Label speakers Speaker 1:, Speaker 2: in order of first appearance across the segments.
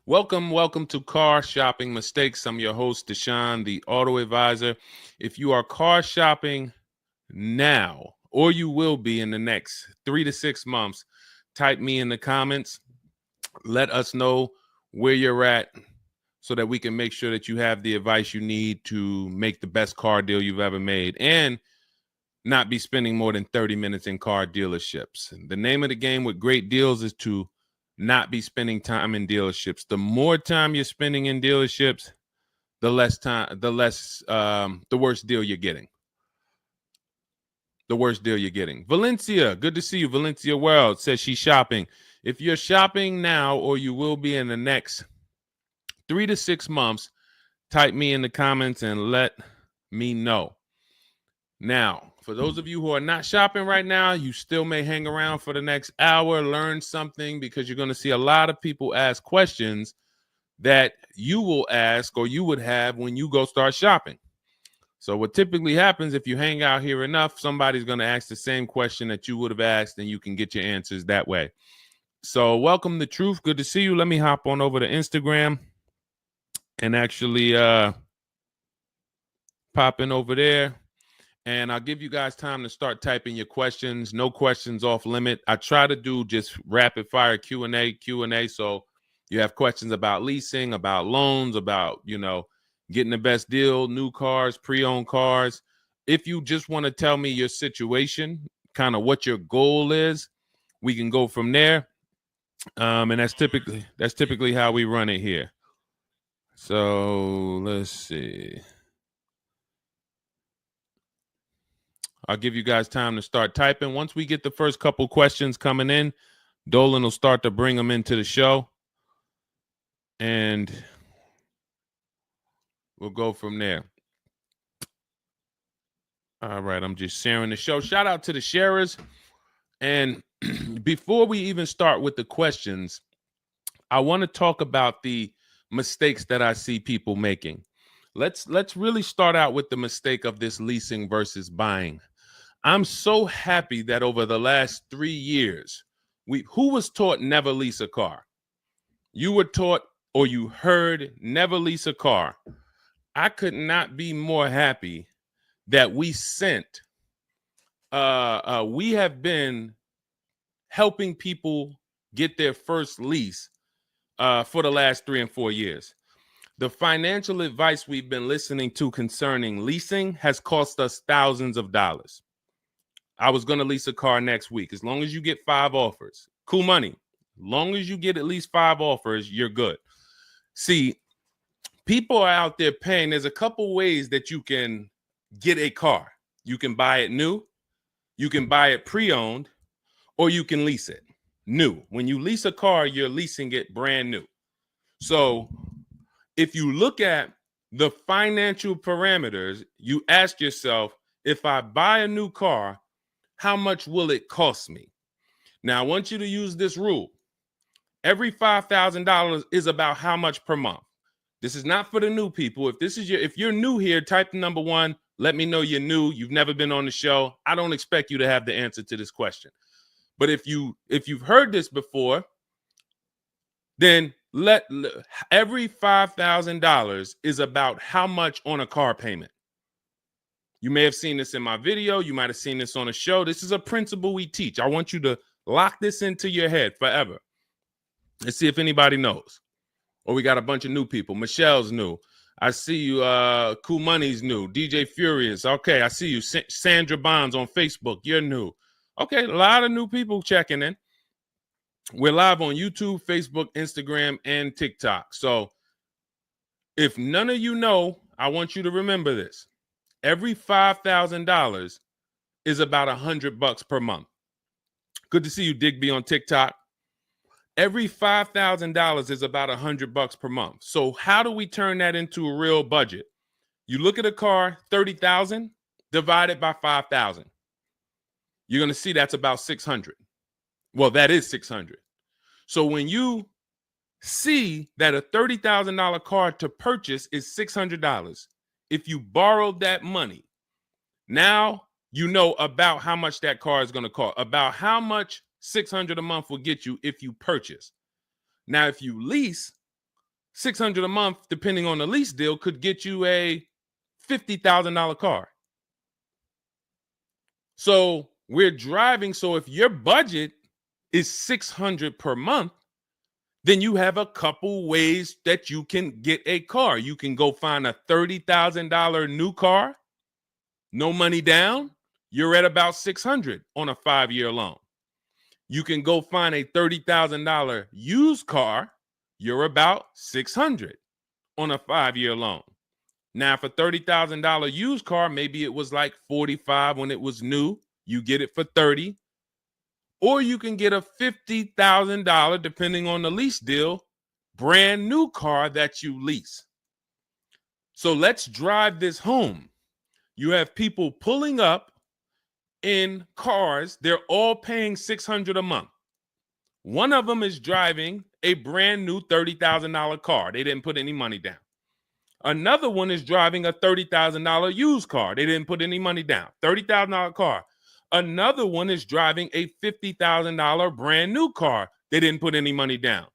Speaker 1: Welcome to Car Shopping Mistakes. I'm your host, Deshone the Auto Advisor. If you are car shopping now, or you will be in the next 3 to 6 months, type me in the comments. Let us know where you're at so that we can make sure that you have the advice you need to make the best car deal you've ever made and not be spending more than 30 minutes in car dealerships. The name of the game with great deals is to not be spending time in dealerships. The more time you're spending in dealerships, the worse deal you're getting. The worst deal you're getting. Valencia, good to see you. Valencia World says she's shopping. If you're shopping now or you will be in the next 3 to 6 months, type me in the comments and let me know. Now, for those of you who are not shopping right now, you still may hang around for the next hour, learn something, because you're going to see a lot of people ask questions that you will ask or you would have when you go start shopping. So what typically happens if you hang out here enough, somebody's going to ask the same question that you would have asked, and you can get your answers that way. So welcome to Truth. Good to see you. Let me hop on over to Instagram and actually pop in over there. And I'll give you guys time to start typing your questions. No questions off limit. I try to do just rapid fire Q&A. So you have questions about leasing, about loans, about, getting the best deal, new cars, pre-owned cars. If you just want to tell me your situation, kind of what your goal is, we can go from there. And that's typically how we run it here. So let's see. I'll give you guys time to start typing. Once we get the first couple questions coming in, Dolan will start to bring them into the show. And we'll go from there. All right, I'm just sharing the show. Shout out to the sharers. And before we even start with the questions, I want to talk about the mistakes that I see people making. Let's really start out with the mistake of this leasing versus buying. I'm so happy that over the last 3 years, who was taught never lease a car? You were taught or you heard never lease a car. I could not be more happy that we have been helping people get their first lease for the last 3 and 4 years. The financial advice we've been listening to concerning leasing has cost us thousands of dollars. I was going to lease a car next week. As long as you get 5 offers, cool money. As long as you get at least 5 offers, you're good. See, people are out there paying. There's a couple ways that you can get a car. You can buy it new, you can buy it pre-owned, or you can lease it new. When you lease a car, you're leasing it brand new. So if you look at the financial parameters, you ask yourself, if I buy a new car, how much will it cost me? Now, I want you to use this rule. Every $5,000 is about how much per month. This is not for the new people. If you're new here, type the number 1. Let me know you're new. You've never been on the show. I don't expect you to have the answer to this question. But if you've heard this before, then every $5,000 is about how much on a car payment. You may have seen this in my video. You might have seen this on a show. This is a principle we teach. I want you to lock this into your head forever. Let's see if anybody knows. Or we got a bunch of new people. Michelle's new. I see you. Cool Money's new. DJ Furious. Okay, I see you. Sandra Bonds on Facebook. You're new. Okay, a lot of new people checking in. We're live on YouTube, Facebook, Instagram, and TikTok. So if none of you know, I want you to remember this. Every $5,000 is about $100 per month. Good to see you, Digby, on TikTok. Every $5,000 is about $100 per month. So how do we turn that into a real budget? You look at a car, $30,000 divided by 5,000. You're going to see that's about 600. Well, that is 600. So when you see that a $30,000 car to purchase is $600, if you borrowed that money, now you know about how much that car is going to cost, about how much $600 a month will get you if you purchase. Now, if you lease, $600 a month, depending on the lease deal, could get you a $50,000 car. So we're driving. So if your budget is $600 per month, then you have a couple ways that you can get a car. You can go find a $30,000 new car, no money down. You're at about $600 on a 5-year loan. You can go find a $30,000 used car. You're about $600 on a 5-year loan. Now, for $30,000 used car, maybe it was like $45 when it was new. You get it for $30. Or you can get a $50,000, depending on the lease deal, brand new car that you lease. So let's drive this home. You have people pulling up in cars. They're all paying $600 a month. One of them is driving a brand new $30,000 car. They didn't put any money down. Another one is driving a $30,000 used car. They didn't put any money down. $30,000 car. Another one is driving a $50,000 brand new car. They didn't put any money down.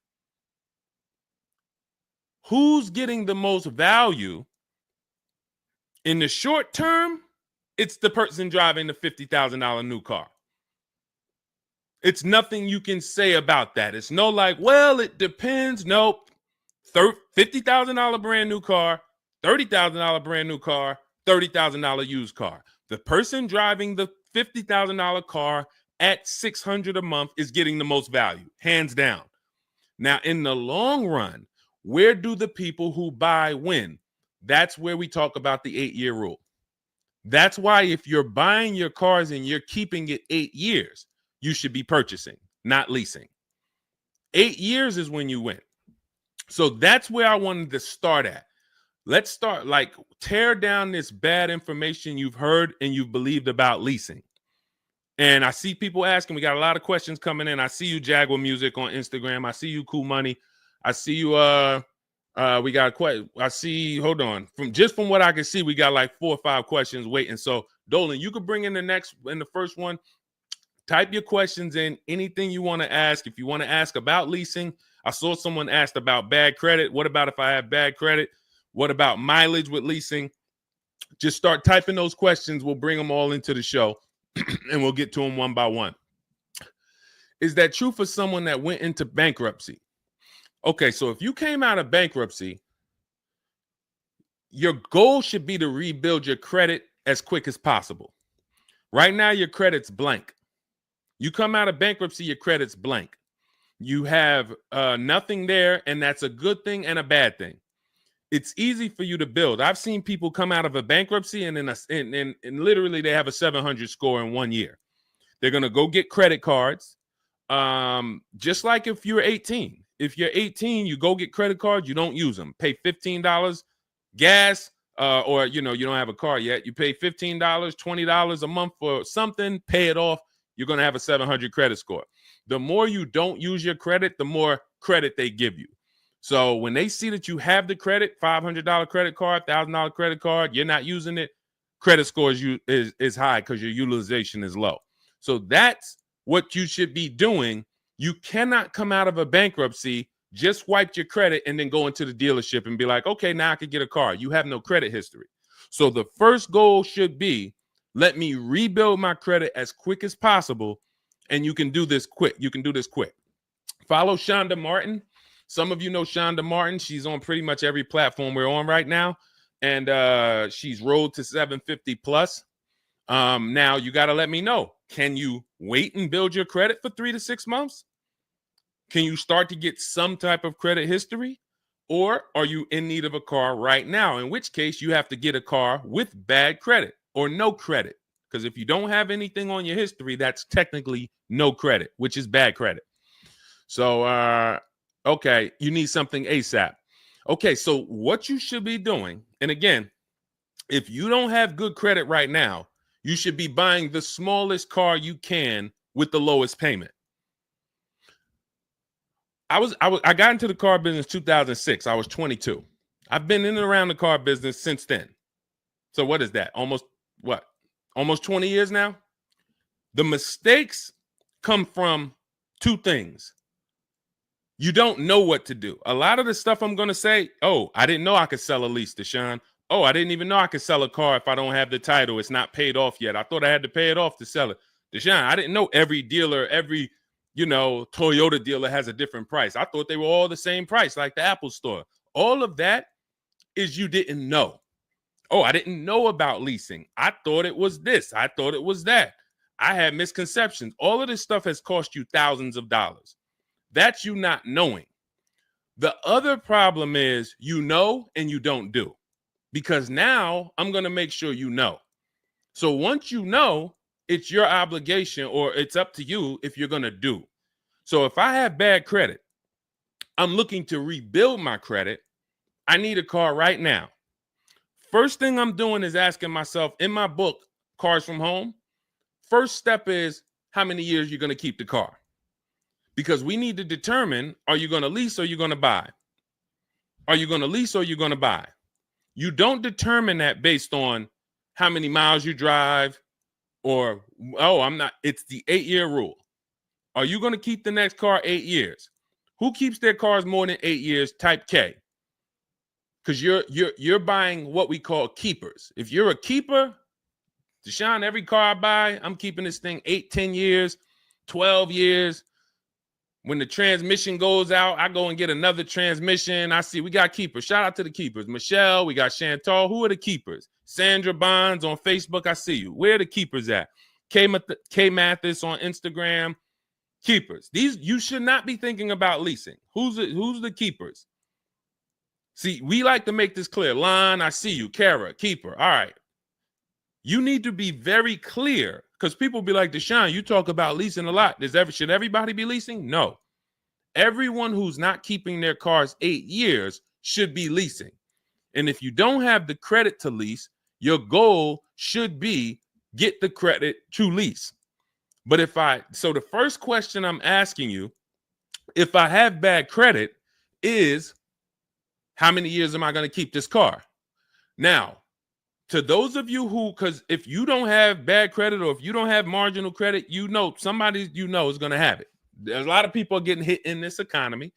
Speaker 1: Who's getting the most value? In the short term, it's the person driving the $50,000 new car. It's nothing you can say about that. It's no like, well, it depends. Nope. $50,000 brand new car, $30,000 brand new car, $30,000 used car. The person driving the $50,000 car at $600 a month is getting the most value, hands down. Now, in the long run, where do the people who buy win? That's where we talk about the 8-year rule. That's why if you're buying your cars and you're keeping it 8 years, you should be purchasing, not leasing. 8 years is when you win. So that's where I wanted to start at. Let's start, like, tear down this bad information you've heard and you've believed about leasing. And I see people asking, we got a lot of questions coming in. I see you, Jaguar Music, on Instagram. I see you, Cool Money. I see you, we got quite, I see, hold on. From what I can see, we got like 4 or 5 questions waiting. So Dolan, you could bring in the first one. Type your questions in, anything you want to ask. If you want to ask about leasing, I saw someone asked about bad credit. What about if I have bad credit? What about mileage with leasing? Just start typing those questions. We'll bring them all into the show and we'll get to them one by one. Is that true for someone that went into bankruptcy? Okay, so if you came out of bankruptcy, your goal should be to rebuild your credit as quick as possible. Right now, your credit's blank. You come out of bankruptcy, your credit's blank. You have nothing there, and that's a good thing and a bad thing. It's easy for you to build. I've seen people come out of a bankruptcy and literally they have a 700 score in 1 year. They're going to go get credit cards. Just like if you're 18. If you're 18, you go get credit cards, you don't use them. Pay $15 gas, or you don't have a car yet. You pay $15, $20 a month for something, pay it off. You're going to have a 700 credit score. The more you don't use your credit, the more credit they give you. So when they see that you have the credit, $500 credit card, $1,000 credit card, you're not using it, credit score is high because your utilization is low. So that's what you should be doing. You cannot come out of a bankruptcy, just wipe your credit, and then go into the dealership and be like, okay, now I can get a car. You have no credit history. So the first goal should be, let me rebuild my credit as quick as possible, and you can do this quick. You can do this quick. Follow Shonda Martin. Some of you know Shonda Martin. She's on pretty much every platform we're on right now, and she's Road to 750 plus. Now you got to let me know. Can you wait and build your credit for 3 to 6 months? Can you start to get some type of credit history? Or are you in need of a car right now? In which case you have to get a car with bad credit or no credit. Because if you don't have anything on your history, that's technically no credit, which is bad credit. So, okay, you need something ASAP. Okay, so what you should be doing, and again, if you don't have good credit right now, you should be buying the smallest car you can with the lowest payment. I got into the car business 2006. I was 22. I've been in and around the car business since then. So what is that? Almost 20 years now? The mistakes come from 2 things. You don't know what to do. A lot of the stuff I'm going to say, oh, I didn't know I could sell a lease, Deshone. Oh, I didn't even know I could sell a car if I don't have the title. It's not paid off yet. I thought I had to pay it off to sell it. Deshone, I didn't know every dealer, every, Toyota dealer has a different price. I thought they were all the same price, like the Apple store. All of that is you didn't know. Oh, I didn't know about leasing. I thought it was this. I thought it was that. I had misconceptions. All of this stuff has cost you thousands of dollars. That's you not knowing. The other problem is you know and you don't do, because now I'm going to make sure you know. So once you know, it's your obligation, or it's up to you if you're going to do. So if I have bad credit, I'm looking to rebuild my credit. I need a car right now. First thing I'm doing is asking myself, in my book, Cars from Home, first step is how many years you're going to keep the car. Because we need to determine, are you going to lease or you're going to buy? Are you going to lease or you're going to buy? You don't determine that based on how many miles you drive or, it's the 8-year rule. Are you going to keep the next car 8 years? Who keeps their cars more than 8 years? Type K. Because you're buying what we call keepers. If you're a keeper, Deshone, every car I buy, I'm keeping this thing 8, 10 years, 12 years. When the transmission goes out, I go and get another transmission. I see we got keepers. Shout out to the keepers. Michelle, we got Chantal. Who are the keepers? Sandra Bonds on Facebook. I see you. Where are the keepers at? K Mathis on Instagram. Keepers. These, you should not be thinking about leasing. Who's the keepers? See, we like to make this clear. Lon, I see you. Kara, keeper. All right. You need to be very clear, because people be like, Deshone, you talk about leasing a lot. Should everybody be leasing? No. Everyone who's not keeping their cars 8 years should be leasing. And if you don't have the credit to lease, your goal should be get the credit to lease. But so the first question I'm asking you, if I have bad credit, is how many years am I going to keep this car? Now, to those of you because if you don't have bad credit, or if you don't have marginal credit, somebody is going to have it. There's a lot of people getting hit in this economy,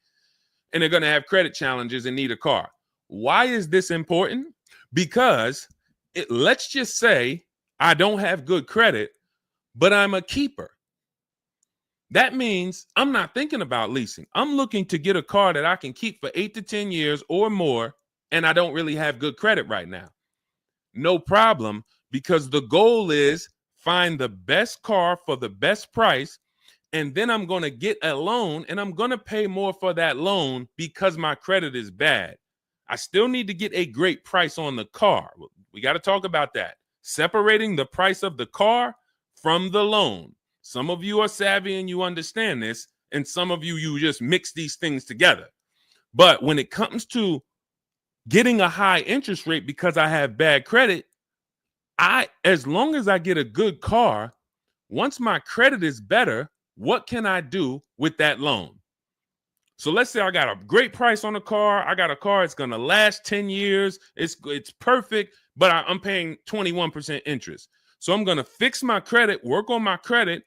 Speaker 1: and they're going to have credit challenges and need a car. Why is this important? Because let's just say I don't have good credit, but I'm a keeper. That means I'm not thinking about leasing. I'm looking to get a car that I can keep for 8 to 10 years or more, and I don't really have good credit right now. No problem, because the goal is find the best car for the best price, and then I'm going to get a loan, and I'm going to pay more for that loan because my credit is bad. I still need to get a great price on the car. We got to talk about that. Separating the price of the car from the loan. Some of you are savvy and you understand this, and some of you just mix these things together. But when it comes to getting a high interest rate because I have bad credit, as long as I get a good car, once my credit is better, what can I do with that loan? So let's say I got a great price on a car. I got a car, it's going to last 10 years. It's perfect, but I'm paying 21% interest. So I'm going to fix my credit, work on my credit.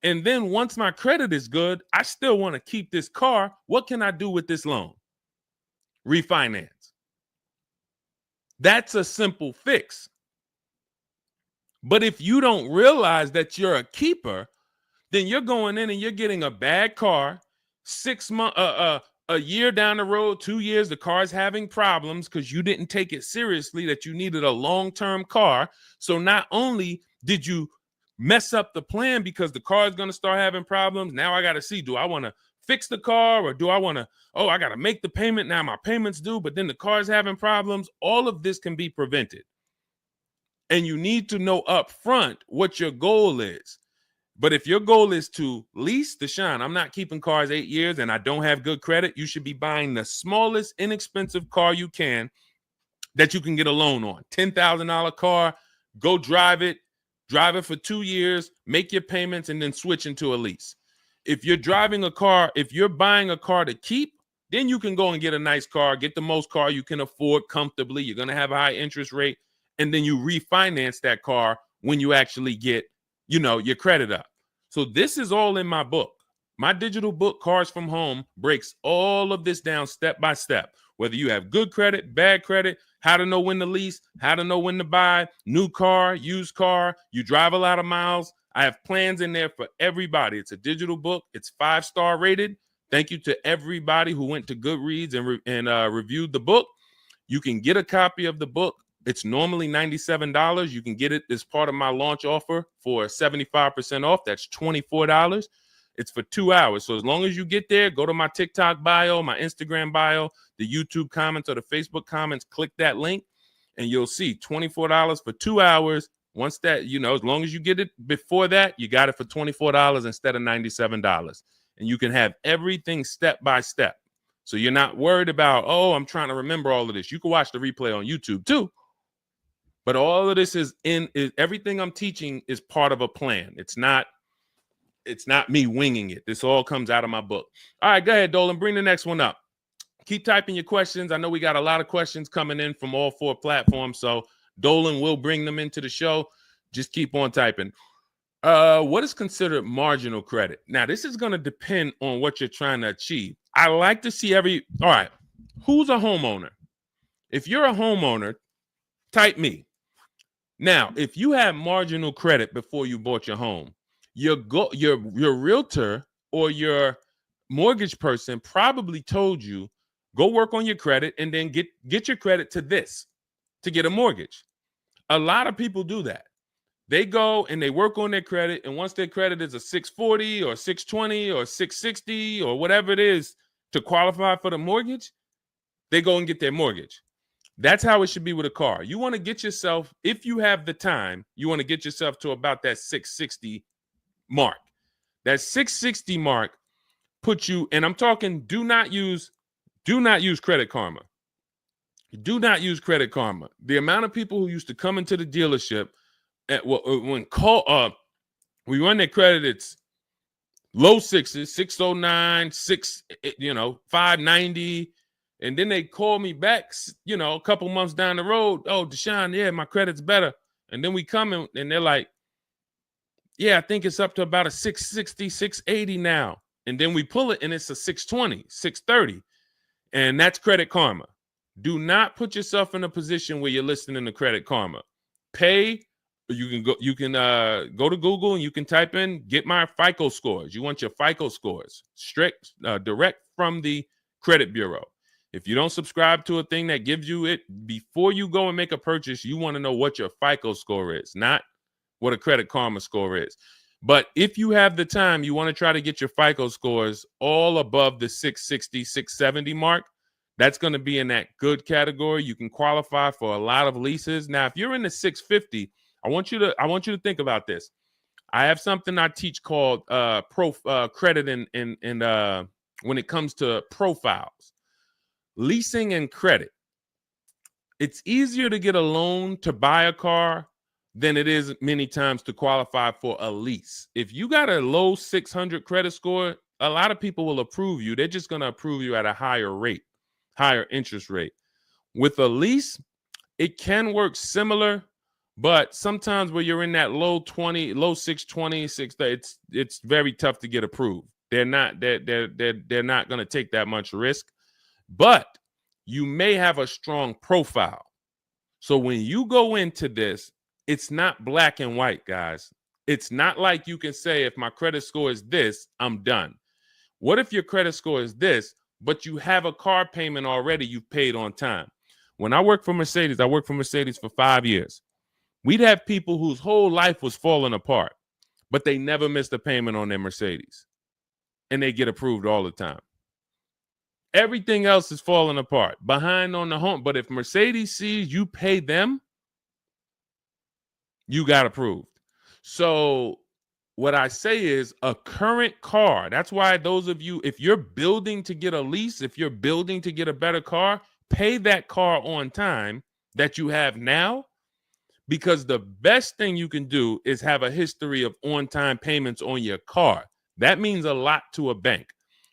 Speaker 1: And then once my credit is good, I still want to keep this car. What can I do with this loan? Refinance. That's a simple fix. But if you don't realize that you're a keeper, then you're going in and you're getting a bad car. 6 months, a year down the road, 2 years, the car's having problems because you didn't take it seriously that you needed a long-term car. So not only did you mess up the plan because the car is going to start having problems, now I got to see, do I want to fix the car, or do I want to, I got to make the payment, now my payment's due, but then the car's having problems. All of this can be prevented. And you need to know up front what your goal is. But if your goal is to lease, Deshone, I'm not keeping cars 8 years and I don't have good credit, you should be buying the smallest inexpensive car you can that you can get a loan on. $10,000 car, go drive it for 2 years, make your payments, and then switch into a lease. If you're driving a car, if you're buying a car to keep, then you can go and get a nice car, get the most car you can afford comfortably. You're going to have a high interest rate, and then you refinance that car when you actually get, your credit up. So this is all in my book. My digital book, Cars from Home, breaks all of this down step by step. Whether you have good credit, bad credit, how to know when to lease, how to know when to buy, new car, used car, you drive a lot of miles. I have plans in there for everybody. It's a digital book. It's 5-star rated. Thank you to everybody who went to Goodreads and reviewed the book. You can get a copy of the book. It's normally $97. You can get it as part of my launch offer for 75% off. That's $24. It's for 2 hours. So as long as you get there, go to my TikTok bio, my Instagram bio, the YouTube comments or the Facebook comments, click that link, and you'll see $24 for 2 hours. Once that, as long as you get it before that, you got it for $24 instead of $97. And you can have everything step by step. So you're not worried about, I'm trying to remember all of this. You can watch the replay on YouTube too. But all of this is everything I'm teaching is part of a plan. It's not me winging it. This all comes out of my book. All right, go ahead, Dolan. Bring the next one up. Keep typing your questions. I know we got a lot of questions coming in from all 4 platforms, so Dolan will bring them into the show. Just keep on typing. What is considered marginal credit? Now, this is going to depend on what you're trying to achieve. I like to see all right, who's a homeowner? If you're a homeowner, type me. Now, if you had marginal credit before you bought your home, your realtor or your mortgage person probably told you, go work on your credit and then get your credit to this to get a mortgage. A lot of people do that. They go and they work on their credit, and once their credit is a 640 or 620 or 660 or whatever it is to qualify for the mortgage, they go and get their mortgage. That's how it should be with a car. You want to get yourself, if you have the time, you want to get yourself to about that 660 mark. That 660 mark puts you, and I'm talking, do not use Credit Karma. Do not use Credit Karma. The amount of people who used to come into the dealership we run their credit, it's low 6s, 609, 590. And then they call me back, a couple months down the road. Oh, Deshone, yeah, my credit's better. And then we come in and they're like, yeah, I think it's up to about a 660, 680 now. And then we pull it and it's a 620, 630. And that's Credit Karma. Do not put yourself in a position where you're listening to Credit Karma. Pay. You can go to Google and you can type in, get my FICO scores. You want your FICO scores direct from the credit bureau. If you don't subscribe to a thing that gives you it before you go and make a purchase, you want to know what your FICO score is, not what a Credit Karma score is. But if you have the time, you want to try to get your FICO scores all above the 660, 670 mark. That's going to be in that good category. You can qualify for a lot of leases. Now, if you're in the 650, I want you to think about this. I have something I teach called credit and when it comes to profiles, leasing and credit. It's easier to get a loan to buy a car than it is many times to qualify for a lease. If you got a low 600 credit score, a lot of people will approve you. They're just going to approve you at a higher rate, higher interest rate. With a lease, it can work similar. But sometimes when you're in that low 620, 630, it's very tough to get approved. They're not going to take that much risk, but you may have a strong profile. So when you go into this, it's not black and white, guys. It's not like you can say, if my credit score is this, I'm done. What if your credit score is this, but you have a car payment already you've paid on time? When I worked for Mercedes, I worked for Mercedes for 5 years. We'd have people whose whole life was falling apart, but they never missed a payment on their Mercedes, and they get approved all the time. Everything else is falling apart, behind on the home. But if Mercedes sees you pay them, you got approved. So what I say is a current car. That's why those of you, if you're building to get a lease, if you're building to get a better car, pay that car on time that you have now. Because the best thing you can do is have a history of on-time payments on your car. That means a lot to a bank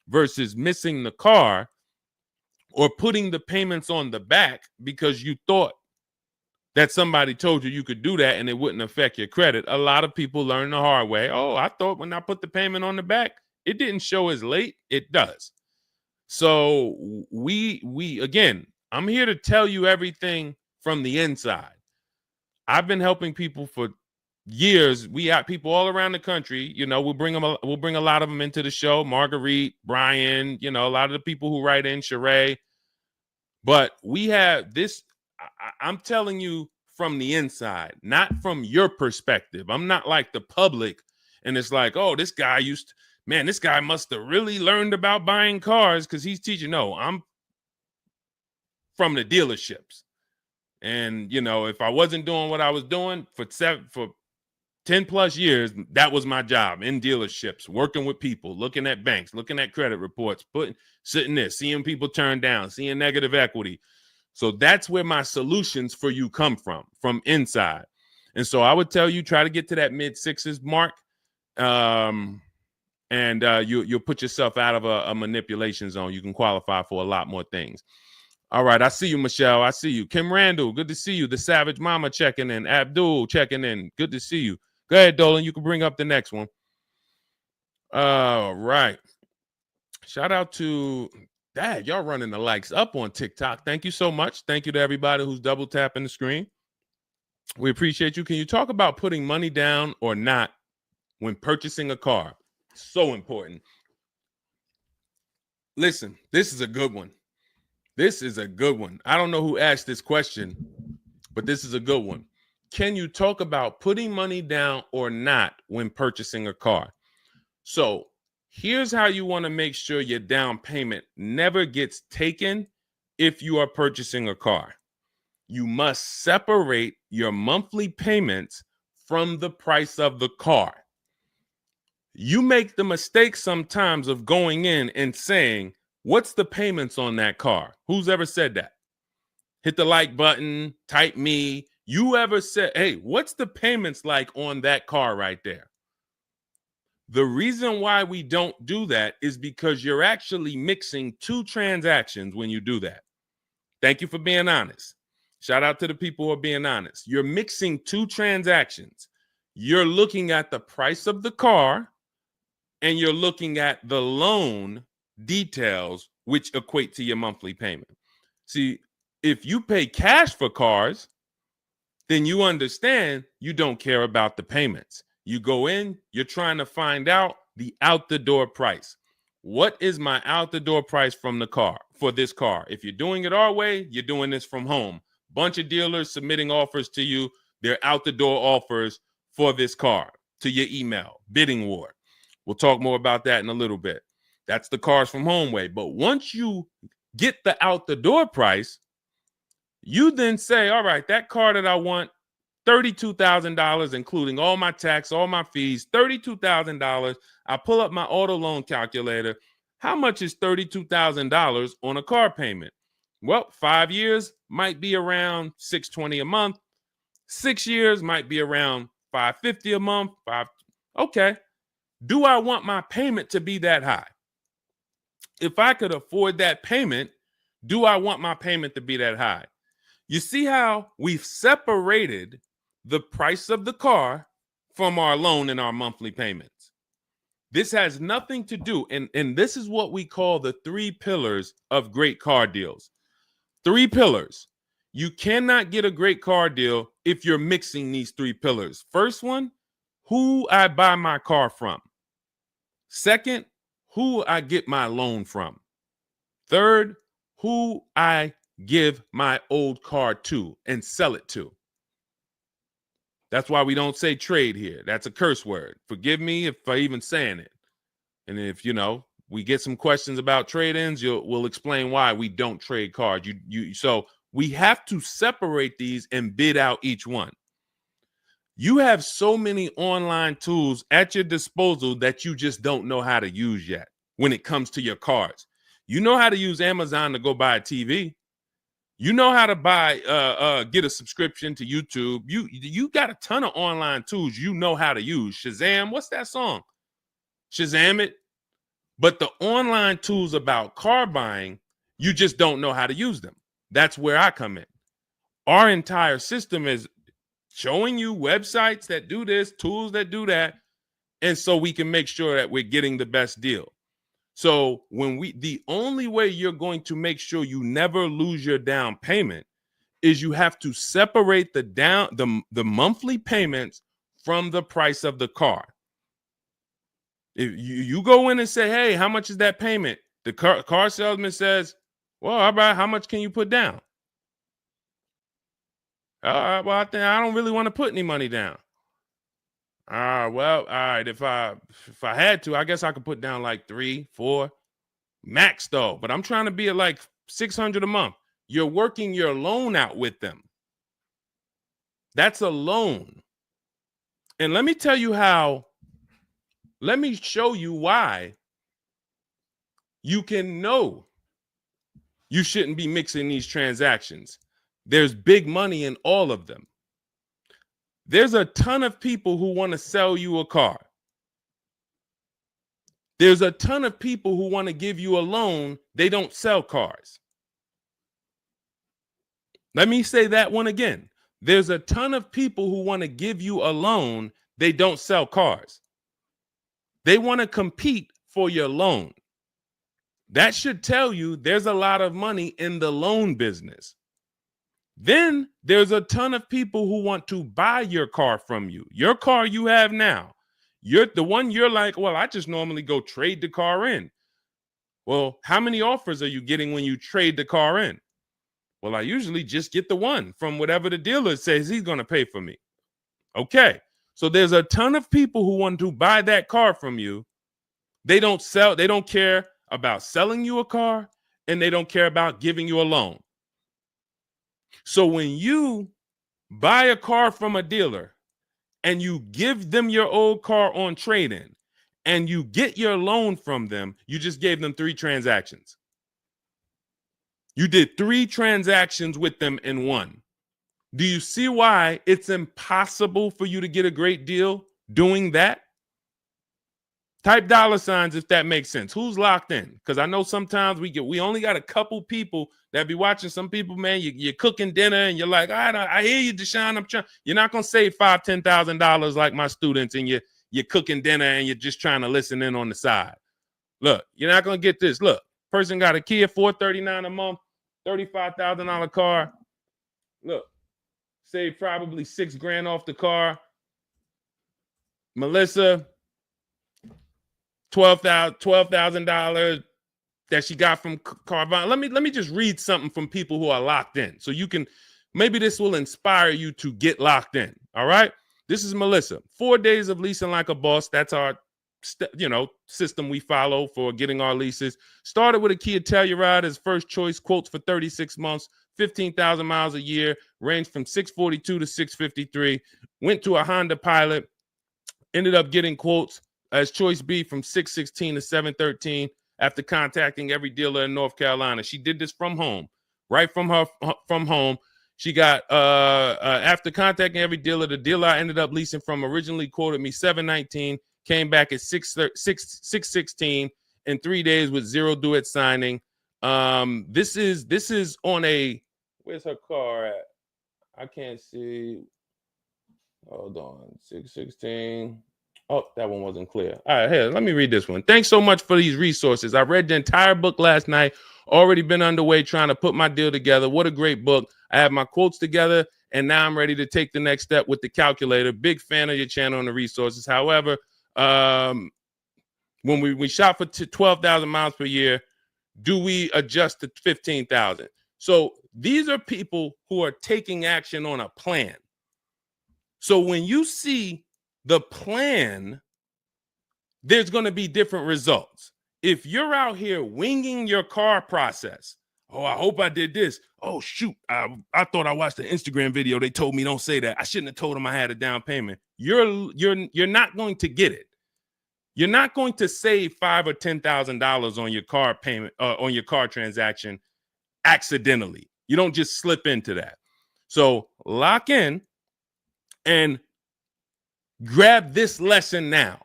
Speaker 1: versus missing the car or putting the payments on the back because you thought that somebody told you could do that and it wouldn't affect your credit. A lot of people learn the hard way. Oh, I thought when I put the payment on the back, it didn't show as late. It does. So we again, I'm here to tell you everything from the inside. I've been helping people for years. We have people all around the country. You know, we'll bring a lot of them into the show. Marguerite, Brian, you know, a lot of the people who write in, Sheree. But we have this. I'm telling you from the inside, not from your perspective. I'm not like the public, and it's like, oh, this guy this guy must have really learned about buying cars because he's teaching. No, I'm from the dealerships. And, you know, if I wasn't doing what I was doing for 10 plus years, that was my job in dealerships, working with people, looking at banks, looking at credit reports, sitting there, seeing people turn down, seeing negative equity. So that's where my solutions for you come from inside. And so I would tell you, try to get to that mid sixes mark. And you'll put yourself out of a manipulation zone. You can qualify for a lot more things. All right, I see you, Michelle. I see you. Kim Randall, good to see you. The Savage Mama checking in. Abdul checking in. Good to see you. Go ahead, Dolan. You can bring up the next one. All right. Shout out to Dad. Y'all running the likes up on TikTok. Thank you so much. Thank you to everybody who's double tapping the screen. We appreciate you. Can you talk about putting money down or not when purchasing a car? So important. Listen, this is a good one. This is a good one. I don't know who asked this question, but this is a good one. Can you talk about putting money down or not when purchasing a car? So here's how you want to make sure your down payment never gets taken if you are purchasing a car. You must separate your monthly payments from the price of the car. You make the mistake sometimes of going in and saying, what's the payments on that car? Who's ever said that? Hit the like button, type me. You ever said, hey, what's the payments like on that car right there? The reason why we don't do that is because you're actually mixing two transactions when you do that. Thank you for being honest. Shout out to the people who are being honest. You're mixing two transactions. You're looking at the price of the car and you're looking at the loan details, which equate to your monthly payment. See, if you pay cash for cars, then you understand you don't care about the payments. You go in, you're trying to find out the out the door price. What is my out the door price from the car for this car? If you're doing it our way, you're doing this from home. Bunch of dealers submitting offers to you. They're out the door offers for this car to your email, bidding war. We'll talk more about that in a little bit. That's the cars from home way. But once you get the out the door price, you then say, all right, that car that I want, $32,000, including all my tax, all my fees, $32,000. I pull up my auto loan calculator. How much is $32,000 on a car payment? Well, 5 years might be around $620 a month. 6 years might be around $550 a month. Okay. Do I want my payment to be that high? If I could afford that payment, do I want my payment to be that high? You see how we've separated the price of the car from our loan and our monthly payments. This has nothing to do, and this is what we call the 3 pillars of great car deals. 3 pillars. You cannot get a great car deal if you're mixing these 3 pillars. First one, who I buy my car from. Second, who I get my loan from. Third, who I give my old car to and sell it to. That's why we don't say trade here. That's a curse word. Forgive me if I even saying it. And if, we get some questions about trade-ins, we'll explain why we don't trade cars. So we have to separate these and bid out each one. You have so many online tools at your disposal that you just don't know how to use yet when it comes to your cars. You know how to use Amazon to go buy a TV. You know how to get a subscription to YouTube. You got a ton of online tools you know how to use. Shazam, what's that song? Shazam it. But the online tools about car buying, you just don't know how to use them. That's where I come in. Our entire system is showing you websites that do this, tools that do that. And so we can make sure that we're getting the best deal. So the only way you're going to make sure you never lose your down payment is you have to separate the monthly payments from the price of the car. If you go in and say, hey, how much is that payment? The car salesman says, well, how much can you put down? Well, I don't really want to put any money down. Well, all right. If I had to, I guess I could put down like 3, 4 max though. But I'm trying to be at like $600 a month. You're working your loan out with them. That's a loan. And let me tell you how. Let me show you why you can know you shouldn't be mixing these transactions. There's big money in all of them. There's a ton of people who want to sell you a car. There's a ton of people who want to give you a loan. They don't sell cars. Let me say that one again. There's a ton of people who want to give you a loan. They don't sell cars. They want to compete for your loan. That should tell you there's a lot of money in the loan business. Then there's a ton of people who want to buy your car from you. Your car you have now. You're the one you're like, well, I just normally go trade the car in. Well, how many offers are you getting when you trade the car in? Well, I usually just get the one from whatever the dealer says he's going to pay for me. Okay. So there's a ton of people who want to buy that car from you. They don't care about selling you a car, and they don't care about giving you a loan. So when you buy a car from a dealer and you give them your old car on trade-in and you get your loan from them, you just gave them 3 transactions. You did 3 transactions with them in one. Do you see why it's impossible for you to get a great deal doing that? Type $signs if that makes sense. Who's locked in? Because I know sometimes we only got a couple people that be watching. Some people, man, you're cooking dinner and you're like, I hear you, Deshone. You're not gonna save $5,000, $10,000 like my students, and you're cooking dinner and you're just trying to listen in on the side. Look, you're not gonna get this. Look, person got a Kia $439 a month, $35,000 car. Look, save probably $6,000 off the car. Melissa, $12,000 that she got from Carvana. Let me just read something from people who are locked in, so you can, maybe this will inspire you to get locked in. All right, this is Melissa. 4 days of leasing like a boss. That's our system we follow for getting our leases. Started with a Kia Telluride as first choice. Quotes for 36 months, 15,000 miles a year. Ranged from 642 to 653. Went to a Honda Pilot. Ended up getting quotes as choice B from 616 to 713 after contacting every dealer in North Carolina. She did this from home, right from home. She got after contacting every dealer, the dealer I ended up leasing from originally quoted me 719, came back at 616 in 3 days with 0 due at signing. This is on a, where's her car at? I can't see. Hold on, 616. Oh, that one wasn't clear. All right, here, let me read this one. Thanks so much for these resources. I read the entire book last night. Already been underway trying to put my deal together. What a great book. I have my quotes together, and now I'm ready to take the next step with the calculator. Big fan of your channel and the resources. However, when we shop for 12,000 miles per year, do we adjust to 15,000? So these are people who are taking action on a plan. So when you see the plan, there's going to be different results. If you're out here winging your car process, oh, I hope I did this. Oh, shoot, I thought I watched the Instagram video. They told me don't say that. I shouldn't have told them I had a down payment. You're not going to get it. You're not going to save $5,000 or $10,000 on your car payment, on your car transaction accidentally. You don't just slip into that. So lock in and grab this lesson now.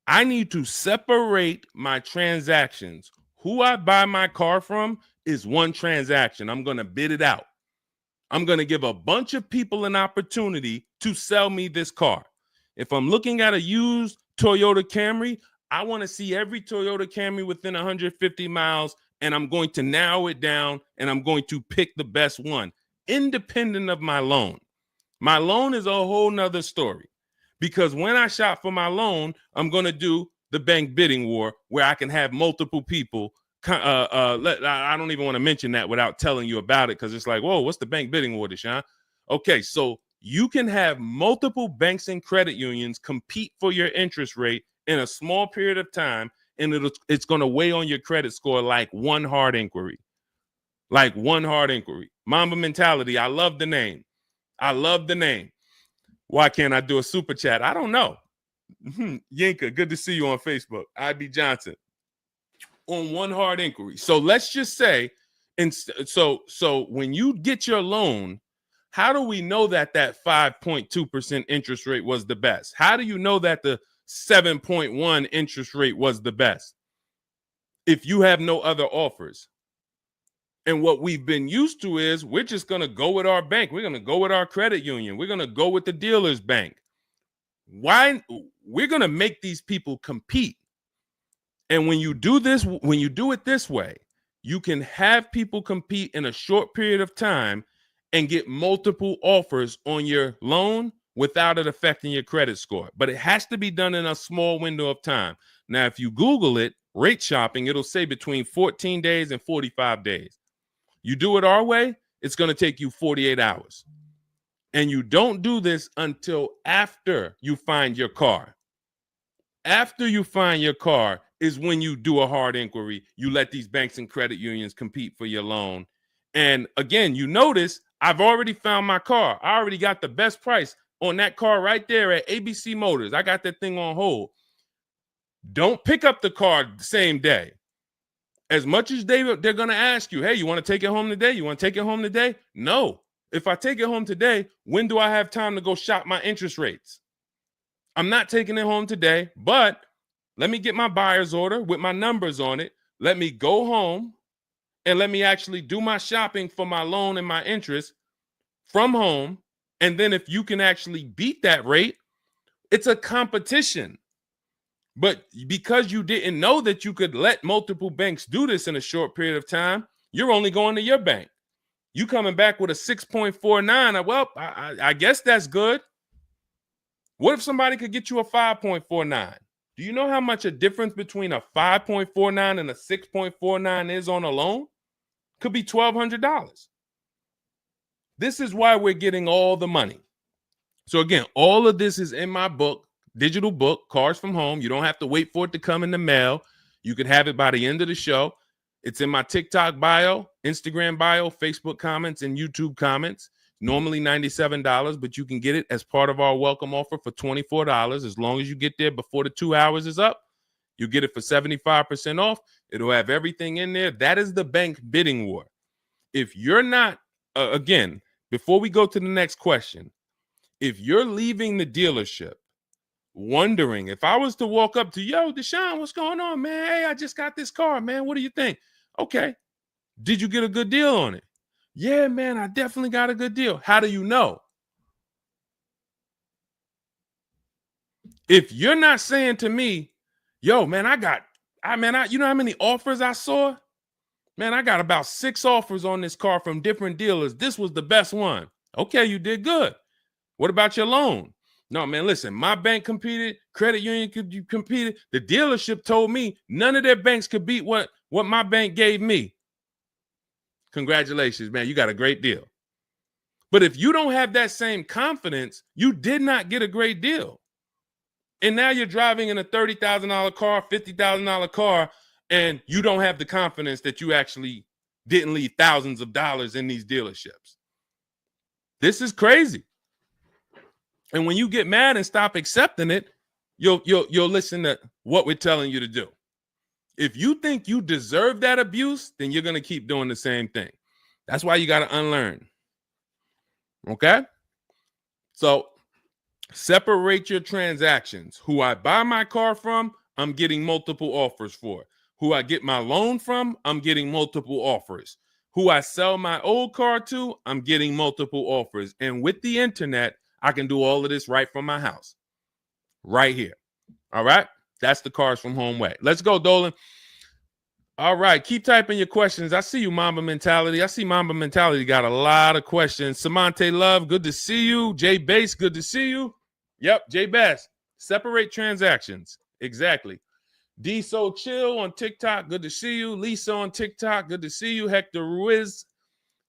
Speaker 1: I need to separate my transactions. Who I buy my car from is one transaction. I'm going to bid it out. I'm going to give a bunch of people an opportunity to sell me this car. If I'm looking at a used Toyota Camry, I want to see every Toyota Camry within 150 miles, and I'm going to narrow it down, and I'm going to pick the best one, independent of my loan. My loan is a whole nother story, because when I shop for my loan, I'm going to do the bank bidding war where I can have multiple people. I don't even want to mention that without telling you about it, because it's like, whoa, what's the bank bidding war, Deshone? Okay, so you can have multiple banks and credit unions compete for your interest rate in a small period of time, and it's going to weigh on your credit score like one hard inquiry. Like one hard inquiry. Mamba Mentality, I love the name. I love the name. Why can't I do a super chat? I don't know. Yinka, good to see you on Facebook. IB Johnson. On one hard inquiry. So let's just say, and so when you get your loan, how do we know that 5.2% interest rate was the best? How do you know that the 7.1 interest rate was the best if you have no other offers? And what we've been used to is we're just going to go with our bank. We're going to go with our credit union. We're going to go with the dealer's bank. Why? We're going to make these people compete. And when you do this, when you do it this way, you can have people compete in a short period of time and get multiple offers on your loan without it affecting your credit score. But it has to be done in a small window of time. Now, if you Google it, rate shopping, it'll say between 14 days and 45 days. You do it our way, it's going to take you 48 hours. And you don't do this until after you find your car. After you find your car is when you do a hard inquiry. You let these banks and credit unions compete for your loan. And again, you notice I've already found my car. I already got the best price on that car right there at ABC Motors. I got that thing on hold. Don't pick up the car the same day. As much as they're going to ask you, hey, you want to take it home today? You want to take it home today? No. If I take it home today, when do I have time to go shop my interest rates? I'm not taking it home today, but let me get my buyer's order with my numbers on it. Let me go home and let me actually do my shopping for my loan and my interest from home. And then if you can actually beat that rate, it's a competition. But because you didn't know that you could let multiple banks do this in a short period of time, you're only going to your bank. You coming back with a 6.49. Well, I guess that's good. What if somebody could get you a 5.49? Do you know how much a difference between a 5.49 and a 6.49 is on a loan? Could be $1,200. This is why we're getting all the money. So again, all of this is in my book, digital book, Cars from Home. You don't have to wait for it to come in the mail. You can have it by the end of the show. It's in my TikTok bio, Instagram bio, Facebook comments, and YouTube comments. Normally $97, but you can get it as part of our welcome offer for $24. As long as you get there before the 2 hours is up, you get it for 75% off. It'll have everything in there. That is the bank bidding war. If you're not, again, before we go to the next question, if you're leaving the dealership wondering, if I was to walk up to, yo, Deshone, what's going on, man? Hey, I just got this car, man. What do you think? Okay. Did you get a good deal on it? Yeah, man, I definitely got a good deal. How do you know? If you're not saying to me, yo, man, you know how many offers I saw? Man, I got about 6 offers on this car from different dealers. This was the best one. Okay, you did good. What about your loan? No, man, listen, my bank competed, credit union competed. The dealership told me none of their banks could beat what my bank gave me. Congratulations, man. You got a great deal. But if you don't have that same confidence, you did not get a great deal. And now you're driving in a $30,000 car, $50,000 car, and you don't have the confidence that you actually didn't leave thousands of dollars in these dealerships. This is crazy. And when you get mad and stop accepting it, you'll listen to what we're telling you to do. If you think you deserve that abuse, then you're going to keep doing the same thing. That's why you got to unlearn. Okay? So separate your transactions. Who I buy my car from, I'm getting multiple offers for. Who I get my loan from, I'm getting multiple offers. Who I sell my old car to, I'm getting multiple offers. And with the internet, I can do all of this right from my house. Right here. All right. That's the Cars from Home way. Let's go, Dolan. All right. Keep typing your questions. I see you, Mamba Mentality. I see Mamba Mentality got a lot of questions. Samante Love, good to see you. Jay Bass, good to see you. Yep, Jay Bass. Separate transactions. Exactly. D So Chill on TikTok, good to see you. Lisa on TikTok, good to see you. Hector Ruiz,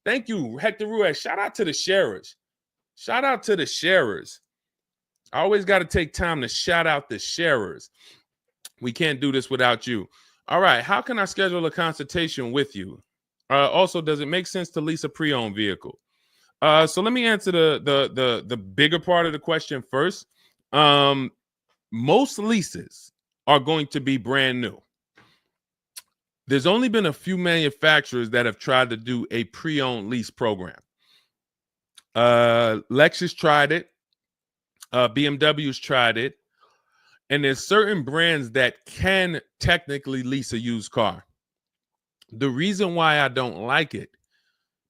Speaker 1: thank you, Hector Ruiz. Shout out to the sharers. Shout out to the sharers. I always got to take time to shout out the sharers. We can't do this without you. All right, how can I schedule a consultation with you? Also, does it make sense to lease a pre-owned vehicle? So let me answer the bigger part of the question first. Most leases are going to be brand new. There's only been a few manufacturers that have tried to do a pre-owned lease program. Lexus tried it. BMW's tried it. And there's certain brands that can technically lease a used car. The reason why I don't like it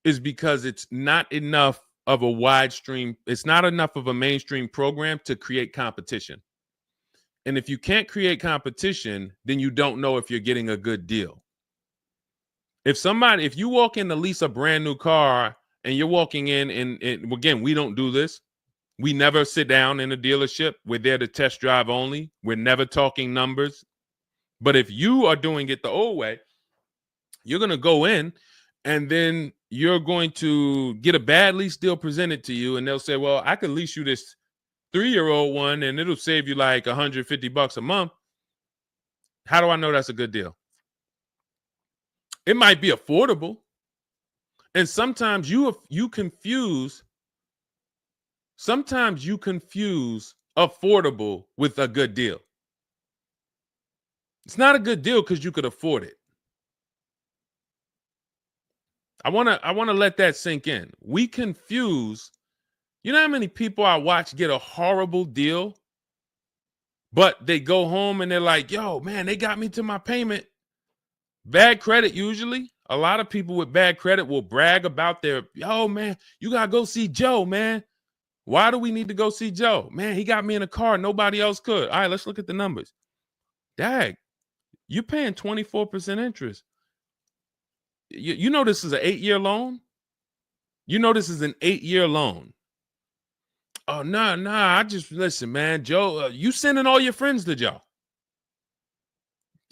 Speaker 1: is because it's not enough of a wide stream. It's not enough of a mainstream program to create competition. And if you can't create competition, then you don't know if you're getting a good deal. If you walk in to lease a brand new car and you're walking in and again, we don't do this. We never sit down in a dealership. We're there to test drive only. We're never talking numbers. But if you are doing it the old way, you're going to go in and then you're going to get a bad lease deal presented to you. And they'll say, well, I could lease you this 3-year-old one and it'll save you like $150 a month. How do I know that's a good deal? It might be affordable. And sometimes you confuse affordable with a good deal. It's not a good deal because you could afford it. I want to let that sink in. We confuse, you know how many people I watch get a horrible deal, but they go home and they're like, yo, man, they got me to my payment. Bad credit usually. A lot of people with bad credit will brag about yo, man, you got to go see Joe, man. Why do we need to go see Joe? Man, he got me in a car. Nobody else could. All right, let's look at the numbers. Dag, you're paying 24% interest. You know this is an 8-year loan? You know this is an 8-year loan. Oh, nah. I just, listen, man, Joe, you sending all your friends to Joe.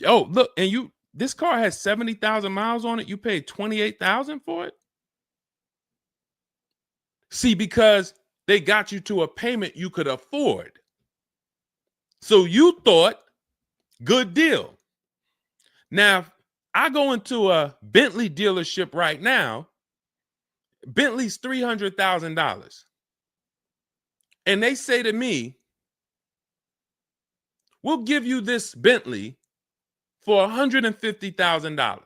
Speaker 1: Oh, look, and this car has 70,000 miles on it. You paid 28,000 for it? See, because they got you to a payment you could afford. So you thought, good deal. Now, I go into a Bentley dealership right now. Bentley's $300,000. And they say to me, we'll give you this Bentley for $150,000.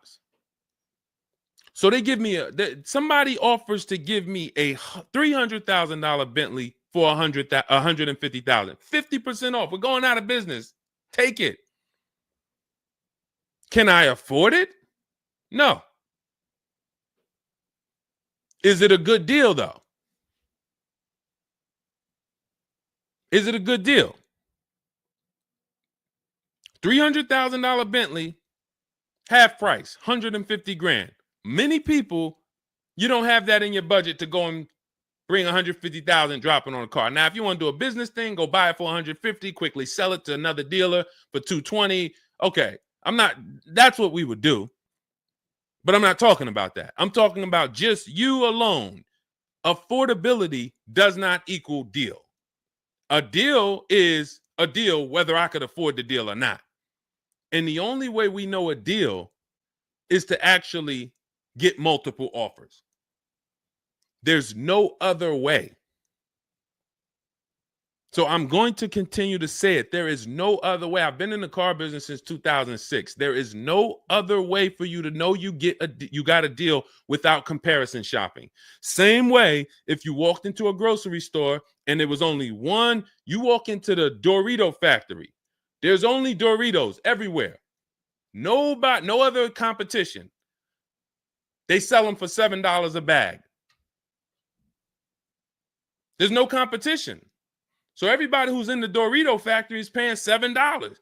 Speaker 1: So they give me somebody offers to give me a $300,000 Bentley for $150,000. 50% off. We're going out of business. Take it. Can I afford it? No. Is it a good deal, though? Is it a good deal? $300,000 Bentley, half price, $150,000. Many people, you don't have that in your budget to go and bring $150,000 dropping on a car. Now, if you want to do a business thing, go buy it for $150,000, quickly sell it to another dealer for $220,000. Okay, that's what we would do. But I'm not talking about that. I'm talking about just you alone. Affordability does not equal deal. A deal is a deal whether I could afford the deal or not. And the only way we know a deal is to actually get multiple offers. There's no other way. So I'm going to continue to say it. There is no other way. I've been in the car business since 2006. There is no other way for you to know you got a deal without comparison shopping. Same way if you walked into a grocery store and there was only one, you walk into the Dorito factory. There's only Doritos everywhere. No other competition. They sell them for $7 a bag. There's no competition. So everybody who's in the Dorito factory is paying $7.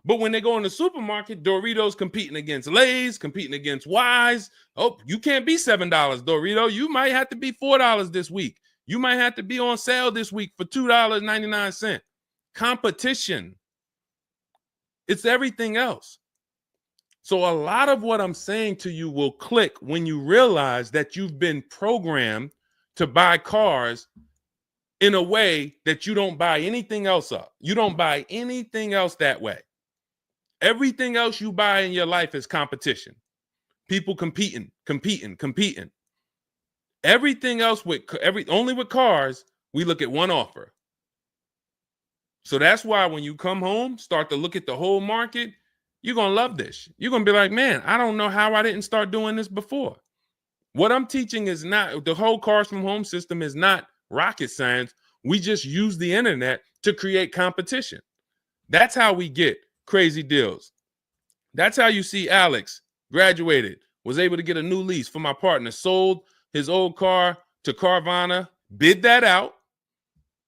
Speaker 1: But when they go in the supermarket, Doritos competing against Lay's, competing against Wise. Oh, you can't be $7, Dorito. You might have to be $4 this week. You might have to be on sale this week for $2.99. Competition. It's everything else. So a lot of what I'm saying to you will click when you realize that you've been programmed to buy cars in a way that you don't buy anything else up. You don't buy anything else that way. Everything else you buy in your life is competition. People competing. Everything else only with cars, we look at one offer. So that's why when you come home, start to look at the whole market, you're going to love this. You're going to be like, man, I don't know how I didn't start doing this before. What I'm teaching is not, the whole cars from home system is not rocket science. We just use the internet to create competition. That's how we get crazy deals. That's how you see Alex graduated, was able to get a new lease for my partner, sold his old car to Carvana, bid that out.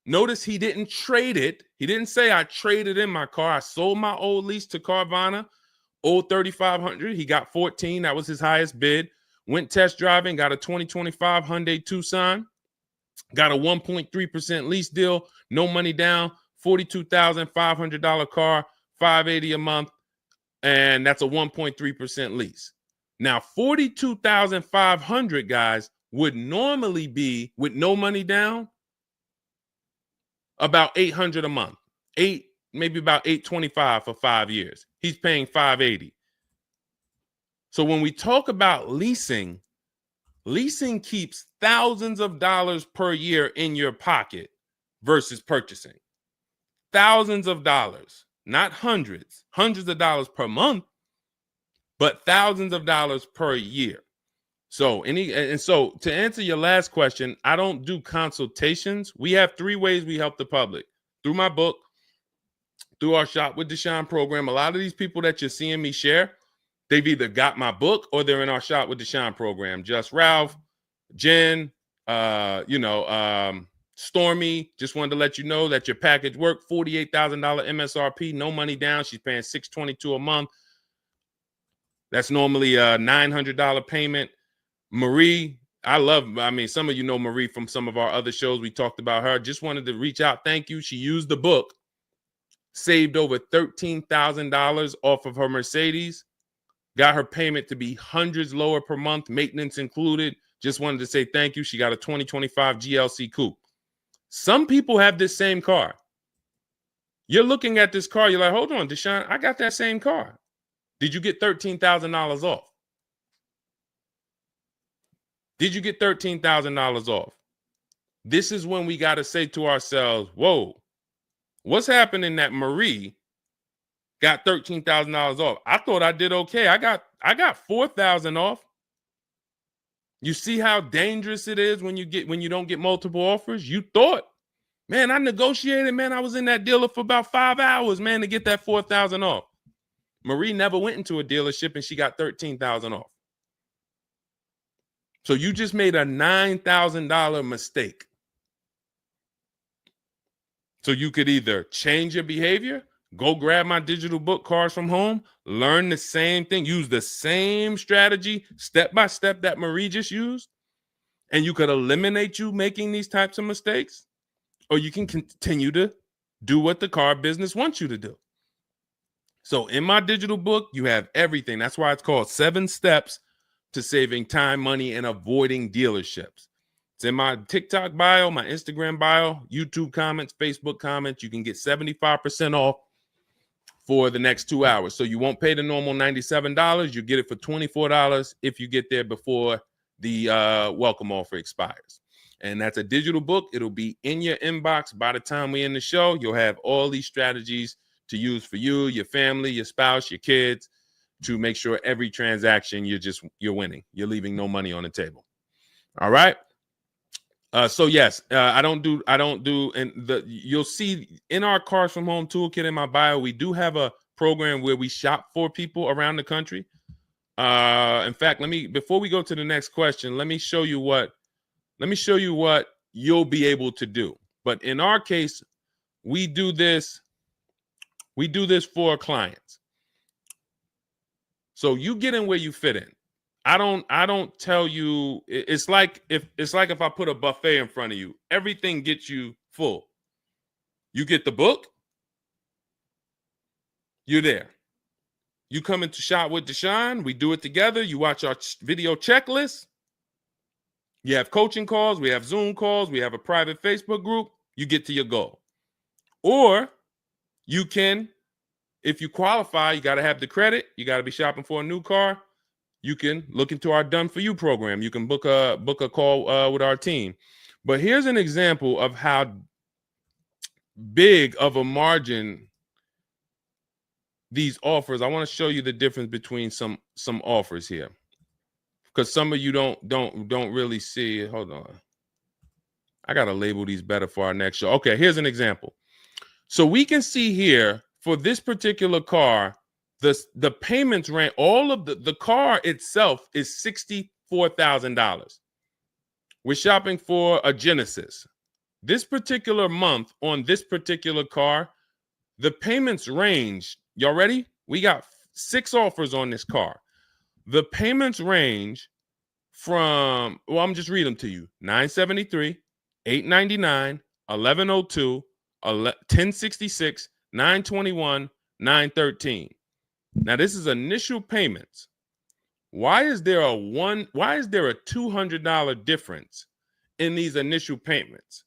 Speaker 1: Notice he didn't trade it. He didn't say I traded in my car. I sold my old lease to Carvana, old 3,500. He got 14. That was his highest bid. Went test driving, got a 2025 Hyundai Tucson, got a 1.3% lease deal, no money down, $42,500 car, $580 a month, and that's a 1.3% lease. Now, $42,500, guys, would normally be, with no money down, about $800 a month. Maybe about $825 for 5 years. He's paying $580. So when we talk about leasing keeps thousands of dollars per year in your pocket versus purchasing. Thousands of dollars, not hundreds of dollars per month, but thousands of dollars per year. So so to answer your last question, I don't do consultations. We have 3 ways we help the public: through my book, through our Shop with Deshone program. A lot of these people that you're seeing me share, they've either got my book or they're in our Shop with Deshone program. Just Ralph, Jen, Stormy. Just wanted to let you know that your package worked. $48,000 MSRP, no money down. She's paying $622 a month. That's normally a $900 payment. Marie, some of you know Marie from some of our other shows. We talked about her. Just wanted to reach out. Thank you. She used the book, saved over $13,000 off of her Mercedes, got her payment to be hundreds lower per month, maintenance included. Just wanted to say thank you. She got a 2025 GLC Coupe. Some people have this same car. You're looking at this car. You're like, hold on, Deshone, I got that same car. Did you get $13,000 off? Did you get $13,000 off? This is when we got to say to ourselves, whoa, what's happening that Marie got $13,000 off? I thought I did okay. I got $4,000 off. You see how dangerous it is when you don't get multiple offers? You thought, man, I negotiated, man. I was in that dealer for about 5 hours, man, to get that $4,000 off. Marie never went into a dealership and she got $13,000 off. So you just made a $9,000 mistake. So you could either change your behavior, go grab my digital book, Cars from Home, learn the same thing, use the same strategy step by step that Marie just used, and you could eliminate you making these types of mistakes, or you can continue to do what the car business wants you to do. So in my digital book, you have everything. That's why it's called 7 Steps to Saving Time, Money, and Avoiding Dealerships. It's in my TikTok bio, my Instagram bio, YouTube comments, Facebook comments. You can get 75% off for the next 2 hours. So you won't pay the normal $97. You get it for $24 if you get there before the welcome offer expires. And that's a digital book. It'll be in your inbox by the time we end the show. You'll have all these strategies to use for you, your family, your spouse, your kids, to make sure every transaction you're winning. You're leaving no money on the table. All right. So yes, I don't do, and you'll see in our Cars from Home toolkit in my bio, we do have a program where we shop for people around the country. In fact, before we go to the next question, let me show you what you'll be able to do. But in our case, we do this for our clients. So you get in where you fit in. I don't tell you, it's like if I put a buffet in front of you, everything gets you full. You get the book, you're there. You come into Shop with Deshone, we do it together. You watch our video checklist. You have coaching calls, we have Zoom calls, we have a private Facebook group. You get to your goal. Or you can, if you qualify, you got to have the credit. You got to be shopping for a new car. You can look into our Done For You program. You can book a call with our team. But here's an example of how big of a margin these offers. I want to show you the difference between some offers here, because some of you don't really see it. Hold on. I got to label these better for our next show. Okay, here's an example. So we can see here for this particular car, the payments ran, all of the car itself is $64,000. We're shopping for a Genesis. This particular month on this particular car, the payments range. Y'all ready? We got 6 offers on this car. The payments range from, well, I'm just reading them to you. $973, $899, $1,102, $1,066, $921, $913. Now this is initial payments. Why is there a $200 difference in these initial payments?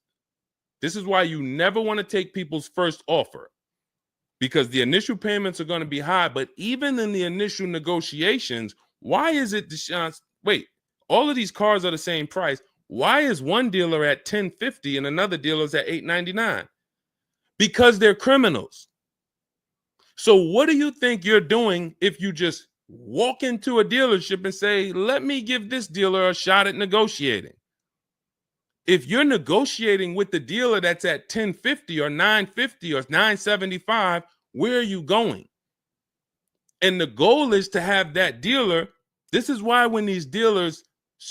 Speaker 1: This is why you never want to take people's first offer, because the initial payments are going to be high. But even in the initial negotiations, why is it, Deshone? Wait, all of these cars are the same price. Why is one dealer at $1,050 and another dealer is at $899? Because they're criminals. So what do you think you're doing if you just walk into a dealership and say, let me give this dealer a shot at negotiating? If you're negotiating with the dealer that's at $1,050 or $950 or $975, where are you going? And the goal is to have that dealer. This is why when these dealers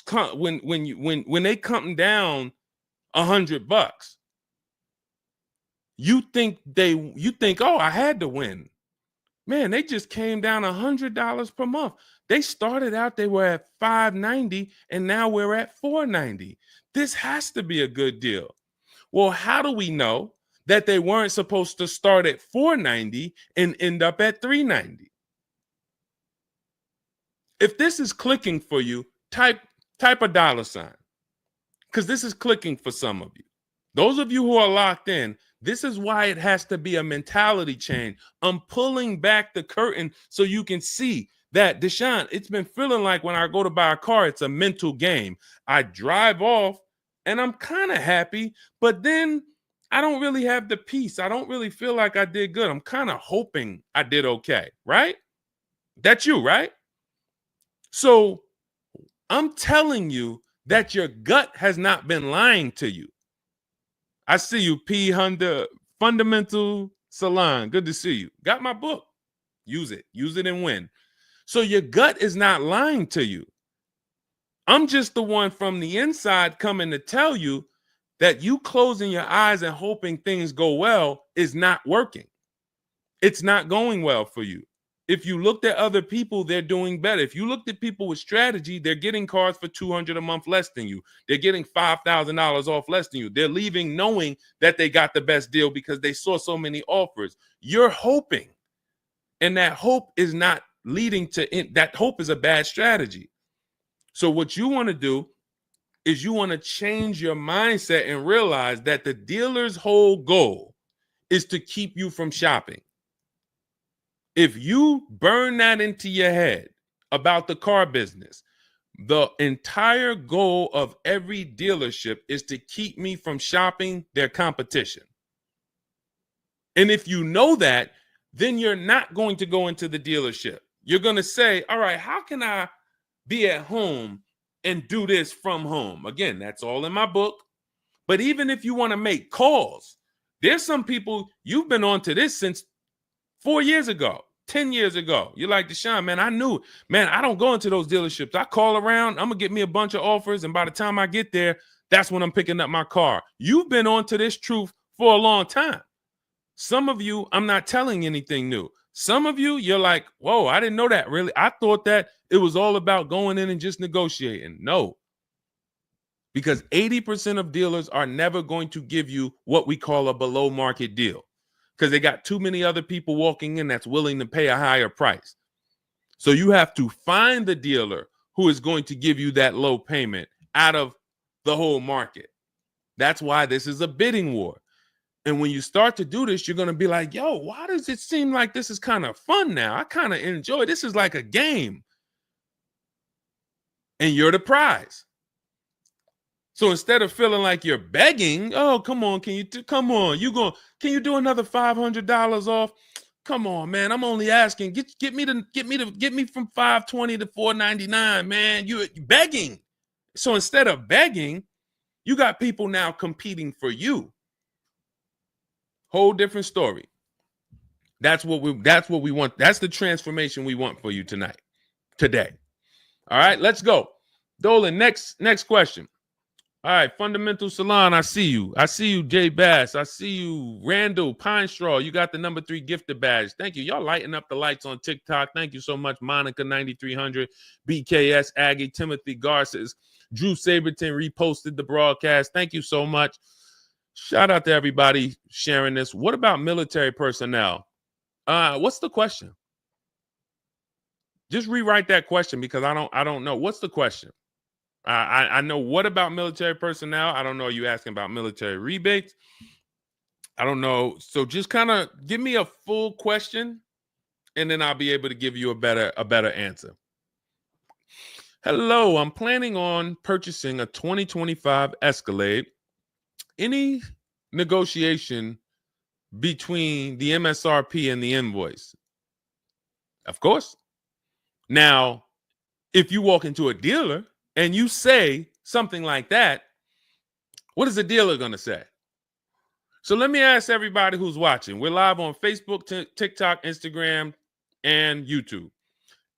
Speaker 1: come, when they come down $100, you think, oh, I had to win. Man, they just came down $100 per month. They started out, they were at $590, and now we're at $490. This has to be a good deal. Well, how do we know that they weren't supposed to start at $490 and end up at $390? If this is clicking for you, type a $, because this is clicking for some of you. Those of you who are locked in, this is why it has to be a mentality change. I'm pulling back the curtain so you can see that, Deshone, it's been feeling like when I go to buy a car, it's a mental game. I drive off and I'm kind of happy, but then I don't really have the peace. I don't really feel like I did good. I'm kind of hoping I did okay, right? That's you, right? So I'm telling you that your gut has not been lying to you. I see you, P. Honda Fundamental Salon. Good to see you. Got my book. Use it. Use it and win. So your gut is not lying to you. I'm just the one from the inside coming to tell you that you closing your eyes and hoping things go well is not working. It's not going well for you. If you looked at other people, they're doing better. If you looked at people with strategy, they're getting cars for $200 a month less than you. They're getting $5,000 off less than you. They're leaving knowing that they got the best deal because they saw so many offers. You're hoping, and that hope is not leading to that. Hope is a bad strategy. So what you want to do is you want to change your mindset and realize that the dealer's whole goal is to keep you from shopping. If you burn that into your head about the car business, the entire goal of every dealership is to keep me from shopping their competition. And if you know that, then you're not going to go into the dealership. You're going to say, all right, how can I be at home and do this from home? Again, that's all in my book. But even if you want to make calls, there's some people, you've been on to this since 4 years ago. 10 years ago. You're like, Deshone, man, I knew, man, I don't go into those dealerships. I call around, I'm going to get me a bunch of offers. And by the time I get there, that's when I'm picking up my car. You've been on to this truth for a long time. Some of you, I'm not telling anything new. Some of you, you're like, whoa, I didn't know that really. I thought that it was all about going in and just negotiating. No, because 80% of dealers are never going to give you what we call a below market deal because they got too many other people walking in that's willing to pay a higher price. So you have to find the dealer who is going to give you that low payment out of the whole market. That's why this is a bidding war. And when you start to do this, you're going to be like, yo, why does it seem like this is kind of fun now? I kind of enjoy this. Is like a game. And you're the prize. So instead of feeling like you're begging, oh, come on, can you do another $500 off? Come on, man. I'm only asking. Get me from 520 to 499, man. You're begging. So instead of begging, you got people now competing for you. Whole different story. That's what we want. That's the transformation we want for you today. All right, let's go. Dolan, next question. All right, Fundamental Salon, I see you. I see you, Jay Bass. I see you, Randall Pine Straw. You got the number 3 gifted badge. Thank you. Y'all lighting up the lights on TikTok. Thank you so much, Monica 9300, BKS Aggie, Timothy Garces, Drew Saberton reposted the broadcast. Thank you so much. Shout out to everybody sharing this. What about military personnel? What's the question? Just rewrite that question because I don't know. What's the question? I know what about military personnel. I don't know. Are you asking about military rebates? I don't know. So just kind of give me a full question, and then I'll be able to give you a better answer. Hello, I'm planning on purchasing a 2025 Escalade. Any negotiation between the MSRP and the invoice? Of course. Now, if you walk into a dealer and you say something like that, what is the dealer going to say? So let me ask everybody who's watching. We're live on Facebook, TikTok, Instagram, and YouTube.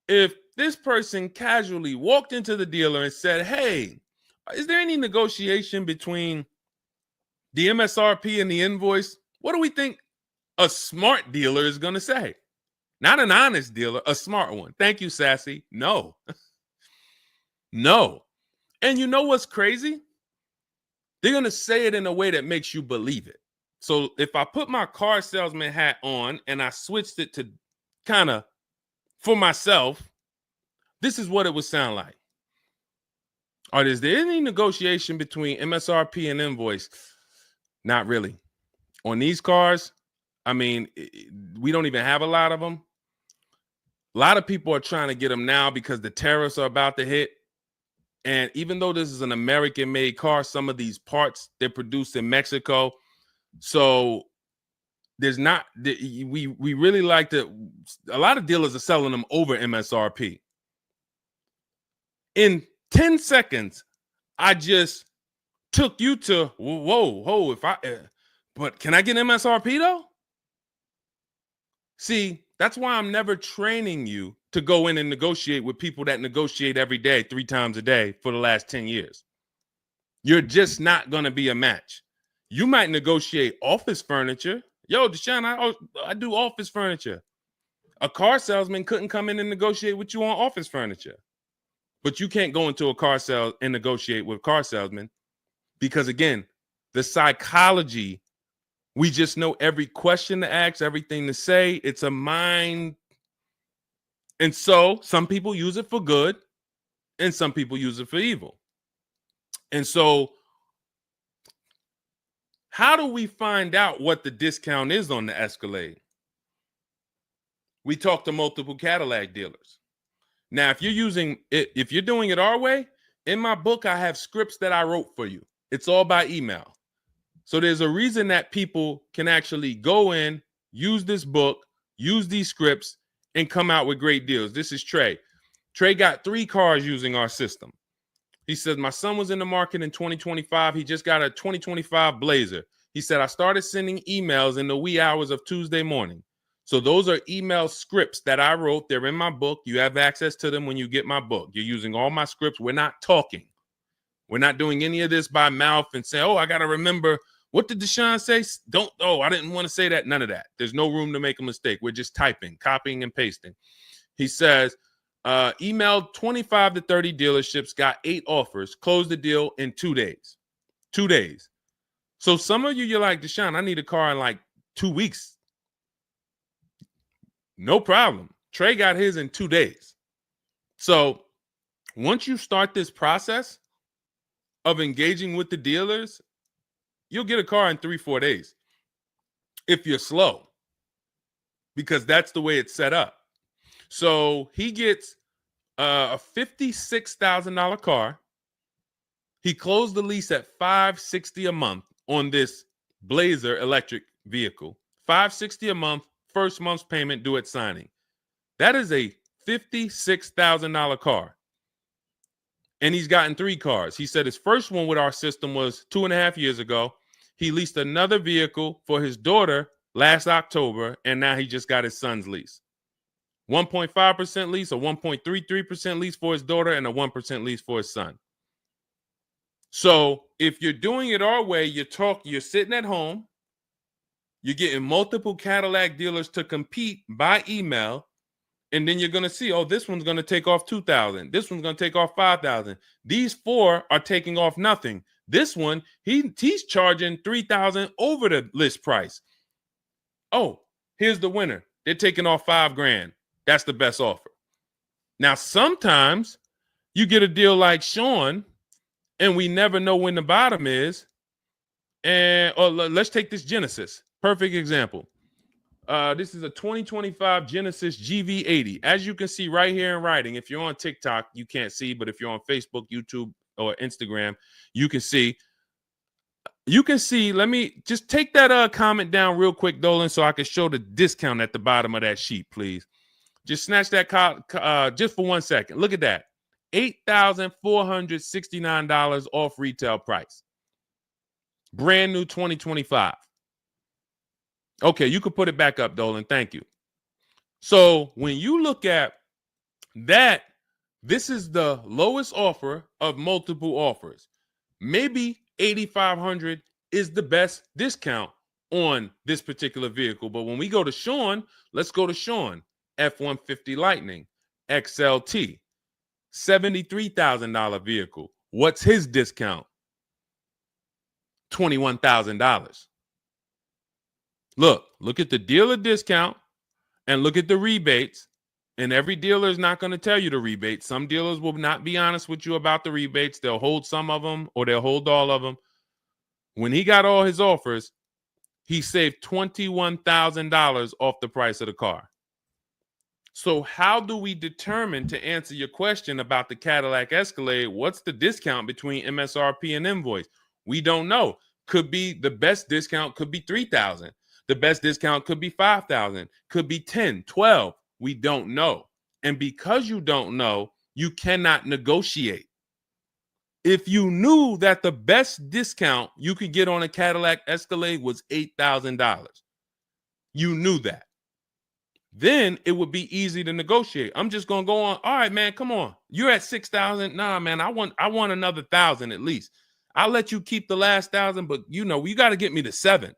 Speaker 1: If this person casually walked into the dealer and said, hey, is there any negotiation between the MSRP and the invoice? What do we think a smart dealer is going to say? Not an honest dealer, a smart one. Thank you, Sassy. No. No. And you know what's crazy? They're going to say it in a way that makes you believe it. So if I put my car salesman hat on and I switched it to kind of for myself, this is what it would sound like. Or is there any negotiation between MSRP and invoice? Not really. On these cars, I mean, we don't even have a lot of them. A lot of people are trying to get them now because the tariffs are about to hit. And even though this is an American-made car, some of these parts, they're produced in Mexico. So there's not, we really like to, a lot of dealers are selling them over MSRP. In 10 seconds, I just took you to, whoa, but can I get MSRP though? See, that's why I'm never training you to go in and negotiate with people that negotiate every day, 3 times a day for the last 10 years. You're just not going to be a match. You might negotiate office furniture. Yo, Deshone, I do office furniture. A car salesman couldn't come in and negotiate with you on office furniture. But you can't go into a car sale and negotiate with car salesmen because, again, the psychology, we just know every question to ask, everything to say. It's a mind. And so some people use it for good and some people use it for evil. And so how do we find out what the discount is on the Escalade? We talk to multiple Cadillac dealers. Now, if you're doing it our way, in my book, I have scripts that I wrote for you. It's all by email. So there's a reason that people can actually go in, use this book, use these scripts, and come out with great deals. This is Trey. Trey got 3 cars using our system. He says, my son was in the market in 2025. He just got a 2025 Blazer. He said, I started sending emails in the wee hours of Tuesday morning. So those are email scripts that I wrote. They're in my book. You have access to them when you get my book. You're using all my scripts. We're not talking. We're not doing any of this by mouth and saying, oh, I got to remember What did Deshone say? Don't, oh, I didn't want to say that. None of that. There's no room to make a mistake. We're just typing, copying, and pasting. He says, emailed 25 to 30 dealerships, got 8 offers, closed the deal in 2 days. 2 days. So some of you, you're like, Deshone, I need a car in like 2 weeks. No problem. Trey got his in 2 days. So once you start this process of engaging with the dealers, you'll get a car in 3-4 days if you're slow, because that's the way it's set up. So he gets a $56,000 car. He closed the lease at $560 a month on this Blazer electric vehicle. $560 a month, first month's payment due at signing. That is a $56,000 car. And he's gotten 3 cars. He said his first one with our system was 2.5 years ago. He leased another vehicle for his daughter last October, and now he just got his son's lease. 1.5% lease, a 1.33% lease for his daughter, and a 1% lease for his son. So if you're doing it our way, you're sitting at home, you're getting multiple Cadillac dealers to compete by email, and then you're going to see, oh, this one's going to take off $2,000. This one's going to take off $5,000. These 4 are taking off nothing. This one, he's charging $3,000 over the list price. Oh, here's the winner. They're taking off $5,000. That's the best offer. Now, sometimes you get a deal like Sean, and we never know when the bottom is. Or let's take this Genesis. Perfect example. This is a 2025 Genesis GV80. As you can see right here in writing, if you're on TikTok, you can't see, but if you're on Facebook, YouTube, or Instagram, you can see. You can see, let me just take that comment down real quick, Dolan, so I can show the discount at the bottom of that sheet, please. Just snatch that just for 1 second. Look at that. $8,469 off retail price. Brand new 2025. Okay, you could put it back up, Dolan. Thank you. So when you look at that, this is the lowest offer of multiple offers. Maybe $8,500 is the best discount on this particular vehicle. But when we go to Sean, let's go to Sean. F-150 Lightning XLT, $73,000 vehicle. What's his discount? $21,000. Look at the dealer discount and look at the rebates. And every dealer is not going to tell you the rebates. Some dealers will not be honest with you about the rebates. They'll hold some of them or they'll hold all of them. When he got all his offers, he saved $21,000 off the price of the car. So how do we determine, to answer your question about the Cadillac Escalade, what's the discount between MSRP and invoice? We don't know. Could be the best discount could be $3,000. The best discount could be $5,000, could be $10,000, $12,000. We don't know. And because you don't know, you cannot negotiate. If you knew that the best discount you could get on a Cadillac Escalade was $8,000, you knew that, then it would be easy to negotiate. I'm just going to go on. All right, man, come on. You're at $6,000. Nah, man, I want another $1,000 at least. I'll let you keep the last $1,000, but you got to get me to $7,000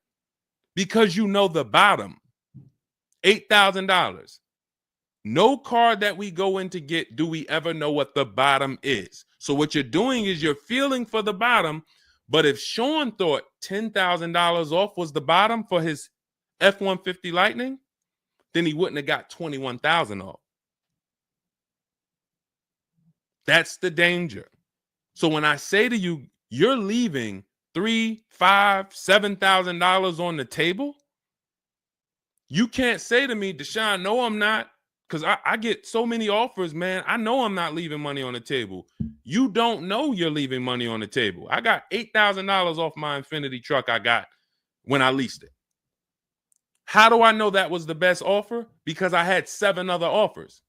Speaker 1: because you know the bottom, $8,000. No car that we go in to get do we ever know what the bottom is. So what you're doing is you're feeling for the bottom. But if Sean thought $10,000 off was the bottom for his F-150 Lightning, then he wouldn't have got $21,000 off. That's the danger. So when I say to you, you're leaving $3,000, $5,000, $7,000 on the table, you can't say to me, Deshone, no, I'm not. Because I get so many offers, man. I know I'm not leaving money on the table. You don't know you're leaving money on the table. I got $8,000 off my Infiniti truck I got when I leased it. How do I know that was the best offer? Because I had 7 other offers.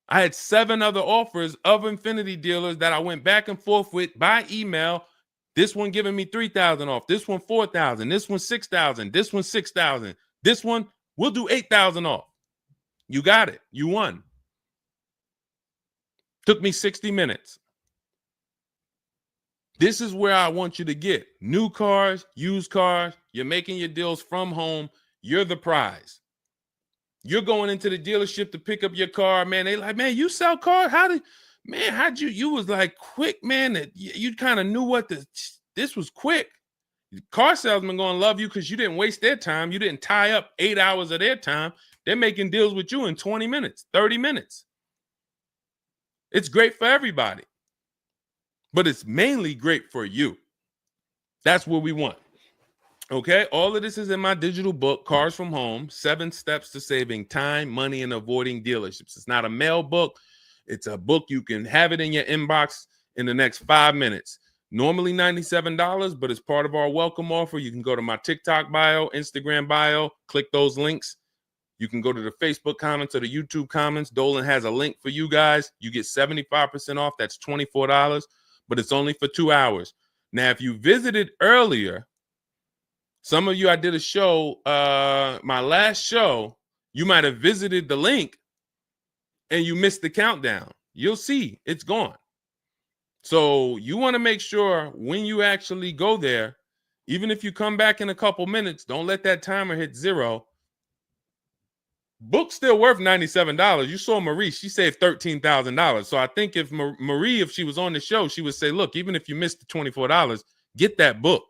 Speaker 1: I had 7 other offers of Infiniti dealers that I went back and forth with by email. This one giving me $3,000 off. This one $4,000. This one $6,000. This one $6,000. This one we'll do $8,000 off. You got it. You won. Took me 60 minutes. This is where I want you to get new cars, used cars. You're making your deals from home. You're the prize. You're going into the dealership to pick up your car, man. They like, man, you sell cars? How'd you was like quick, man, that you kind of knew what this was quick. Car salesmen going to love you because you didn't waste their time. You didn't tie up 8 hours of their time. They're making deals with you in 20 minutes, 30 minutes. It's great for everybody, but it's mainly great for you. That's what we want. Okay, all of this is in my digital book, Cars from Home, 7 Steps to Saving Time, Money, and Avoiding Dealerships. It's not a mail book. It's a book. You can have it in your inbox in the next 5 minutes. Normally $97, but it's part of our welcome offer. You can go to my TikTok bio, Instagram bio, click those links. You can go to the Facebook comments or the YouTube comments. Dolan has a link for you guys. You get 75% off. That's $24, but it's only for 2 hours. Now, if you visited earlier, some of you, I did a show, my last show, you might have visited the link and you missed the countdown. You'll see it's gone. So you want to make sure when you actually go there, even if you come back in a couple minutes, don't let that timer hit 0. Book's still worth $97. You saw Marie, she saved $13,000. So I think if Marie, if she was on the show, she would say, look, even if you missed the $24, get that book.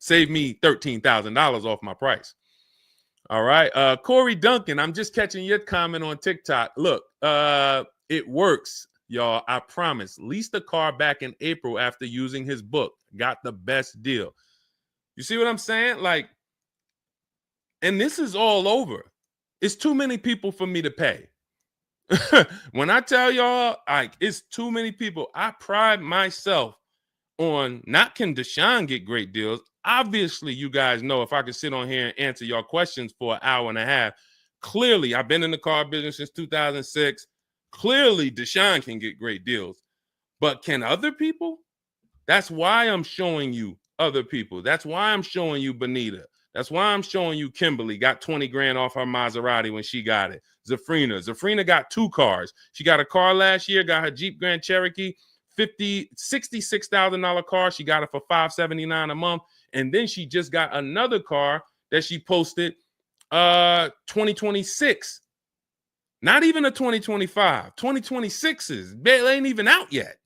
Speaker 1: Save me $13,000 off my price. All right. Corey Duncan, I'm just catching your comment on TikTok. Look, it works, y'all. I promise. Leased a car back in April after using his book. Got the best deal. You see what I'm saying? Like, and this is all over. It's too many people for me to pay. When I tell y'all, like, it's too many people. I pride myself on not can Deshone get great deals. Obviously, you guys know if I could sit on here and answer your questions for an hour and a half, clearly I've been in the car business since 2006. Clearly, Deshone can get great deals. But can other people? That's why I'm showing you other people. That's why I'm showing you Benita. That's why I'm showing you Kimberly got 20 grand off her Maserati when she got it. Zafrina got 2 cars. She got a car last year, got her Jeep Grand Cherokee, $66,000 car. She got it for $579 a month. And then she just got another car that she posted 2026. Not even a 2025. 2026s. It ain't even out yet.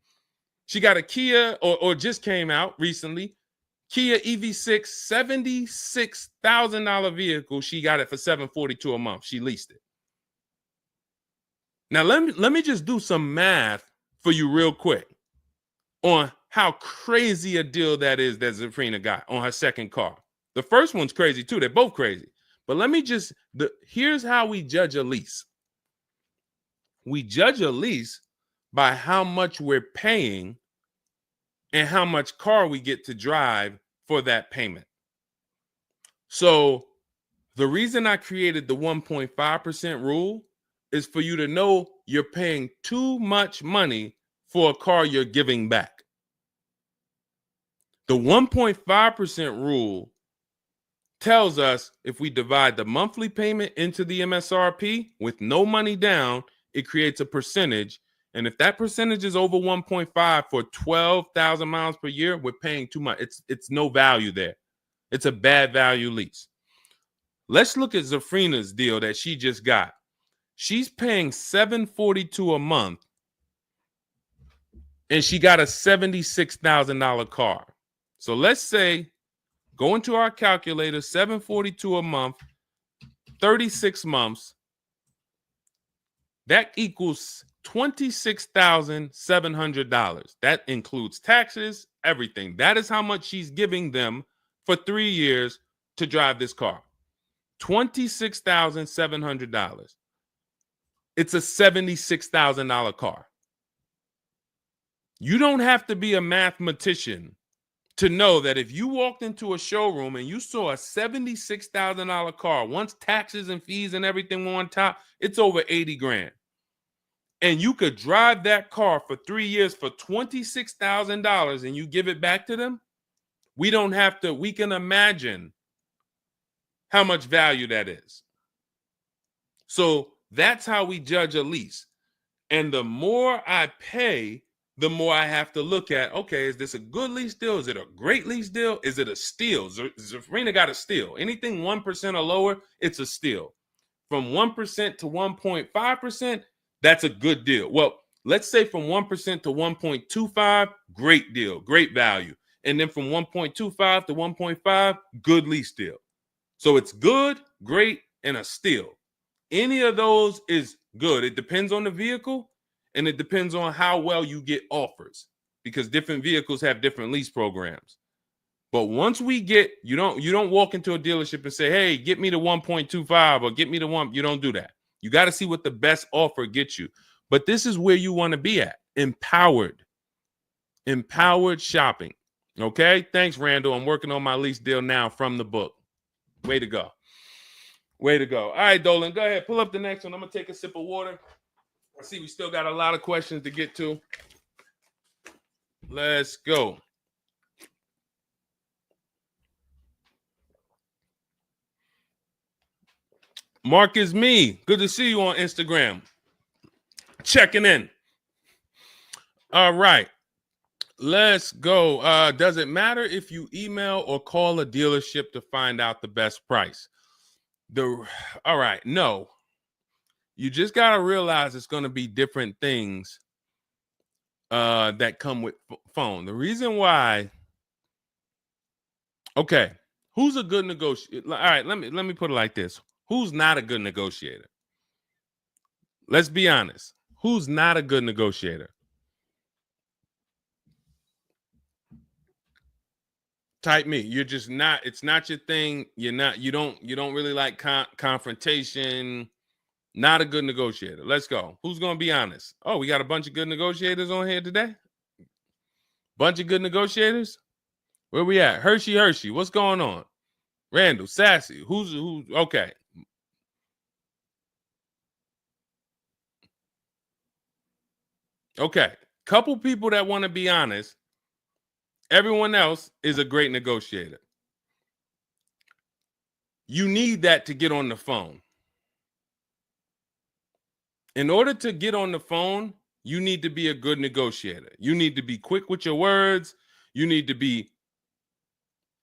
Speaker 1: She got a Kia or just came out recently. Kia EV6, $76,000 vehicle. She got it for $742 a month. She leased it. Now let me just do some math for you real quick on how crazy a deal that is that Zafrina got on her second car. The first one's crazy too. They're both crazy. But let me just, here's how we judge a lease. We judge a lease by how much we're paying and how much car we get to drive for that payment. So the reason I created the 1.5% rule is for you to know you're paying too much money for a car you're giving back. The 1.5% rule tells us if we divide the monthly payment into the MSRP with no money down, it creates a percentage. And if that percentage is over 1.5 for 12,000 miles per year, we're paying too much. It's no value there. It's a bad value lease. Let's look at Zafrina's deal that she just got. She's paying $742 a month, and she got a $76,000 car. So let's say, go into our calculator, $742 a month, 36 months. That equals $26,700. That includes taxes, everything. That is how much she's giving them for 3 years to drive this car. $26,700. It's a $76,000 car. You don't have to be a mathematician to know that if you walked into a showroom and you saw a $76,000 car, once taxes and fees and everything were on top, it's over 80 grand. And you could drive that car for 3 years for $26,000 and you give it back to them, we can imagine how much value that is. So that's how we judge a lease. And the more I pay, the more I have to look at, okay, is this a good lease deal? Is it a great lease deal? Is it a steal? Zafrina got a steal. Anything 1% or lower, it's a steal. From 1% to 1.5%, that's a good deal. Well, let's say from 1% to 1.25, great deal, great value. And then from 1.25 to 1.5, good lease deal. So it's good, great, and a steal. Any of those is good. It depends on the vehicle, and it depends on how well you get offers, because different vehicles have different lease programs. But once we get, you don't walk into a dealership and say, hey, get me the 1.25 or get me the one. You don't do that. You got to see what the best offer gets you. But this is where you want to be at. Empowered shopping. Okay. Thanks, Randall. I'm working on my lease deal now from the book. Way to go. Way to go. All right, Dolan, go ahead. Pull up the next one. I'm going to take a sip of water. I see we still got a lot of questions to get to. Let's go. Mark is me. Good to see you on Instagram. Checking in. All right. Let's go. Does it matter if you email or call a dealership to find out the best price? All right. No. You just got to realize it's going to be different things that come with phone. The reason why. Okay. Who's a good negotiator? All right. Let me put it like this. Who's not a good negotiator? Let's be honest. Who's not a good negotiator? Type me. You're just not. It's not your thing. You don't really like confrontation. Not a good negotiator. Let's go. Who's going to be honest? Oh, we got a bunch of good negotiators on here today. Bunch of good negotiators. Where we at? Hershey. What's going on? Randall, Sassy. Who's okay. Okay. Couple people that want to be honest. Everyone else is a great negotiator. You need that to get on the phone. In order to get on the phone, you need to be a good negotiator. You need to be quick with your words. You need to be,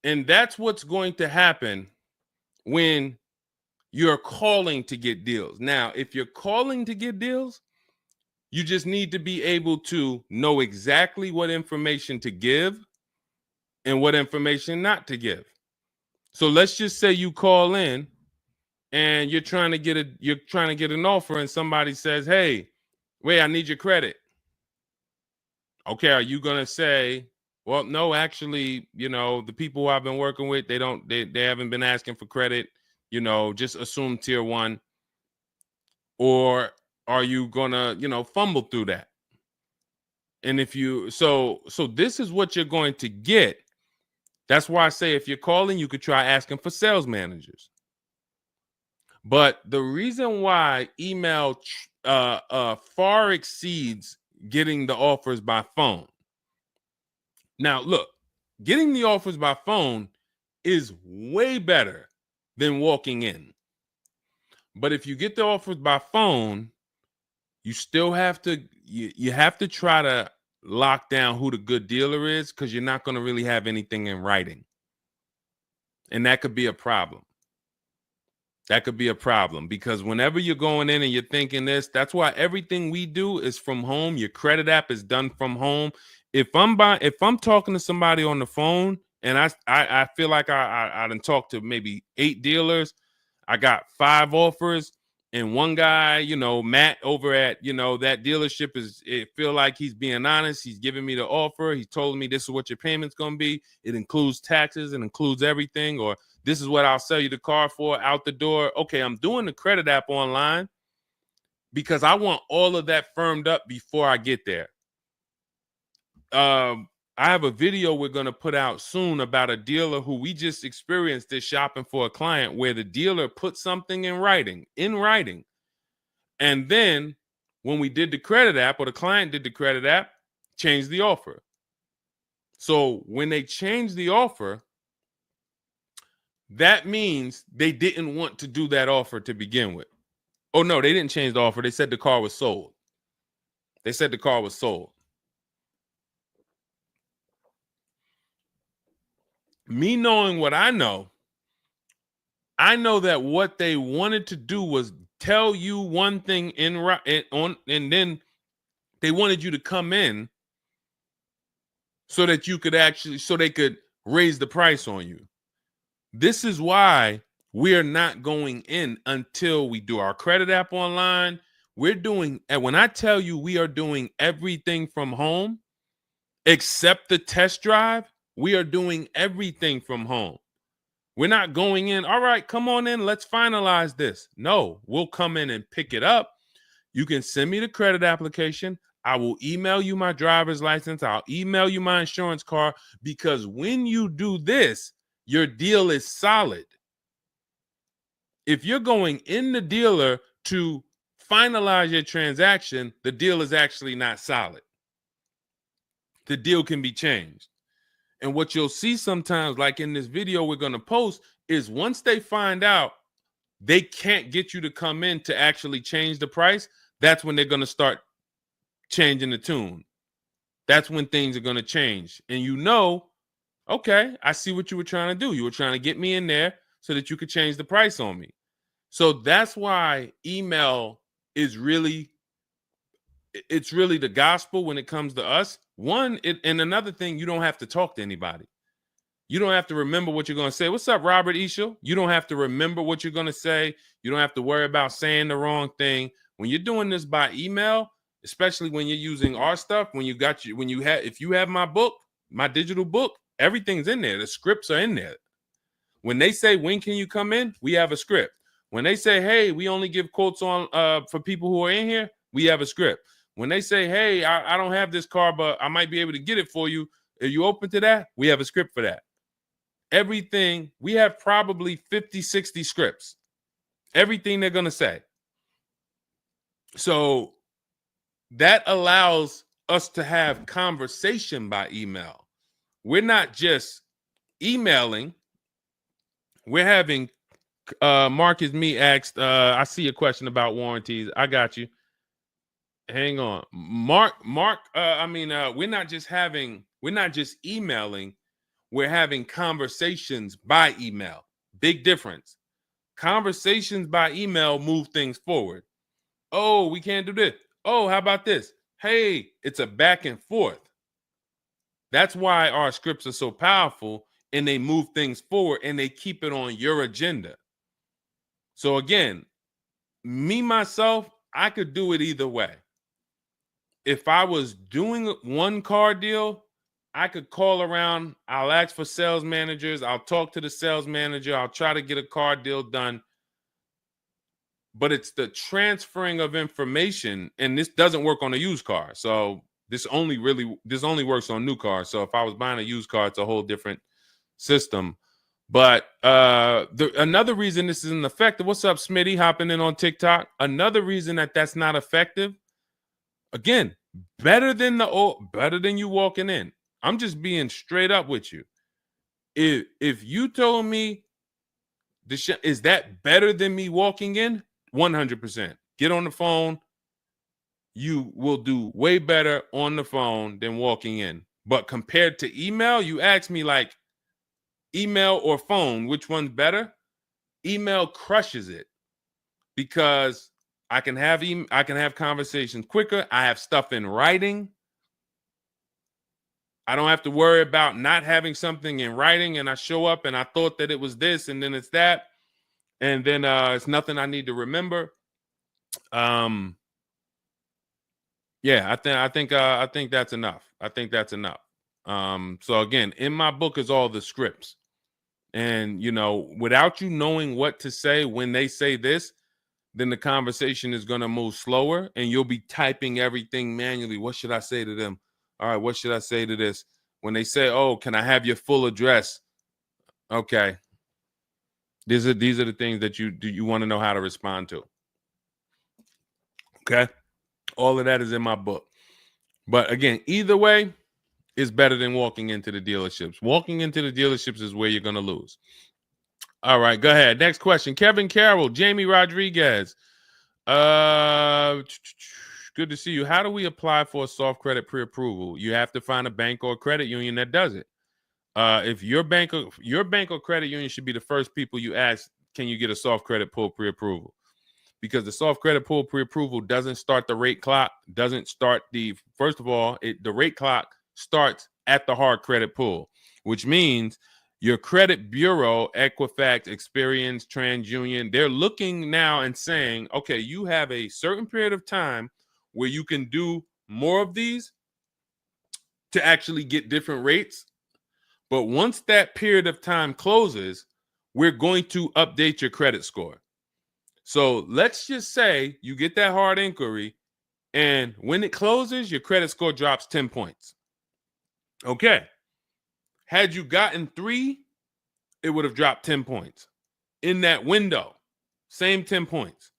Speaker 1: and that's what's going to happen when you're calling to get deals. Now, if you're calling to get deals, you just need to be able to know exactly what information to give and what information not to give. So let's just say you call in and you're trying to get an offer, and somebody says, "Hey, wait, I need your credit." Okay, are you gonna say, "Well, no, actually, the people who I've been working with, they haven't been asking for credit. Just assume tier 1," or are you gonna, fumble through that? And if you so this is what you're going to get. That's why I say if you're calling, you could try asking for sales managers. But the reason why email far exceeds getting the offers by phone. Now, look, getting the offers by phone is way better than walking in. But if you get the offers by phone, you still have to you have to try to lock down who the good dealer is, because you're not going to really have anything in writing. And that could be a problem. That could be a problem, because whenever you're going in and you're thinking this, that's why everything we do is from home. Your credit app is done from home. If I'm talking to somebody on the phone and I feel like I done talked to maybe 8 dealers, I got 5 offers, and one guy, Matt over at, that dealership it feel like he's being honest. He's giving me the offer. He told me this is what your payment's going to be. It includes taxes. It includes everything. Or this is what I'll sell you the car for out the door. Okay, I'm doing the credit app online because I want all of that firmed up before I get there. I have a video we're going to put out soon about a dealer who we just experienced this shopping for a client, where the dealer put something in writing. And then when we did the credit app, or the client did the credit app, changed the offer. So when they changed the offer, that means they didn't want to do that offer to begin with. Oh, no, they didn't change the offer. They said the car was sold. Me knowing what I know that what they wanted to do was tell you one thing and then they wanted you to come in so that you could so they could raise the price on you. This is why we're not going in until we do our credit app online. And when I tell you we are doing everything from home, except the test drive, we are doing everything from home. We're not going in, all right, come on in, let's finalize this. No, we'll come in and pick it up. You can send me the credit application. I will email you my driver's license. I'll email you my insurance card, because when you do this, your deal is solid. If you're going in the dealer to finalize your transaction, the deal is actually not solid. The deal can be changed. And what you'll see sometimes, like in this video we're going to post, is once they find out they can't get you to come in to actually change the price, that's when they're going to start changing the tune. That's when things are going to change. And okay, I see what you were trying to do. You were trying to get me in there so that you could change the price on me. So that's why email is really the gospel when it comes to us. And another thing, you don't have to talk to anybody. You don't have to remember what you're going to say. What's up, Robert Ishel? You don't have to remember what you're going to say. You don't have to worry about saying the wrong thing. When you're doing this by email, especially when you're using our stuff, if you have my book, my digital book, everything's in there. The scripts are in there. When they say, when can you come in? We have a script. When they say, hey, we only give quotes on for people who are in here, we have a script. When they say, hey, I don't have this car, but I might be able to get it for you. Are you open to that? We have a script for that. Everything, we have probably 50, 60 scripts. Everything they're going to say. So that allows us to have conversation by email. We're not just emailing. We're having, Marcus Me asked, I see a question about warranties. I got you. Hang on. Mark, we're not just emailing, we're having conversations by email. Big difference. Conversations by email move things forward. Oh, we can't do this. Oh, how about this? Hey, it's a back and forth. That's why our scripts are so powerful, and they move things forward and they keep it on your agenda. So again, me, myself, I could do it either way. If I was doing one car deal, I could call around. I'll ask for sales managers. I'll talk to the sales manager. I'll try to get a car deal done. But it's the transferring of information, and this doesn't work on a used car. So this only works on new cars. So if I was buying a used car, it's a whole different system. But another reason this isn't effective. What's up, Smitty? Hopping in on TikTok. Another reason that's not effective. Again, better than you walking in. I'm just being straight up with you. If you told me is that better than me walking in? 100%. Get on the phone. You will do way better on the phone than walking in. But compared to email, you ask me like email or phone, which one's better? Email crushes it because I can have conversations quicker. I have stuff in writing. I don't have to worry about not having something in writing, and I show up and I thought that it was this and then it's that, and then it's nothing I need to remember. Yeah, I think that's enough. I think that's enough. So again, in my book is all the scripts. And without you knowing what to say when they say this, then the conversation is going to move slower and you'll be typing everything manually. What should I say to them? All right, what should I say to this? When they say, oh, can I have your full address? Okay. These are the things that you want to know how to respond to. Okay. All of that is in my book. But again, either way is better than walking into the dealerships. Walking into the dealerships is where you're going to lose. All right, go ahead. Next question. Kevin Carroll, Jamie Rodriguez. Good to see you. How do we apply for a soft credit pre-approval? You have to find a bank or a credit union that does it. If your bank or credit union should be the first people you ask, can you get a soft credit pull pre-approval? Because the soft credit pull pre-approval doesn't start the rate clock, doesn't start first of all, the rate clock starts at the hard credit pull, which means your credit bureau, Equifax, Experian, TransUnion, they're looking now and saying, okay, you have a certain period of time where you can do more of these to actually get different rates. But once that period of time closes, we're going to update your credit score. So let's just say you get that hard inquiry, and when it closes, your credit score drops 10 points. Okay. Had you gotten 3, it would have dropped 10 points. In that window, same 10 points.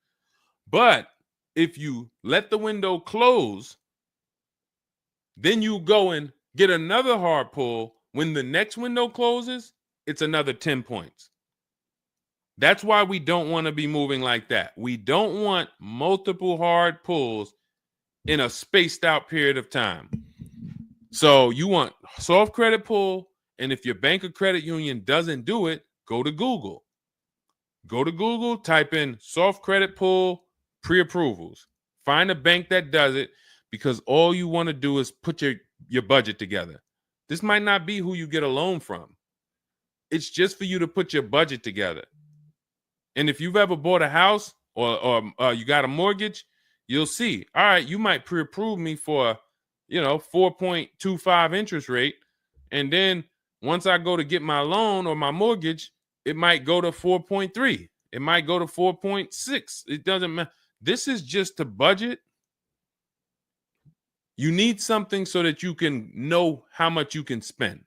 Speaker 1: But if you let the window close, then you go and get another hard pull. When the next window closes, it's another 10 points. That's why we don't want to be moving like that. We don't want multiple hard pulls in a spaced out period of time. So you want soft credit pull, and if your bank or credit union doesn't do it, go to Google. Go to Google, type in soft credit pull pre-approvals. Find a bank that does it, because all you want to do is put your budget together. This might not be who you get a loan from. It's just for you to put your budget together. And if you've ever bought a house or you got a mortgage, you'll see, all right, you might pre-approve me for, 4.25 interest rate. And then once I go to get my loan or my mortgage, it might go to 4.3. It might go to 4.6. It doesn't matter. This is just to budget. You need something so that you can know how much you can spend.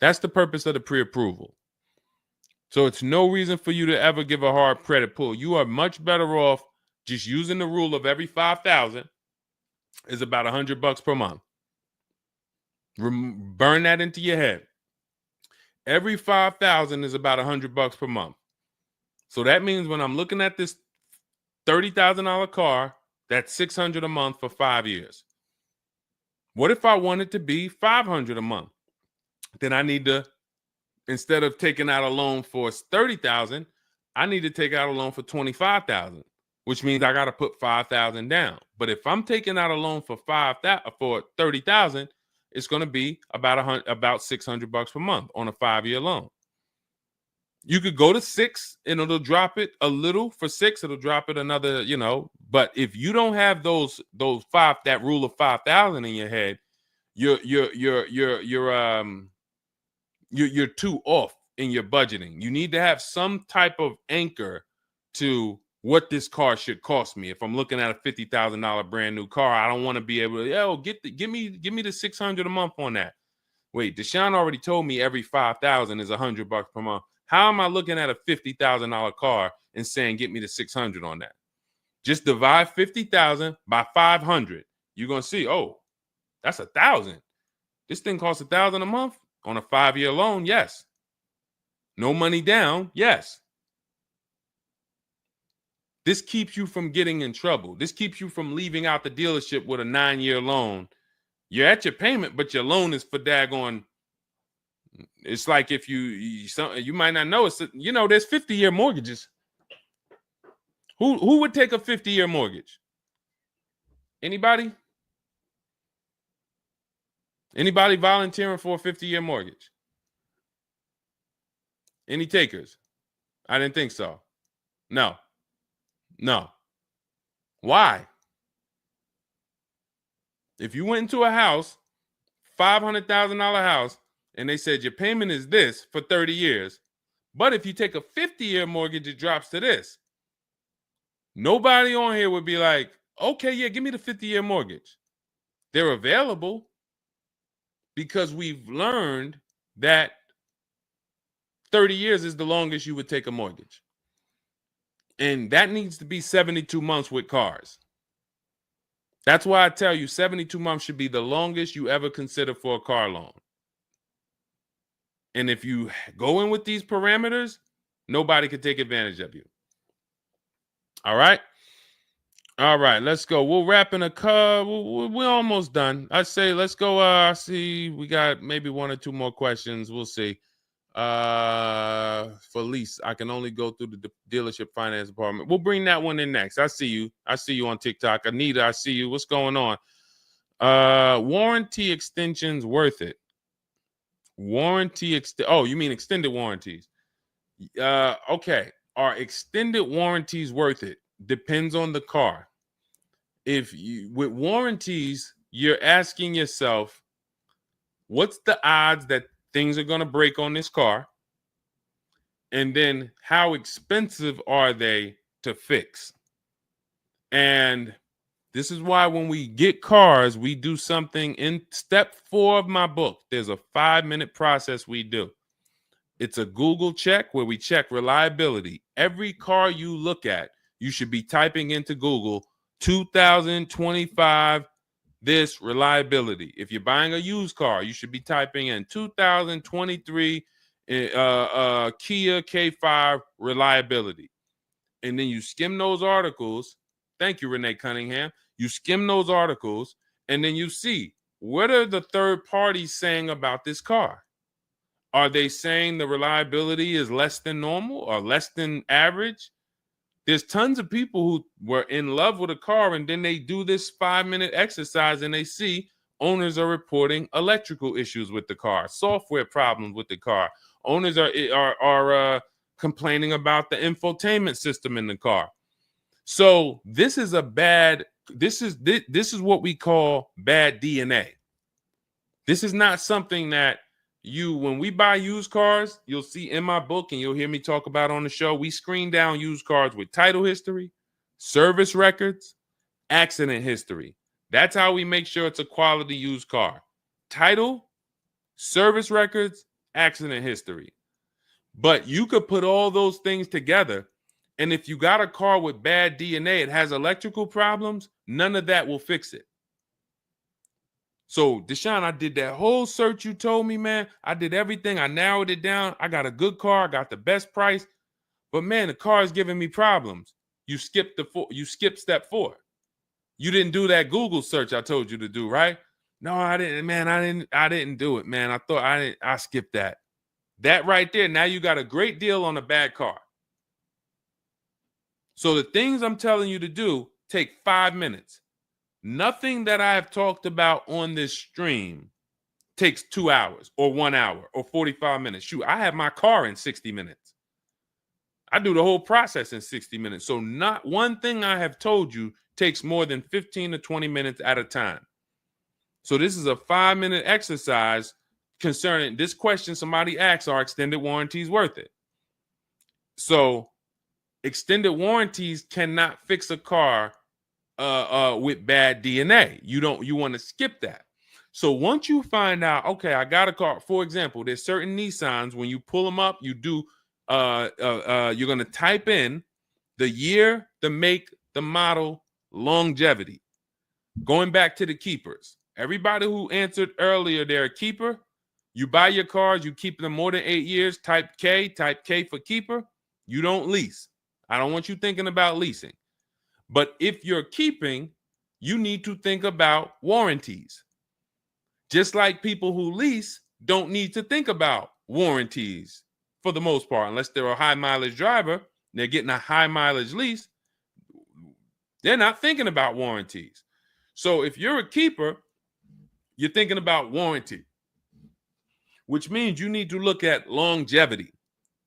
Speaker 1: That's the purpose of the pre-approval. So it's no reason for you to ever give a hard credit pull. You are much better off just using the rule of every 5,000 is about $100 per month. Burn that into your head. Every 5,000 is about $100 per month. So that means when I'm looking at this $30,000 car, that's $600 a month for 5 years. What if I want it to be $500 a month? Then I need to, instead of taking out a loan for $30,000, I need to take out a loan for $25,000, which means I got to put $5,000 down. But if I'm taking out a loan for $30,000, it's going to be about $600 per month on a 5-year loan. You could go to 6 and it'll drop it a little. For 6, it'll drop it another, But if you don't have that rule of 5,000 in your head, you're too off in your budgeting. You need to have some type of anchor to what this car should cost me. If I'm looking at a $50,000 brand new car, I don't want to be able to, give me the $600 a month on that. Wait, Deshone already told me every 5,000 is $100 per month. How am I looking at a $50,000 car and saying get me the 600 on that? Just divide 50,000 by 500. You're gonna see, oh, that's 1,000. This thing costs 1,000 a month on a 5-year loan. Yes. No money down. Yes. This keeps you from getting in trouble. This keeps you from leaving out the dealership with a 9-year loan. You're at your payment, but your loan is for daggone. It's like if you might not know, it's there's 50-year mortgages. Who would take a 50-year mortgage? Anybody? Anybody volunteering for a 50-year mortgage? Any takers? I didn't think so. No. Why? If you went into a house, $500,000 house, and they said your payment is this for 30 years, but if you take a 50-year mortgage, it drops to this. Nobody on here would be like, okay, yeah, give me the 50-year mortgage. They're available because we've learned that 30 years is the longest you would take a mortgage. And that needs to be 72 months with cars. That's why I tell you 72 months should be the longest you ever consider for a car loan. And if you go in with these parameters, nobody can take advantage of you. All right. All right, let's go. We'll wrap in a car. We're almost done. I say let's go. I see we got maybe one or two more questions. We'll see. For lease, I can only go through the dealership finance department. We'll bring that one in next. I see you. I see you on TikTok. Anita, I see you. What's going on? Warranty extensions worth it? Oh, you mean extended warranties? Okay. Are extended warranties worth it? Depends on the car. If you with warranties, you're asking yourself, what's the odds that things are going to break on this car? And then how expensive are they to fix? And this is why when we get cars, we do something in step 4 of my book. There's a 5-minute process we do. It's a Google check where we check reliability. Every car you look at, you should be typing into Google 2025 this reliability. If you're buying a used car, you should be typing in 2023 Kia K5 reliability. And then you skim those articles. Thank you, Renee Cunningham. You skim those articles, and then you see, what are the third parties saying about this car? Are they saying the reliability is less than normal or less than average? There's tons of people who were in love with a car, and then they do this 5-minute exercise and they see owners are reporting electrical issues with the car, software problems with the car. Owners are complaining about the infotainment system in the car. So this is this is what we call bad DNA. This is not something that when we buy used cars, you'll see in my book and you'll hear me talk about on the show. We screen down used cars with title history, service records, accident history. That's how we make sure it's a quality used car. Title, service records, accident history. But you could put all those things together, and if you got a car with bad DNA, it has electrical problems, none of that will fix it. So, Deshone, I did that whole search you told me, man. I did everything. I narrowed it down. I got a good car. I got the best price. But, man, the car is giving me problems. You skipped step 4. You didn't do that Google search I told you to do, right? No, I didn't, man. I didn't do it, man. I skipped that. That right there, now you got a great deal on a bad car. So the things I'm telling you to do take 5 minutes. Nothing that I have talked about on this stream takes 2 hours or 1 hour or 45 minutes. Shoot, I have my car in 60 minutes. I do the whole process in 60 minutes. So not one thing I have told you takes more than 15 to 20 minutes at a time. So this is a 5-minute exercise concerning this question somebody asks, are extended warranties worth it? So extended warranties cannot fix a car with bad DNA. You want to skip that. So once you find out, okay, I got a car. For example, there's certain Nissans, when you pull them up, you do you're going to type in the year, the make, the model, longevity. Going back to the keepers. Everybody who answered earlier, they're a keeper. You buy your cars, you keep them more than 8 years, type K for keeper. You don't lease. I don't want you thinking about leasing. But if you're keeping, you need to think about warranties. Just like people who lease don't need to think about warranties for the most part, unless they're a high mileage driver, they're getting a high mileage lease, they're not thinking about warranties. So if you're a keeper, you're thinking about warranty, which means you need to look at longevity.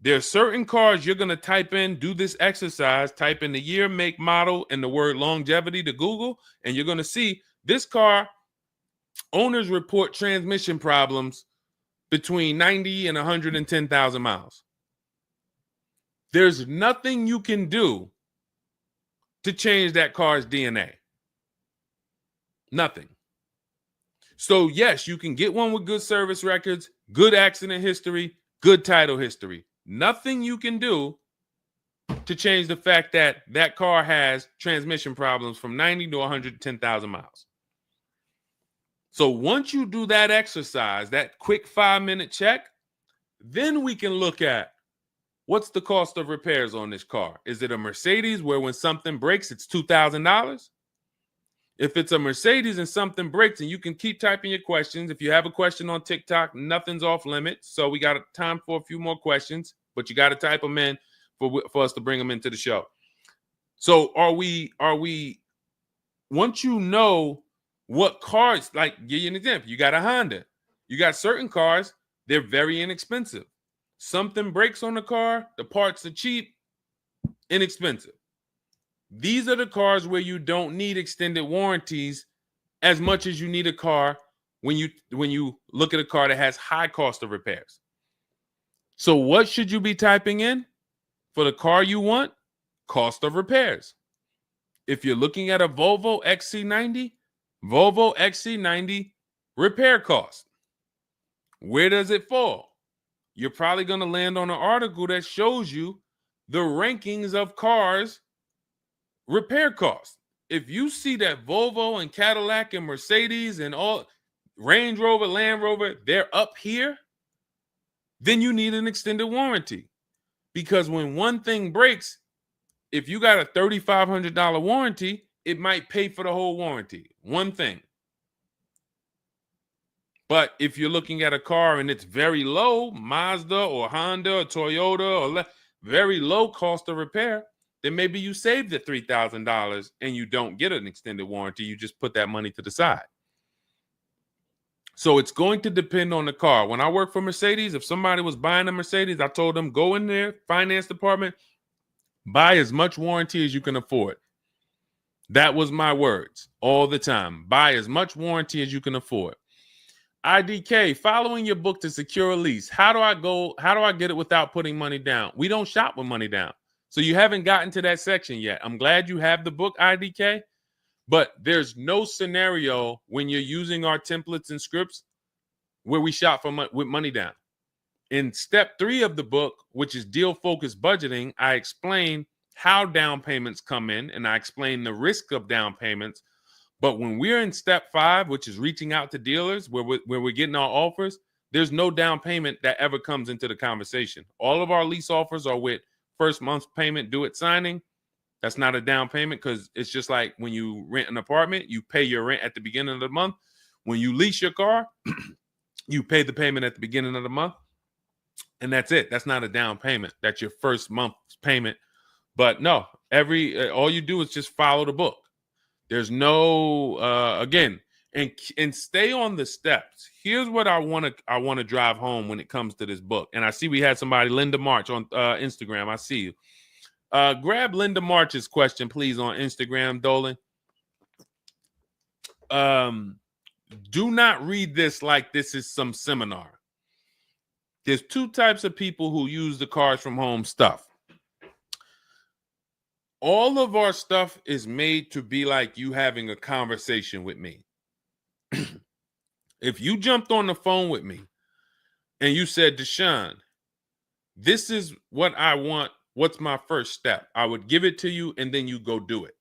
Speaker 1: There are certain cars you're going to type in, do this exercise, type in the year, make, model, and the word longevity to Google, and you're going to see this car, owners report transmission problems between 90 and 110,000 miles. There's nothing you can do to change that car's DNA. Nothing. So yes, you can get one with good service records, good accident history, good title history. Nothing you can do to change the fact that that car has transmission problems from 90 to 110,000 miles. So once you do that exercise, that quick 5-minute check, then we can look at what's the cost of repairs on this car? Is it a Mercedes where when something breaks, it's $2,000? If it's a Mercedes and something breaks, and you can keep typing your questions. If you have a question on TikTok, nothing's off limits. So we got time for a few more questions, but you got to type them in for us to bring them into the show. So are we, once you know what cars, like give you an example, you got a Honda, you got certain cars, they're very inexpensive. Something breaks on the car, the parts are cheap, inexpensive. These are the cars where you don't need extended warranties as much as you need a car when you look at a car that has high cost of repairs. So what should you be typing in for the car you want? Cost of repairs. If you're looking at a Volvo XC90, Volvo XC90 repair cost. Where does it fall? You're probably going to land on an article that shows you the rankings of cars repair costs. If you see that Volvo and Cadillac and Mercedes and all Range Rover, Land Rover, they're up here, then you need an extended warranty. Because when one thing breaks, if you got a $3,500 warranty, it might pay for the whole warranty. One thing. But if you're looking at a car and it's very low, Mazda or Honda or Toyota or very low cost of repair, then maybe you save the $3,000 and you don't get an extended warranty. You just put that money to the side. So it's going to depend on the car. When I worked for Mercedes, if somebody was buying a Mercedes, I told them, go in there, finance department, buy as much warranty as you can afford. That was my words all the time. Buy as much warranty as you can afford. IDK, following your book to secure a lease. How do I get it without putting money down? We don't shop with money down. So you haven't gotten to that section yet. I'm glad you have the book, IDK, but there's no scenario when you're using our templates and scripts where we shop for with money down. In step 3 of the book, which is deal focused budgeting, I explain how down payments come in and I explain the risk of down payments. But when we're in step 5, which is reaching out to dealers where we're getting our offers, there's no down payment that ever comes into the conversation. All of our lease offers are with first month's payment due at signing. That's not a down payment because it's just like when you rent an apartment, you pay your rent at the beginning of the month. When you lease your car, you pay the payment at the beginning of the month. And that's it. That's not a down payment. That's your first month's payment. But no, all you do is just follow the book. There's no again, and stay on the steps. Here's what I want to drive home when it comes to this book. And I see we had somebody, Linda March, on Instagram. I see you. Grab Linda March's question, please, on Instagram, Dolan. Do not read this like this is some seminar. There's 2 types of people who use the Cars from Home stuff. All of our stuff is made to be like you having a conversation with me. If you jumped on the phone with me and you said, Deshone, this is what I want. What's my first step? I would give it to you and then you go do it.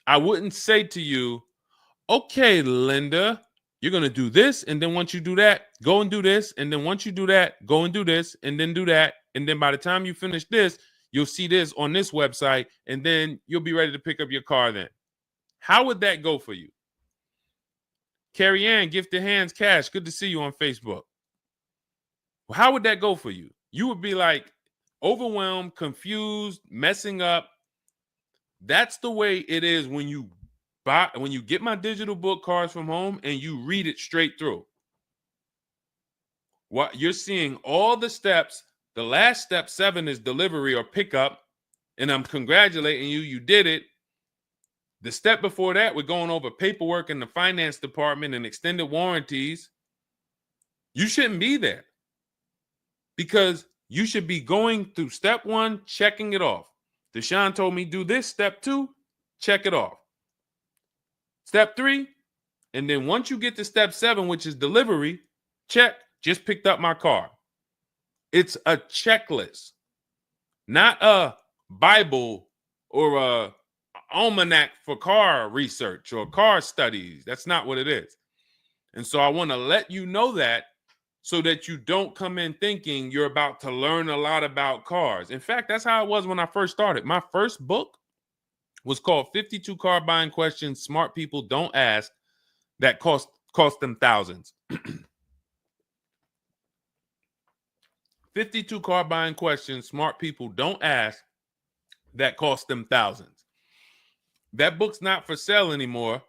Speaker 1: I wouldn't say to you, okay, Linda, you're going to do this. And then once you do that, go and do this. And then once you do that, go and do this and then do that. And then by the time you finish this, you'll see this on this website, and then you'll be ready to pick up your car then. How would that go for you? Carrie Ann, Gifted Hands Cash, good to see you on Facebook. Well, how would that go for you? You would be like overwhelmed, confused, messing up. That's the way it is when you get my digital book, Cars from Home, and you read it straight through. What you're seeing all the steps. The last step 7 is delivery or pickup, and I'm congratulating you. You did it. The step before that, we're going over paperwork in the finance department and extended warranties. You shouldn't be there because you should be going through step 1, checking it off. Deshone told me do this. Step 2, check it off. Step 3, and then once you get to step 7, which is delivery, check, just picked up my car. It's a checklist, not a Bible or a almanac for car research or car studies. That's not what it is. And so I want to let you know that so that you don't come in thinking you're about to learn a lot about cars. In fact, that's how it was when I first started. My first book was called 52 Car Buying Questions Smart People Don't Ask that cost them thousands. 52 car buying questions smart people don't ask that cost them thousands. That book's not for sale anymore,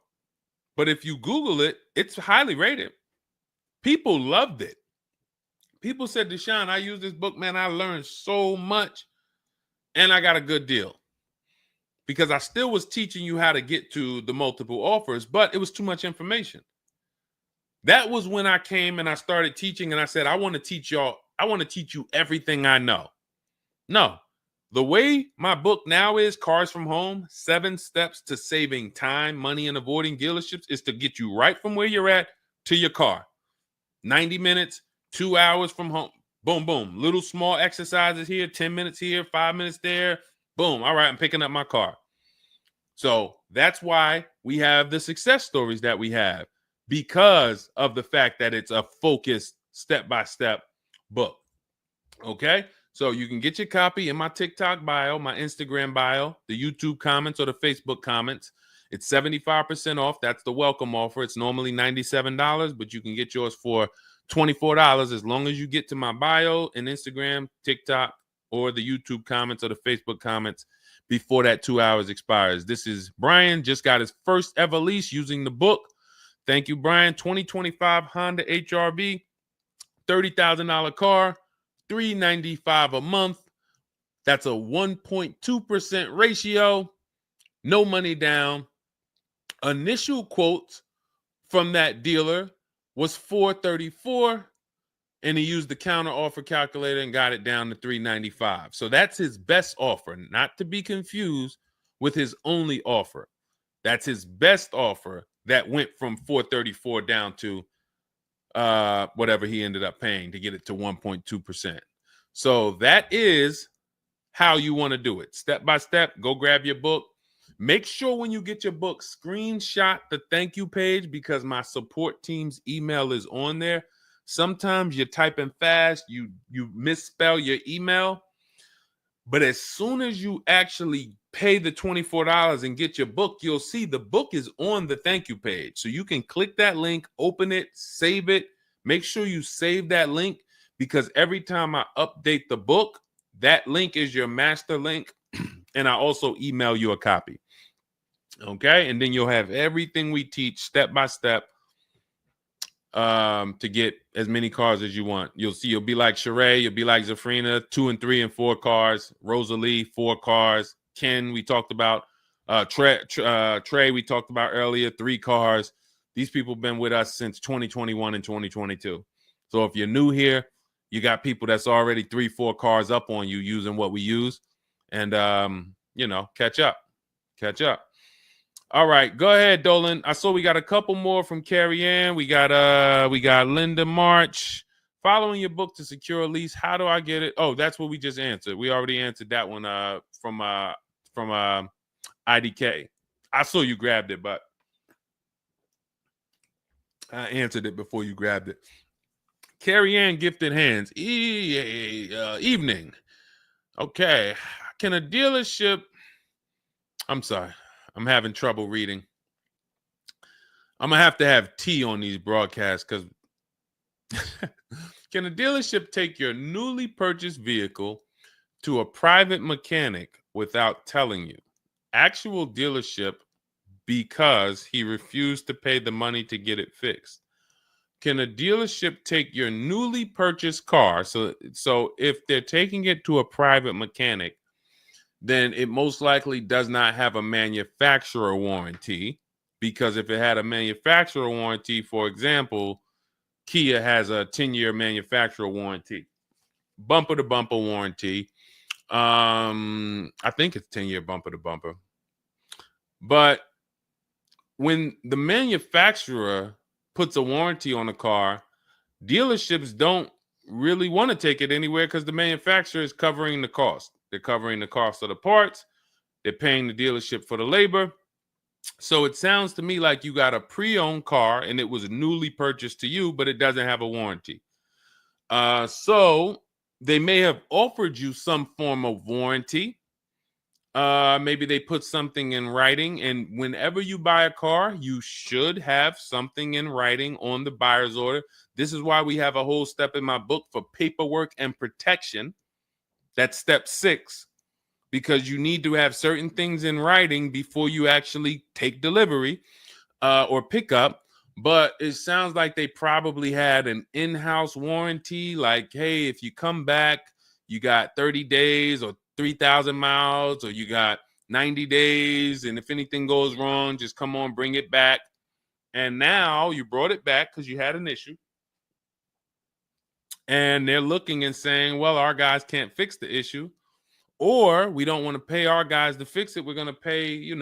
Speaker 1: but if you Google it, it's highly rated. People loved it. People said, Deshone, I use this book, man, I learned so much, and I got a good deal. Because I still was teaching you how to get to the multiple offers, but it was too much information. That was when I came and I started teaching, and I said, I want to teach you everything I know. No, the way my book now is, Cars from Home, 7 Steps to Saving Time, Money, and Avoiding Dealerships, is to get you right from where you're at to your car. 90 minutes, 2 hours from home. Boom, boom. Little small exercises here, 10 minutes here, 5 minutes there. Boom. All right, I'm picking up my car. So that's why we have the success stories that we have, because of the fact that it's a focused step-by-step book. Okay? So you can get your copy in my TikTok bio, my Instagram bio, the YouTube comments, or the Facebook comments. It's 75% off. That's the welcome offer. It's normally $97, but you can get yours for $24 as long as you get to my bio and Instagram, TikTok, or the YouTube comments or the Facebook comments before that 2 hours expires. This is Brian, just got his first ever lease using the book. Thank you, Brian. 2025 Honda HRV, $30,000 car, $395 a month. That's a 1.2% ratio. No money down. Initial quotes from that dealer was $434, and he used the counter offer calculator and got it down to $395. So that's his best offer, not to be confused with his only offer. That's his best offer that went from $434 down to whatever he ended up paying to get it to 1.2%. So that is how you want to do it. Step by step, go grab your book. Make sure when you get your book, screenshot the thank you page, because my support team's email is on there. Sometimes you're typing fast, you misspell your email, but as soon as you actually pay the $24 and get your book, you'll see the book is on the thank you page. So you can click that link, open it, save it. Make sure you save that link, because every time I update the book, that link is your master link, and I also email you a copy. Okay, and then you'll have everything we teach step by step to get as many cars as you want. You'll see, you'll be like Sheree, you'll be like Zafrina, 2 and 3 and 4 cars. Rosalie, 4 cars. Ken, we talked about. Trey, we talked about earlier, 3 cars. These people have been with us since 2021 and 2022. So if you're new here, you got people that's already 3, 4 cars up on you using what we use, and catch up. All right, go ahead, Dolan. I saw we got a couple more from Carrie Ann. We got Linda March. Following your book to secure a lease, how do I get it? Oh, that's what we just answered. We already answered that one from IDK. I saw you grabbed it, but I answered it before you grabbed it. Carrie Ann Gifted Hands. Evening. Okay. Can a dealership... I'm sorry. I'm having trouble reading. I'm going to have tea on these broadcasts, because can a dealership take your newly purchased vehicle to a private mechanic without telling you? Actual dealership, because he refused to pay the money to get it fixed. Can a dealership take your newly purchased car? So if they're taking it to a private mechanic, then it most likely does not have a manufacturer warranty, because if it had a manufacturer warranty, for example, Kia has a 10-year manufacturer warranty, bumper-to-bumper warranty. I think it's 10-year bumper-to-bumper. But when the manufacturer puts a warranty on a car, dealerships don't really want to take it anywhere, because the manufacturer is covering the cost. They're covering the cost of the parts. They're paying the dealership for the labor. So it sounds to me like you got a pre-owned car and it was newly purchased to you, but it doesn't have a warranty. So they may have offered you some form of warranty. Maybe they put something in writing, and whenever you buy a car, you should have something in writing on the buyer's order. This is why we have a whole step in my book for paperwork and protection. That's step 6, because you need to have certain things in writing before you actually take delivery or pick up. But it sounds like they probably had an in-house warranty, like, hey, if you come back, you got 30 days or 3,000 miles, or you got 90 days, and if anything goes wrong, just come on, bring it back. And now you brought it back because you had an issue, and they're looking and saying, well, our guys can't fix the issue, or we don't want to pay our guys to fix it. We're going to pay,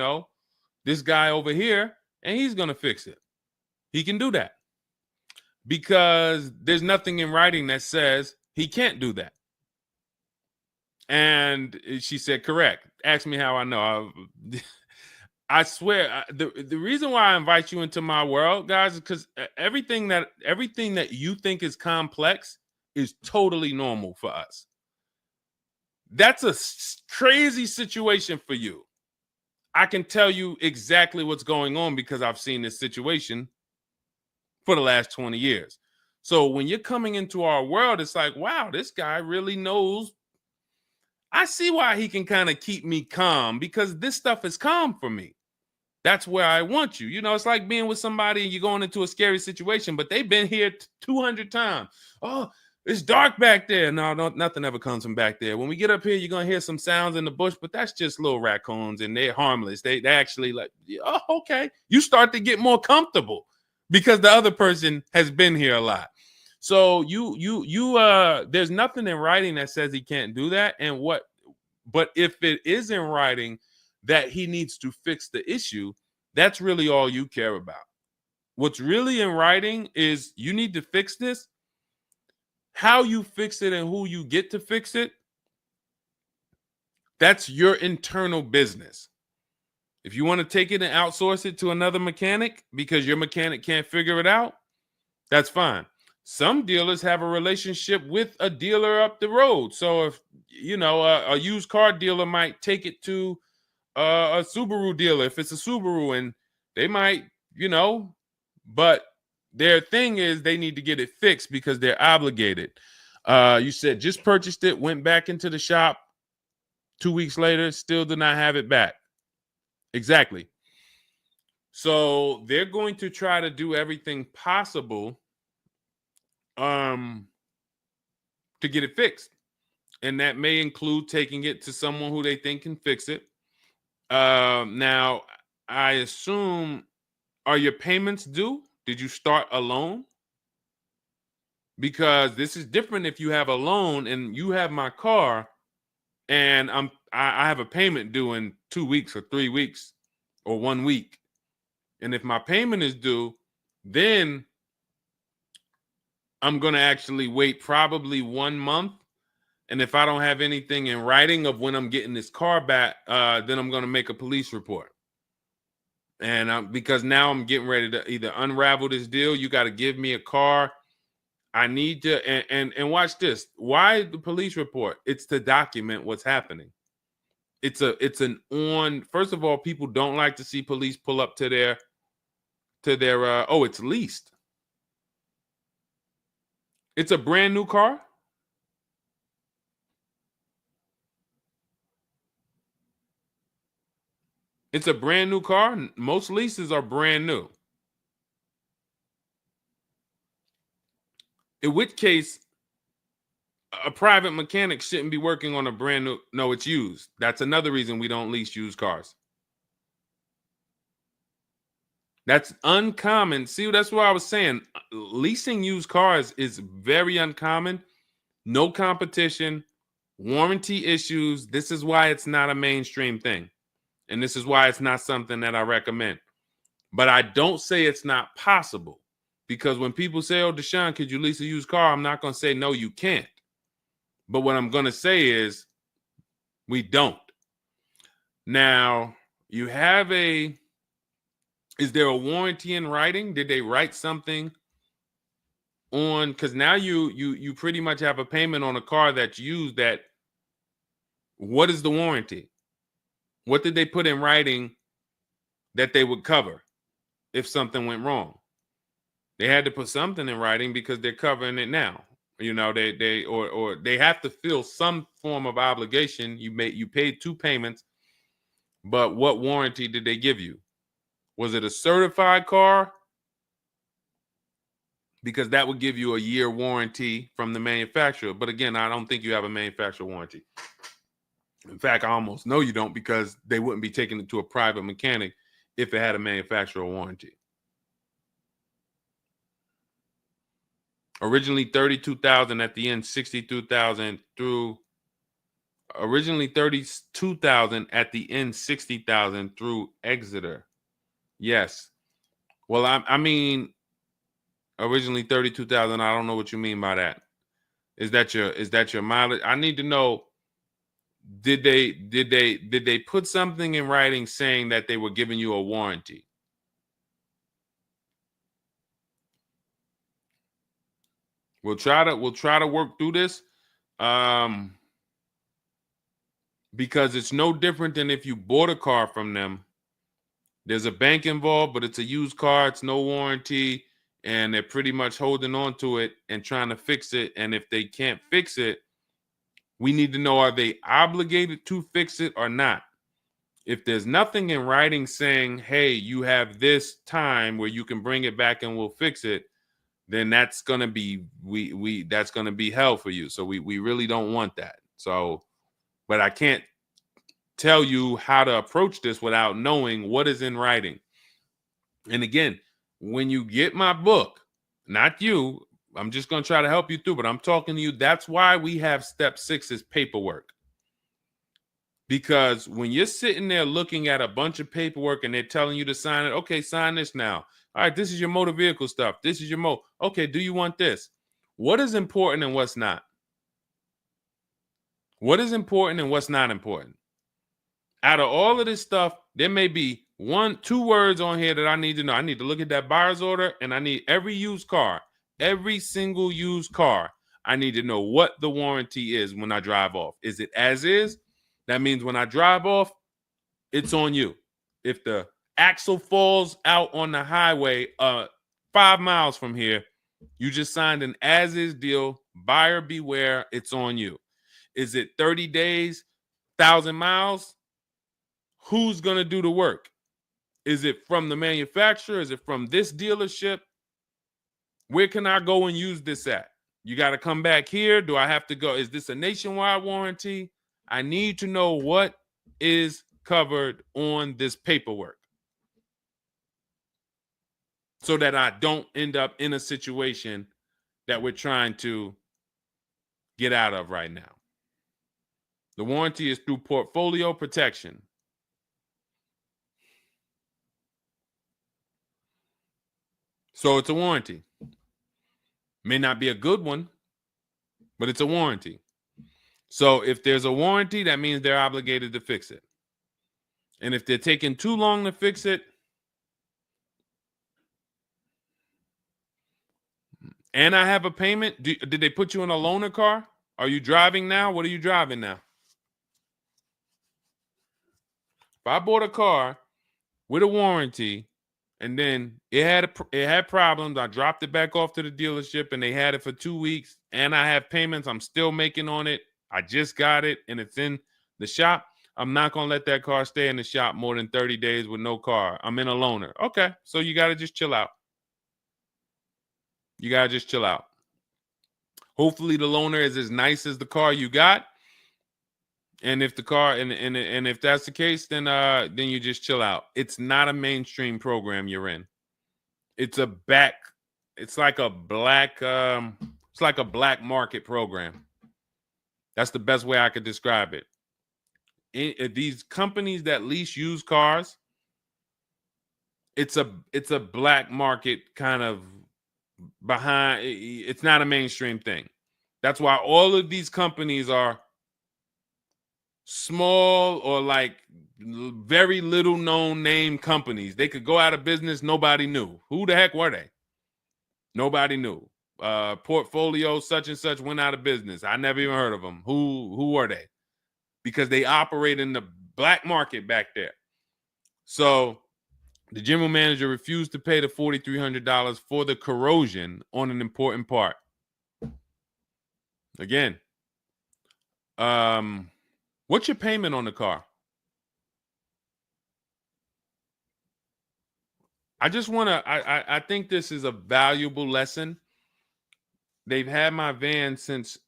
Speaker 1: this guy over here, and he's going to fix it. He can do that because there's nothing in writing that says he can't do that. And she said, correct. Ask me how I know. I swear, the reason why I invite you into my world, guys, is because everything that you think is complex is totally normal for us. That's a crazy situation for you. I can tell you exactly what's going on because I've seen this situation for the last 20 years. So when you're coming into our world, it's like, wow, this guy really knows. I see why he can kind of keep me calm, because this stuff is calm for me. That's where I want you. It's like being with somebody and you're going into a scary situation, but they've been here 200 times. Oh, it's dark back there. No, nothing ever comes from back there. When we get up here, you're going to hear some sounds in the bush, but that's just little raccoons and they're harmless. They actually like, oh, okay. You start to get more comfortable because the other person has been here a lot. So there's nothing in writing that says he can't do that. But if it is in writing that he needs to fix the issue, that's really all you care about. What's really in writing is you need to fix this. How you fix it and who you get to fix it, that's your internal business. If you want to take it and outsource it to another mechanic because your mechanic can't figure it out, that's fine. Some dealers have a relationship with a dealer up the road. So if, a used car dealer might take it to a Subaru dealer if it's a Subaru, and they might, but their thing is they need to get it fixed because they're obligated. You said just purchased it, went back into the shop 2 weeks later, still did not have it back. Exactly. So they're going to try to do everything possible to get it fixed. And that may include taking it to someone who they think can fix it. Now, I assume, are your payments due? Did you start a loan? Because this is different if you have a loan and you have my car and I have a payment due in 2 weeks or 3 weeks or 1 week. And if my payment is due, then I'm going to actually wait probably 1 month. And if I don't have anything in writing of when I'm getting this car back, then I'm going to make a police report. And because now I'm getting ready to either unravel this deal, you got to give me a car. I need to, and watch this. Why the police report? It's to document what's happening. First of all, people don't like to see police pull up to their, it's leased. It's a brand new car. It's a brand new car. Most leases are brand new. In which case, a private mechanic shouldn't be working on a brand new. No, it's used. That's another reason we don't lease used cars. That's uncommon. See, that's what I was saying. Leasing used cars is very uncommon. No competition, warranty issues. This is why it's not a mainstream thing. And this is why it's not something that I recommend. But I don't say it's not possible. Because when people say, oh, Deshone, could you lease a used car? I'm not going to say, no, you can't. But what I'm going to say is we don't. Now, you have is there a warranty in writing? Did they write something on, because now you pretty much have a payment on a car that's used. That what is the warranty? What did they put in writing that they would cover if something went wrong? They had to put something in writing because they're covering it now. You know, or they have to fill some form of obligation. You paid 2 payments, but what warranty did they give you? Was it a certified car? Because that would give you a year warranty from the manufacturer. But again, I don't think you have a manufacturer warranty. In fact, I almost know you don't, because they wouldn't be taking it to a private mechanic if it had a manufacturer warranty. Originally 32,000, at the end 62,000 through. Originally 32,000, at the end 60,000 through Exeter. Yes. Well, I mean, originally 32,000. I don't know what you mean by that. Is that your mileage? I need to know. Did they put something in writing saying that they were giving you a warranty? We'll try to work through this, because it's no different than if you bought a car from them. There's a bank involved, but it's a used car. It's no warranty, and they're pretty much holding on to it and trying to fix it. And if they can't fix it, we need to know, are they obligated to fix it or not? If there's nothing in writing saying, hey, you have this time where you can bring it back and we'll fix it, then that's gonna be that's gonna be hell for you. So we really don't want that. So, but I can't tell you how to approach this without knowing what is in writing. And again, when you get my book, not you, I'm just going to try to help you through, but I'm talking to you. That's why we have step 6 is paperwork. Because when you're sitting there looking at a bunch of paperwork and they're telling you to sign it, okay, sign this now. All right, this is your motor vehicle stuff. This is your okay, do you want this? What is important and what's not? What is important and what's not important? Out of all of this stuff, there may be 1-2 words on here that I need to know. I need to look at that buyer's order, and I need every used car, every single used car. I need to know what the warranty is when I drive off. Is it as is? That means when I drive off, it's on you. If the axle falls out on the highway 5 miles from here, you just signed an as is deal. Buyer beware, it's on you. Is it 30 days, 1,000 miles? Who's going to do the work? Is it from the manufacturer? Is it from this dealership? Where can I go and use this at? You got to come back here. Do I have to go? Is this a nationwide warranty? I need to know what is covered on this paperwork so that I don't end up in a situation that we're trying to get out of right now. The warranty is through portfolio protection. So it's a warranty. May not be a good one, but it's a warranty. So if there's a warranty, that means they're obligated to fix it. And if they're taking too long to fix it, and I have a payment, did they put you in a loaner car? Are you driving now? What are you driving now? If I bought a car with a warranty, and then it had problems, I dropped it back off to the dealership, and they had it for 2 weeks, and I have payments I'm still making on it. I just got it, and it's in the shop. I'm not going to let that car stay in the shop more than 30 days with no car. I'm in a loaner. Okay, so you got to just chill out. You got to just chill out. Hopefully the loaner is as nice as the car you got. And if the car and if that's the case, then you just chill out. It's not a mainstream program you're in. It's like a black market program. That's the best way I could describe it. These companies that lease used cars, it's a black market kind of behind. It's not a mainstream thing. That's why all of these companies are small or like very little known name companies. They could go out of business. Nobody knew. Who the heck were they? Nobody knew. portfolio such and such went out of business. I never even heard of them. Who are they? Because they operate in the black market back there. So the general manager refused to pay the $4,300 for the corrosion on an important part. Again, what's your payment on the car? I just want to, I think this is a valuable lesson. They've had my van since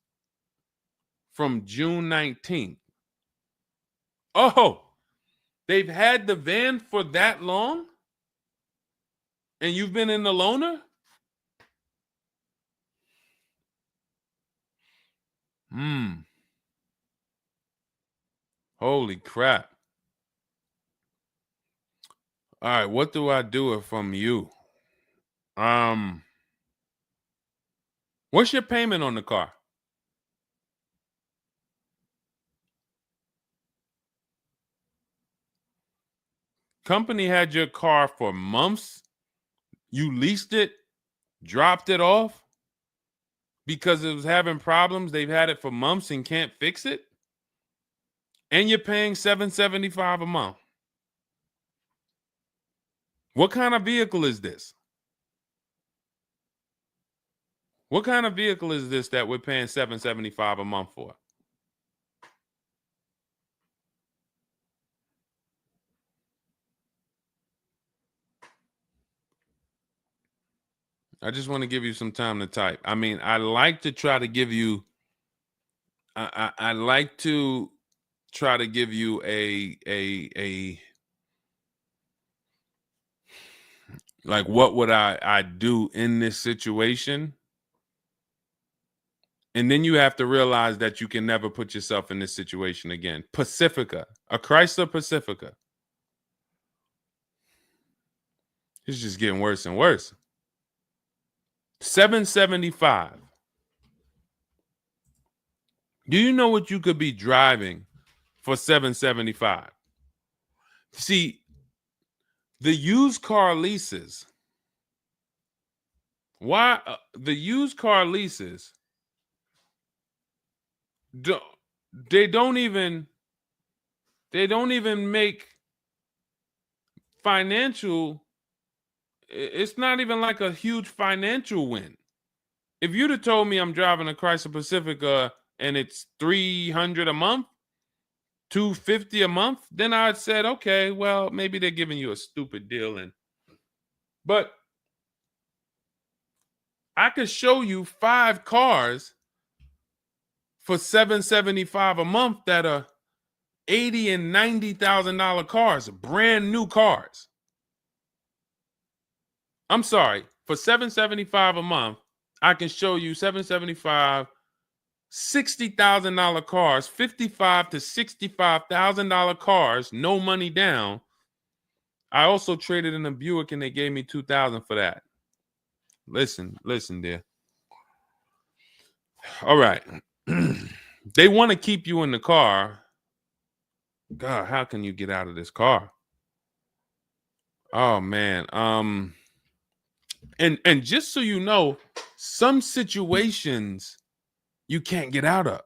Speaker 1: from June 19th. Oh, they've had the van for that long? And you've been in the loaner? Holy crap. All right, what do I do from you? What's your payment on the car? Company had your car for months. You leased it, dropped it off because it was having problems. They've had it for months and can't fix it. And you're paying $775 a month. What kind of vehicle is this? What kind of vehicle is this that we're paying $775 a month for? I just want to give you some time to type. I mean, I like to try to give you, I like to try to give you a like, what would I do in this situation? And then you have to realize that you can never put yourself in this situation again. Pacifica, a Chrysler Pacifica. It's just getting worse and worse. $775. Do you know what you could be driving for $775? See, the used car leases. Why the used car leases? They don't even make financial. It's not even like a huge financial win. If you'd have told me I'm driving a Chrysler Pacifica and it's $300 a month, $250 a month, then I'd said, okay, well, maybe they're giving you a stupid deal. But I could show you 5 cars for $775 a month that are $80,000 and $90,000 cars, brand new cars. I'm sorry, for $775 a month, I can show you $775, $60,000 cars, $55,000 to $65,000 cars, no money down. I also traded in a Buick and they gave me $2,000 for that. Listen, dear. All right. They want to keep you in the car. God, how can you get out of this car? Oh man. And just so you know, some situations you can't get out of.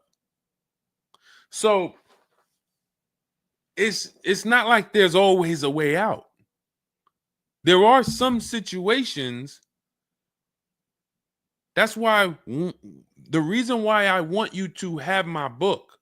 Speaker 1: So it's not like there's always a way out. There are some situations. That's why the reason why I want you to have my book,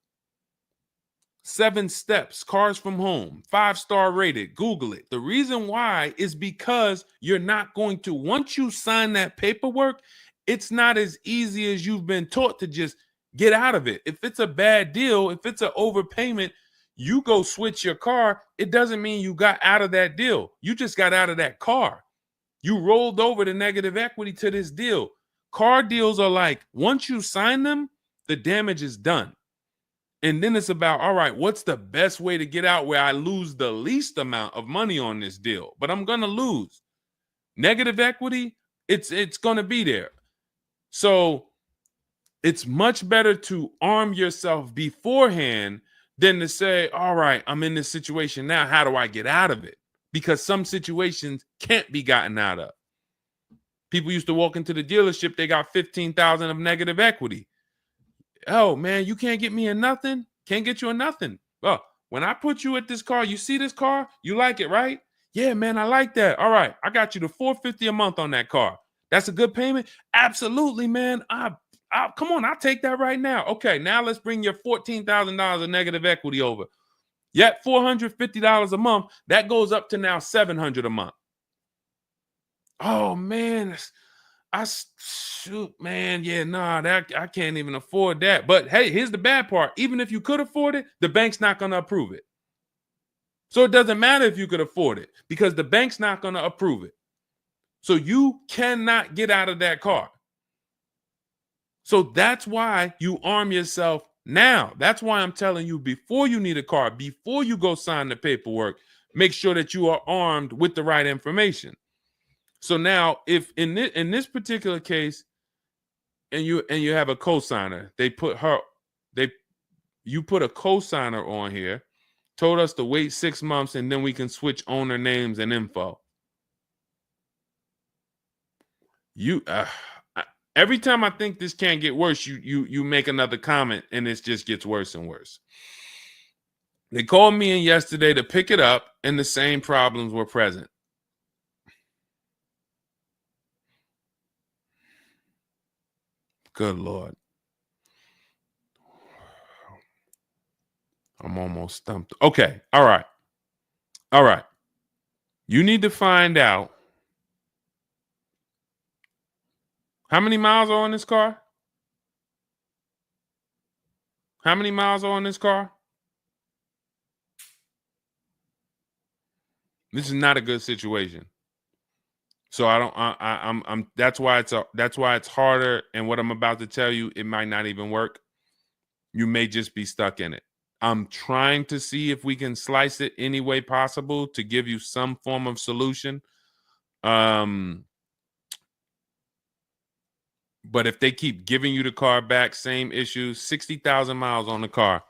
Speaker 1: 7 Steps, Cars from Home, 5-star rated, Google it. The reason why is because you're not going to, once you sign that paperwork, it's not as easy as you've been taught to just get out of it. If it's a bad deal, if it's an overpayment, you go switch your car, it doesn't mean you got out of that deal. You just got out of that car. You rolled over the negative equity to this deal. Car deals are like, once you sign them, the damage is done. And then it's about, all right, what's the best way to get out where I lose the least amount of money on this deal? But I'm going to lose. Negative equity, it's going to be there. So it's much better to arm yourself beforehand than to say, all right, I'm in this situation now. How do I get out of it? Because some situations can't be gotten out of. People used to walk into the dealership, they got 15,000 of negative equity. Oh man, you can't get me in nothing. Can't get you in nothing. Well, when I put you at this car, you see this car, you like it, right? Yeah, man, I like that. All right, I got you the $450 a month on that car. That's a good payment. Absolutely, man. Come on, I'll take that right now. Okay, now let's bring your $14,000 of negative equity over. Yet $450 a month. That goes up to now $700 a month. Oh man, shoot, man, yeah, nah, that I can't even afford that. But hey, here's the bad part. Even if you could afford it, the bank's not going to approve it. So it doesn't matter if you could afford it because the bank's not going to approve it. So you cannot get out of that car. So that's why you arm yourself now. That's why I'm telling you, before you need a car, before you go sign the paperwork, make sure that you are armed with the right information. So now, if in this particular case, and you have a cosigner, you put a cosigner on here, told us to wait 6 months, and then we can switch owner names and info. Every time I think this can't get worse, you make another comment, and it just gets worse and worse. They called me in yesterday to pick it up, and the same problems were present. Good Lord. I'm almost stumped. Okay. All right. All right. You need to find out how many miles are on this car? How many miles are on this car? This is not a good situation. So that's why it's harder. And what I'm about to tell you, it might not even work. You may just be stuck in it. I'm trying to see if we can slice it any way possible to give you some form of solution. But if they keep giving you the car back, same issue, 60,000 miles on the car.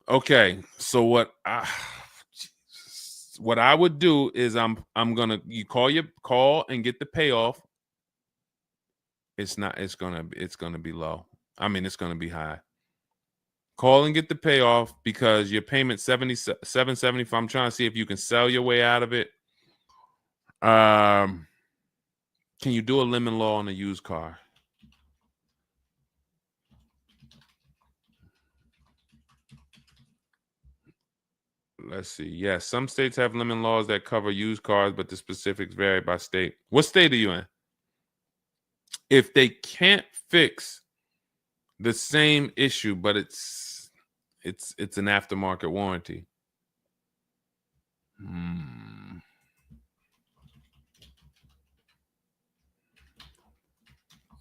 Speaker 1: Okay, so what I would do is I'm gonna call and get the payoff. It's gonna be low. I mean, it's gonna be high. Call and get the payoff because your payment $775. I'm trying to see if you can sell your way out of it. Can you do a lemon law on a used car? Let's see. Yes, some states have lemon laws that cover used cars, but the specifics vary by state. What state are you in? If they can't fix the same issue, but it's an aftermarket warranty.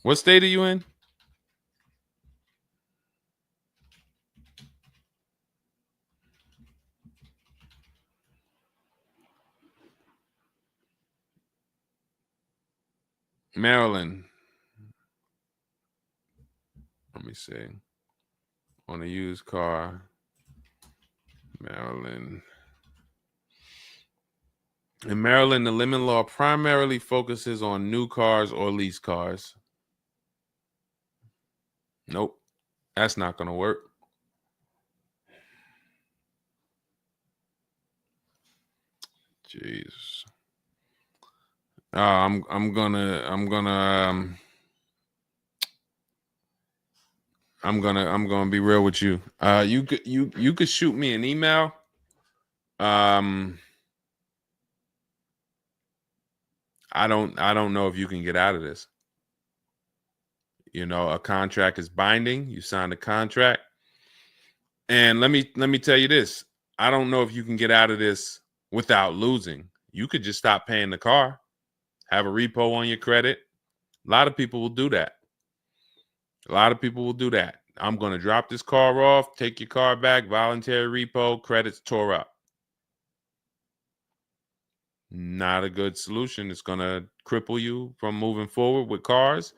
Speaker 1: What state are you in? Maryland. Let me see. On a used car, Maryland. In Maryland, the lemon law primarily focuses on new cars or lease cars. Nope, that's not going to work. Jeez. I'm gonna be real with you. You could shoot me an email. I don't know if you can get out of this. You know, a contract is binding. You sign a contract. And let me tell you this. I don't know if you can get out of this without losing. You could just stop paying the car, have a repo on your credit. A lot of people will do that. I'm going to drop this car off, take your car back, voluntary repo, credits tore up. Not a good solution. It's going to cripple you from moving forward with cars.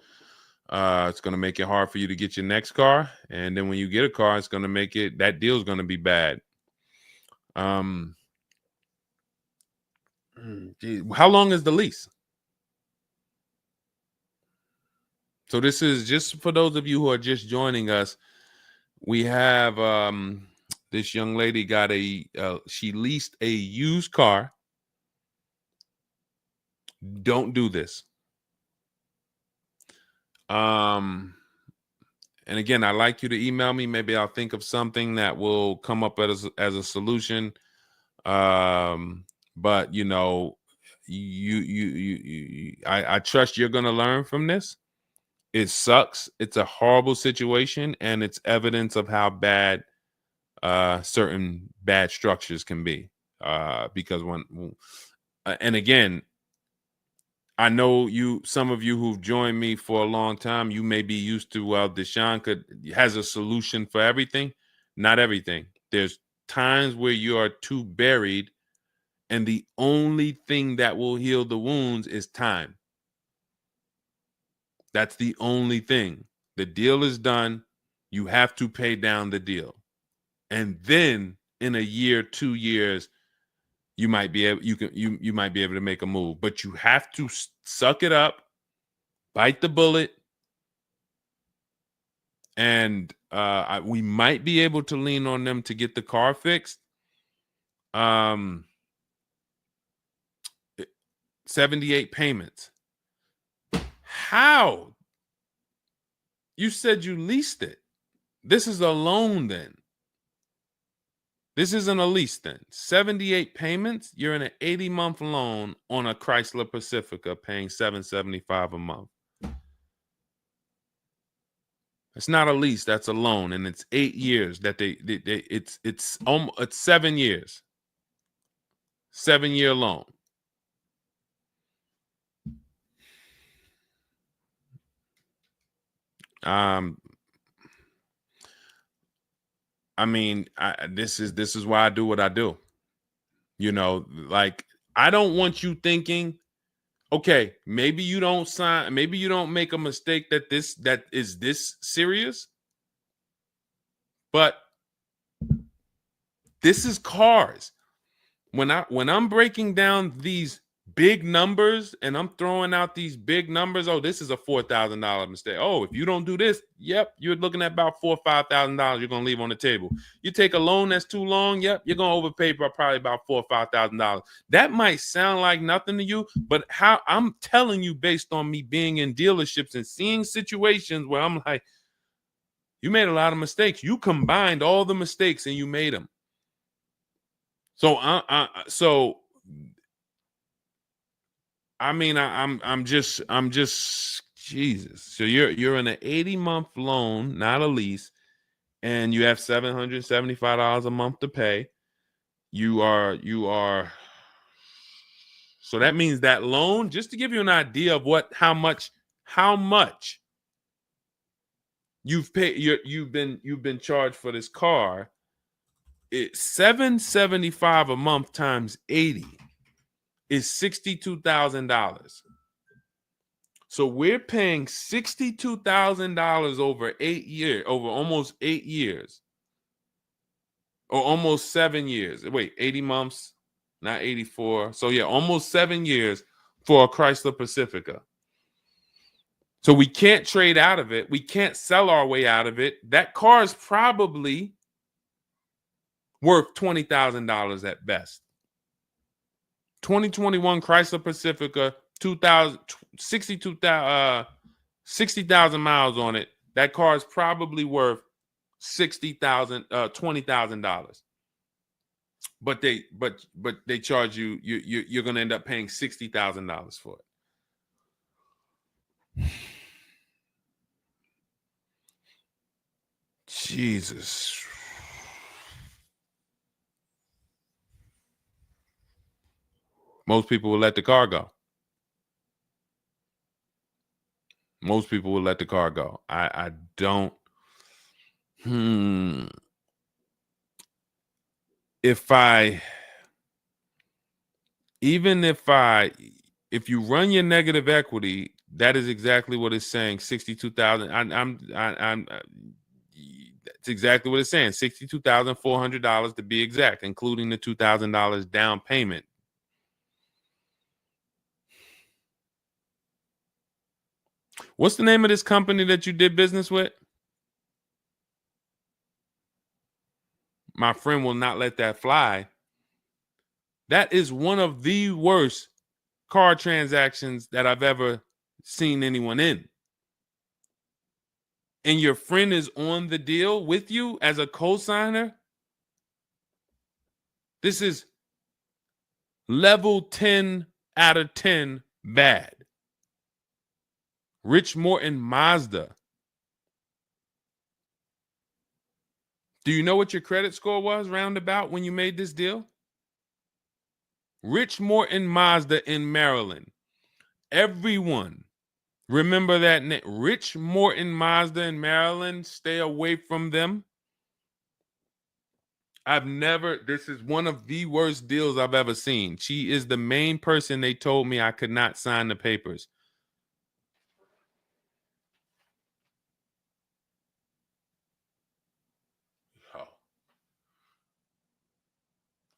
Speaker 1: It's going to make it hard for you to get your next car. And then when you get a car, it's going to make that deal is going to be bad. Geez, how long is the lease? So this is just for those of you who are just joining us. We have this young lady got she leased a used car. Don't do this. And again, I'd like you to email me. Maybe I'll think of something that will come up as a solution. But you know, I trust you're gonna learn from this. It sucks. It's a horrible situation, and it's evidence of how bad certain bad structures can be. Because and again, I know some of you who've joined me for a long time, you may be used to, well, Deshone has a solution for everything. Not everything. There's times where you are too buried, and the only thing that will heal the wounds is time. That's the only thing. The deal is done. You have to pay down the deal. And then in a year, 2 years, you might be able you might be able to make a move, but you have to suck it up, bite the bullet, and we might be able to lean on them to get the car fixed. 78 payments. How? You said you leased it. This is a loan then. This isn't a lease then. 78 payments. You're in an 80-month loan on a Chrysler Pacifica paying $775 a month. It's not a lease, that's a loan, and it's 8 years that it's 7 years. 7-year loan. I mean, this is why I do what I do. You know, like, I don't want you thinking, okay, maybe you don't sign, maybe you don't make a mistake that is this serious, but this is cars. When I'm breaking down these big numbers and I'm throwing out these big numbers, oh, this is a $4,000 mistake. Oh, if you don't do this, yep, you're looking at about $4,000 or $5,000 you're gonna leave on the table. You take a loan that's too long, yep, you're gonna overpay by probably about $4,000 or $5,000. That might sound like nothing to you, but how I'm telling you based on me being in dealerships and seeing situations where I'm like, you made a lot of mistakes. You combined all the mistakes and you made them. So I'm just Jesus. So you're in an 80-month loan, not a lease, and you have $775 a month to pay. You are. So that means that loan, just to give you an idea of how much you've paid, you've been charged for this car. It's $775 a month times 80 is $62,000. So we're paying $62,000 over 8 years, over almost 8 years, or almost 7 years. Wait, 80 months, not 84. So yeah, almost 7 years for a Chrysler Pacifica. So we can't trade out of it. We can't sell our way out of it. That car is probably worth $20,000 at best. 2021 Chrysler Pacifica, 60,000 miles on it. That car is probably worth $20,000. But they charge you're gonna end up paying $60,000 for it. Jesus. Most people will let the car go. Most people will let the car go. I don't. If you run your negative equity, that is exactly what it's saying. 62,000. It's exactly what it's saying. $62,400 to be exact, including the $2,000 down payment. What's the name of this company that you did business with? My friend will not let that fly. That is one of the worst car transactions that I've ever seen anyone in. And your friend is on the deal with you as a co-signer. This is level 10 out of 10 bad. Rich Morton Mazda. Do you know what your credit score was roundabout when you made this deal? Rich Morton Mazda in Maryland. Everyone remember that name. Rich Morton Mazda in Maryland. Stay away from them. This is one of the worst deals I've ever seen. She is the main person they told me I could not sign the papers. Oh.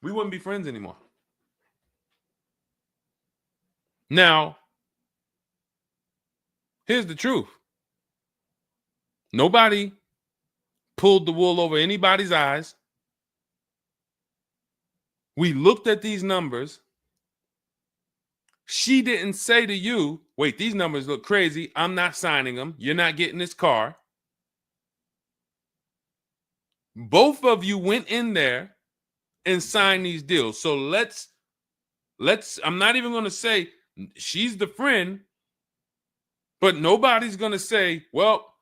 Speaker 1: We wouldn't be friends anymore. Now, here's the truth. Nobody pulled the wool over anybody's eyes. We looked at these numbers. She didn't say to you, wait, these numbers look crazy. I'm not signing them. You're not getting this car. Both of you went in there and signed these deals. So let's I'm not even going to say she's the friend, but nobody's going to say, well,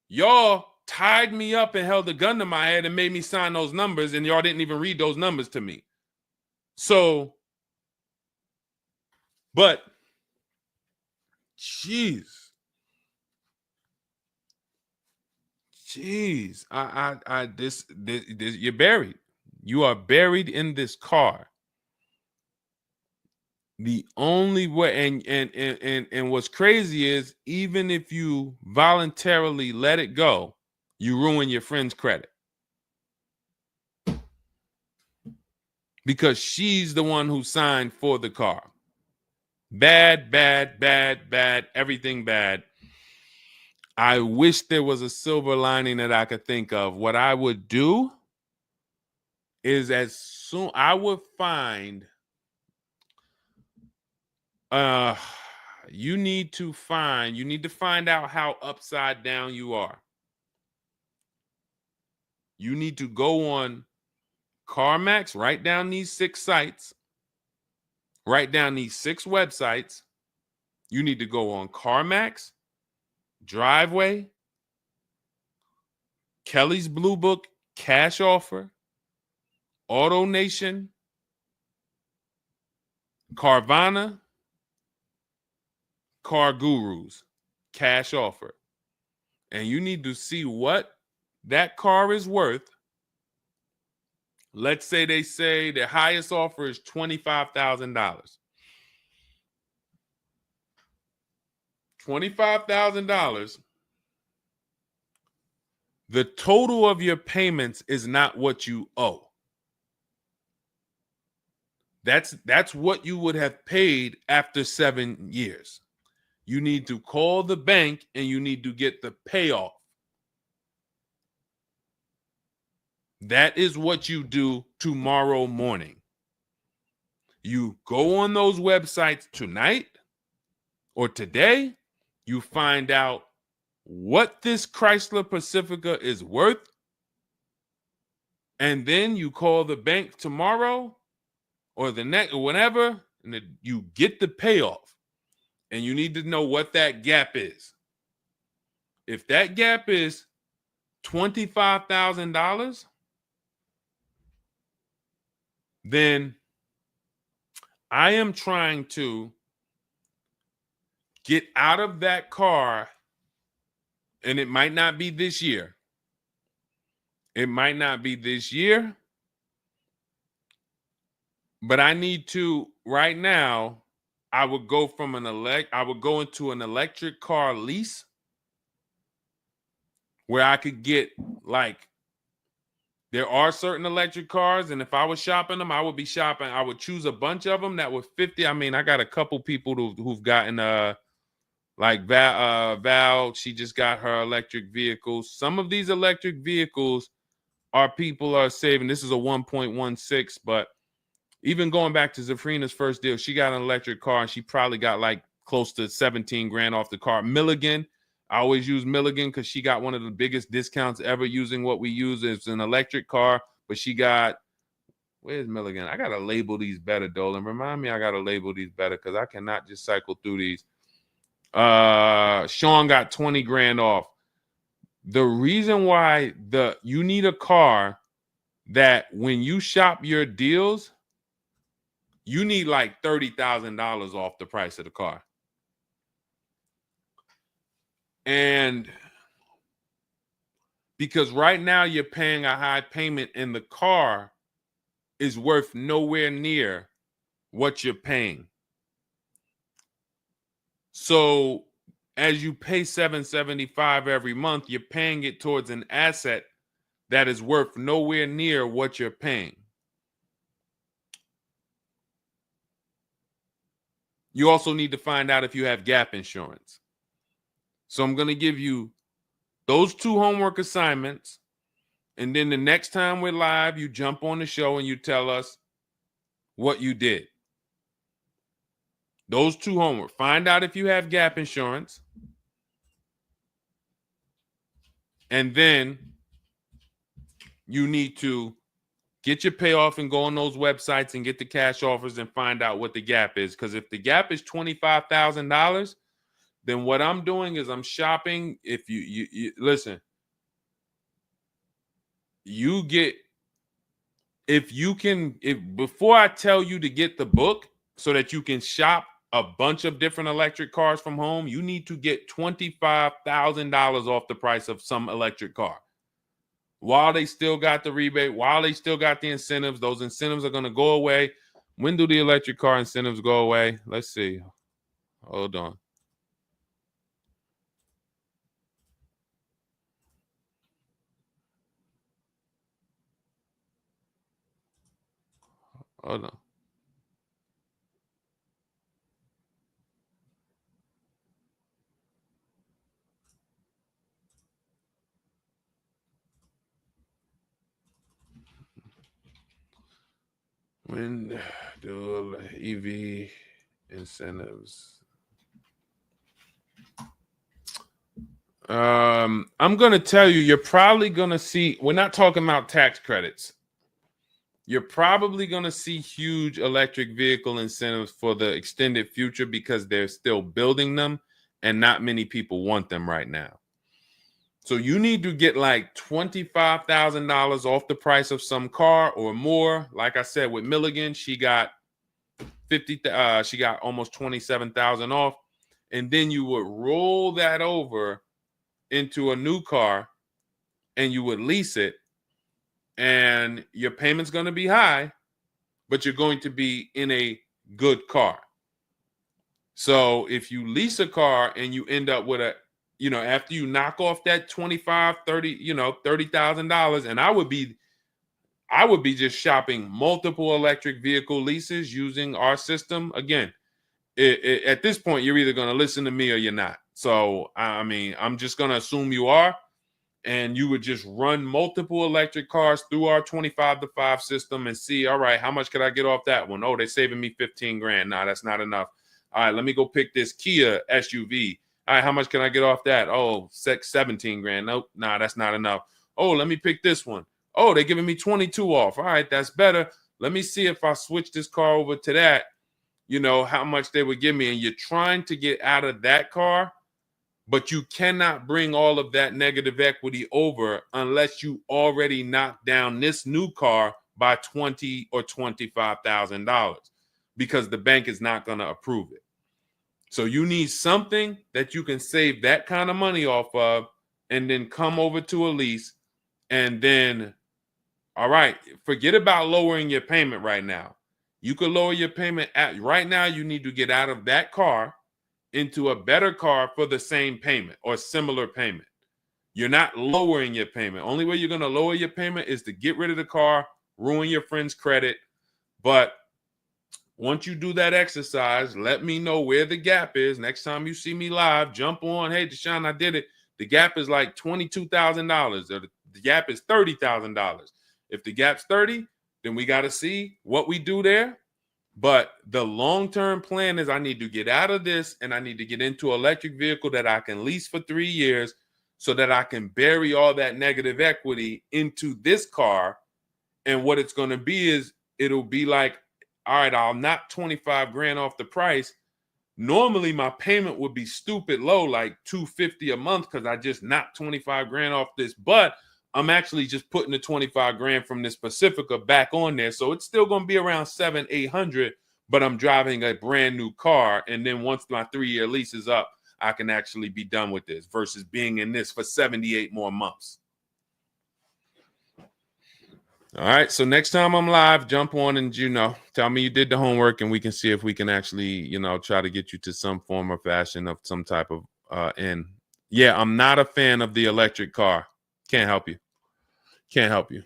Speaker 1: y'all tied me up and held a gun to my head and made me sign those numbers, and y'all didn't even read those numbers to me. So, but, jeez, this, you're buried. You are buried in this car. The only way, and what's crazy is, even if you voluntarily let it go, you ruin your friend's credit. Because she's the one who signed for the car. Bad, everything bad. I wish there was a silver lining that I could think of. What I would do is I would find, you need to find out how upside down you are. You need to go on CarMax, write down these 6 sites, write down these 6 websites. You need to go on CarMax, Driveway, Kelly's Blue Book, Cash Offer, Auto Nation, Carvana, Car Gurus, Cash Offer. And you need to see what that car is worth. Let's say they say the highest offer is $25,000. $25,000. The total of your payments is not what you owe. That's what you would have paid after 7 years. You need to call the bank and you need to get the payoff. That is what you do tomorrow morning. You go on those websites tonight or today. You find out what this Chrysler Pacifica is worth. And then you call the bank tomorrow or the next or whenever, and you get the payoff. And you need to know what that gap is. If that gap is $25,000, then I am trying to get out of that car, and it might not be this year. It might not be this year, but I need to right now. I would go into an electric car lease where I could get, like, there are certain electric cars, and if I was shopping them, I would choose a bunch of them that were 50. I mean, I got a couple people who've gotten Like Val, she just got her electric vehicle. Some of these electric vehicles people are saving. This is a 1.16, but even going back to Zafrina's first deal, she got an electric car and she probably got like close to 17 grand off the car. Milligan, I always use Milligan because she got one of the biggest discounts ever using what we use as an electric car. But she got, where's Milligan? I got to label these better, Dolan. Remind me I got to label these better because I cannot just cycle through these. Sean got 20 grand off. The reason why you need a car that when you shop your deals, you need like $30,000 off the price of the car. And because right now you're paying a high payment and the car is worth nowhere near what you're paying. So as you pay $775 every month, you're paying it towards an asset that is worth nowhere near what you're paying. You also need to find out if you have gap insurance. So I'm going to give you those 2 homework assignments. And then the next time we're live, you jump on the show and you tell us what you did. Those 2 homework. Find out if you have gap insurance. And then you need to get your payoff and go on those websites and get the cash offers and find out what the gap is. Because if the gap is $25,000, then what I'm doing is I'm shopping. If you listen, you get, if before I tell you to get the book so that you can shop a bunch of different electric cars from home, you need to get $25,000 off the price of some electric car. While they still got the rebate, while they still got the incentives, those incentives are going to go away. When do the electric car incentives go away? Let's see. Hold on. Hold on. When do EV incentives? I'm going to tell you, you're probably going to see, we're not talking about tax credits. You're probably going to see huge electric vehicle incentives for the extended future because they're still building them and not many people want them right now. So you need to get like $25,000 off the price of some car or more. Like I said, with Milligan, she got she got almost 27,000 off. And then you would roll that over into a new car and you would lease it. And your payment's going to be high, but you're going to be in a good car. So if you lease a car and you end up with after you knock off that 25, 30, $30,000, and I would be just shopping multiple electric vehicle leases using our system. Again, at this point, you're either going to listen to me or you're not. So, I mean, I'm just going to assume you are. And you would just run multiple electric cars through our 25-to-5 system and see, all right, how much could I get off that one? Oh, they're saving me 15 grand. Nah, that's not enough. All right, let me go pick this Kia SUV. All right, how much can I get off that? Oh, 17 grand. Nope, nah, that's not enough. Oh, let me pick this one. Oh, they're giving me 22 off. All right, that's better. Let me see if I switch this car over to that, how much they would give me. And you're trying to get out of that car, but you cannot bring all of that negative equity over unless you already knock down this new car by $20,000 or $25,000 because the bank is not going to approve it. So you need something that you can save that kind of money off of and then come over to a lease and then, all right, forget about lowering your payment right now. You could lower your payment right now. You need to get out of that car into a better car for the same payment or similar payment. You're not lowering your payment. Only way you're going to lower your payment is to get rid of the car, ruin your friend's credit. But once you do that exercise, let me know where the gap is. Next time you see me live, jump on. Hey, Deshone, I did it. The gap is like $22,000. The gap is $30,000. If the gap's 30, then we got to see what we do there. But the long-term plan is I need to get out of this and I need to get into an electric vehicle that I can lease for 3 years so that I can bury all that negative equity into this car. And what it's going to be is it'll be like, all right, I'll knock 25 grand off the price. Normally my payment would be stupid low, like $250 a month, because I just knocked 25 grand off this. But I'm actually just putting the 25 grand from this Pacifica back on there. So it's still going to be around 700-800, but I'm driving a brand new car. And then once my 3-year lease is up, I can actually be done with this versus being in this for 78 more months. All right. So next time I'm live, jump on and, tell me you did the homework and we can see if we can actually, try to get you to some form or fashion of some type of end. Yeah, I'm not a fan of the electric car. Can't help you. Can't help you.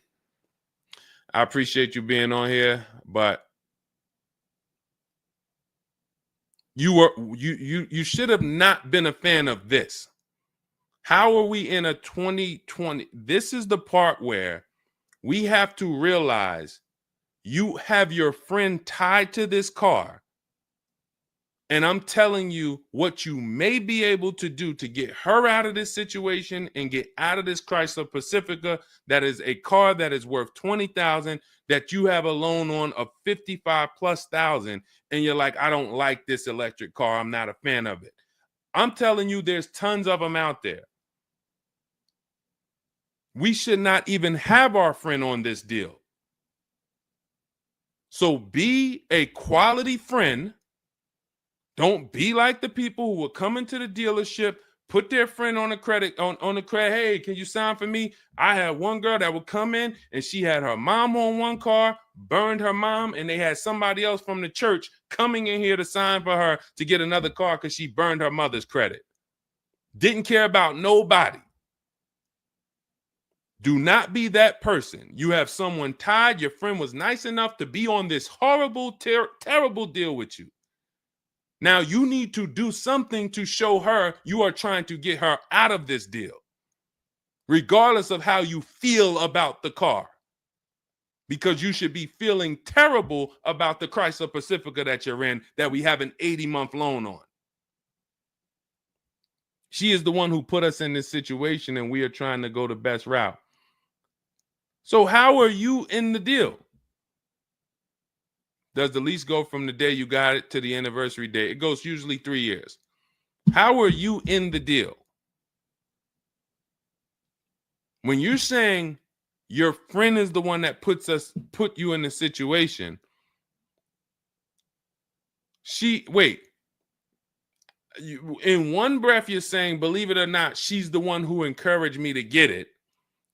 Speaker 1: I appreciate you being on here, but you should have not been a fan of this. How are we in a 2020? This is the part where we have to realize you have your friend tied to this car. And I'm telling you what you may be able to do to get her out of this situation and get out of this Chrysler Pacifica. That is a car that is worth $20,000 that you have a loan on of $55,000+. And you're like, I don't like this electric car. I'm not a fan of it. I'm telling you, there's tons of them out there. We should not even have our friend on this deal. So be a quality friend. Don't be like the people who will come into the dealership, put their friend on the credit, on the credit. Hey, can you sign for me? I had one girl that would come in and she had her mom on one car, burned her mom, and they had somebody else from the church coming in here to sign for her to get another car because she burned her mother's credit. Didn't care about nobody. Do not be that person. You have someone tied. Your friend was nice enough to be on this horrible, terrible deal with you. Now you need to do something to show her you are trying to get her out of this deal, regardless of how you feel about the car, because you should be feeling terrible about the Chrysler Pacifica that you're in that we have an 80-month loan on. She is the one who put us in this situation and we are trying to go the best route. So how are you in the deal? Does the lease go from the day you got it to the anniversary day? It goes usually 3 years. How are you in the deal? When you're saying your friend is the one that put you in the situation, in one breath you're saying, believe it or not, she's the one who encouraged me to get it.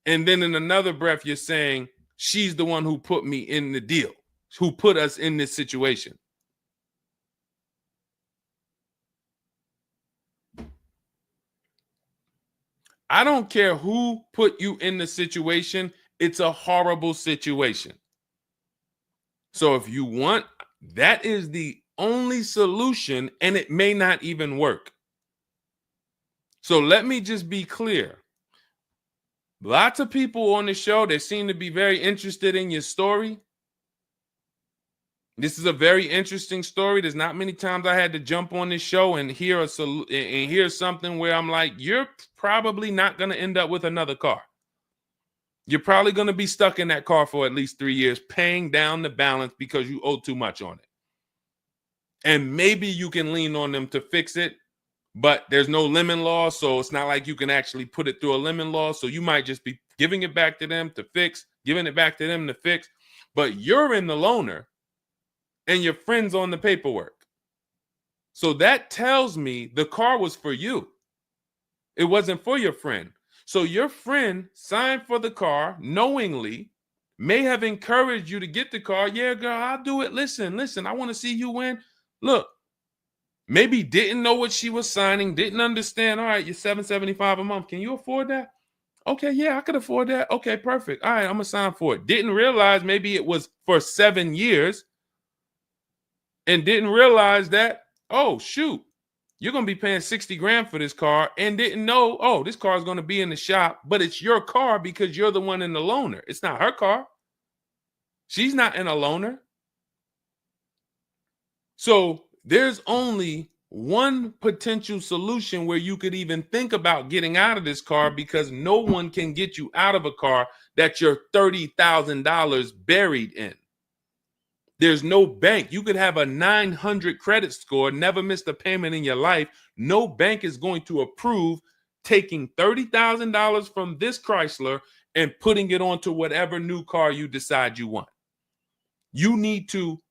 Speaker 1: And then in another breath, you're saying she's the one who put me in the deal, who put us in this situation. I don't care who put you in the situation. It's a horrible situation. So if you want, that is the only solution, and it may not even work. So let me just be clear. Lots of people on the show that seem to be very interested in your story. This is a very interesting story. There's not many times I had to jump on this show and hear something where I'm like, you're probably not going to end up with another car. You're probably going to be stuck in that car for at least 3 years, paying down the balance because you owe too much on it. And maybe you can lean on them to fix it, but there's no lemon law, so it's not like you can actually put it through a lemon law. So you might just be giving it back to them to fix, giving it back to them to fix. But you're in the loaner and your friend's on the paperwork. So that tells me the car was for you. It wasn't for your friend. So your friend signed for the car knowingly, may have encouraged you to get the car. Yeah, girl, I'll do it. Listen, I want to see you win. Look, maybe didn't know what she was signing, didn't understand. All right, you're $775 a month. Can you afford that? Okay, yeah, I could afford that. Okay, perfect. All right, I'm going to sign for it. Didn't realize maybe it was for 7 years. and didn't realize that, oh, shoot, you're going to be paying 60 grand for this car, and didn't know, oh, this car is going to be in the shop, but it's your car because you're the one in the loaner. It's not her car. She's not in a loaner. So there's only one potential solution where you could even think about getting out of this car, because no one can get you out of a car that you're $30,000 buried in. There's no bank. You could have a 900 credit score, never missed a payment in your life. No bank is going to approve taking $30,000 from this Chrysler and putting it onto whatever new car you decide you want. You need to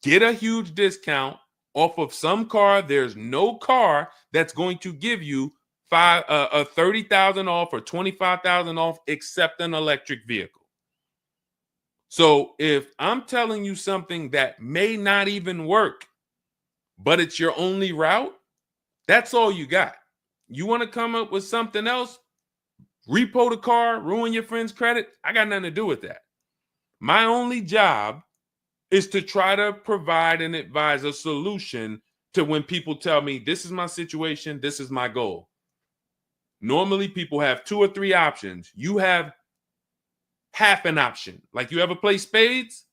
Speaker 1: get a huge discount off of some car. There's no car that's going to give you 30,000 off or 25,000 off except an electric vehicle. So if I'm telling you something that may not even work, but it's your only route, that's all you got. You want to come up with something else, repo the car, ruin your friend's credit, I got nothing to do with that. My only job is to try to provide and advise a solution to when people tell me, this is my situation, this is my goal. Normally people have 2 or 3 options. You have half an option. Like, you ever play spades?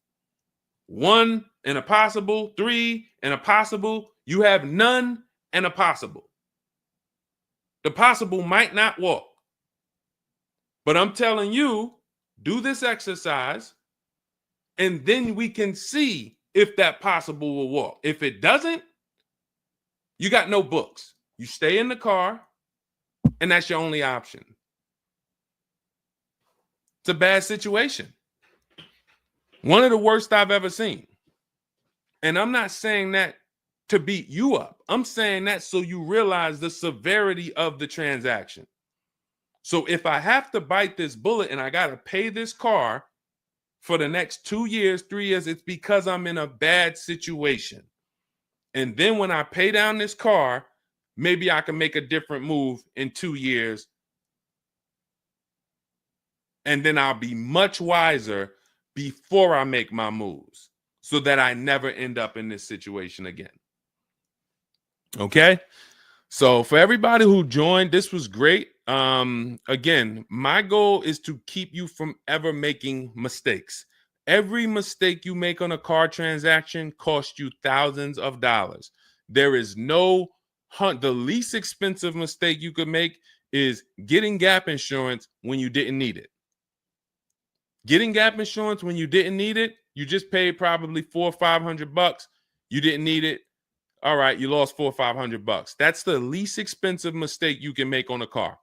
Speaker 1: 1 and a possible, 3 and a possible. You have none and a possible. The possible might not walk. But I'm telling you, do this exercise, and then we can see if that possible will walk. If it doesn't, you got no books. You stay in the car, and that's your only option. It's a bad situation. One of the worst I've ever seen. And I'm not saying that to beat you up. I'm saying that so you realize the severity of the transaction. So if I have to bite this bullet and I got to pay this car for the next 2 years, 3 years, it's because I'm in a bad situation. And then when I pay down this car, maybe I can make a different move in 2 years. And then I'll be much wiser before I make my moves, so that I never end up in this situation again. Okay? So for everybody who joined, this was great. Again, my goal is to keep you from ever making mistakes. Every mistake you make on a car transaction costs you thousands of dollars. There is no the least expensive mistake you could make is getting gap insurance when you didn't need it. Getting gap insurance when you didn't need it, you just paid probably $400 or $500. You didn't need it. All right, you lost $400 or $500. That's the least expensive mistake you can make on a car.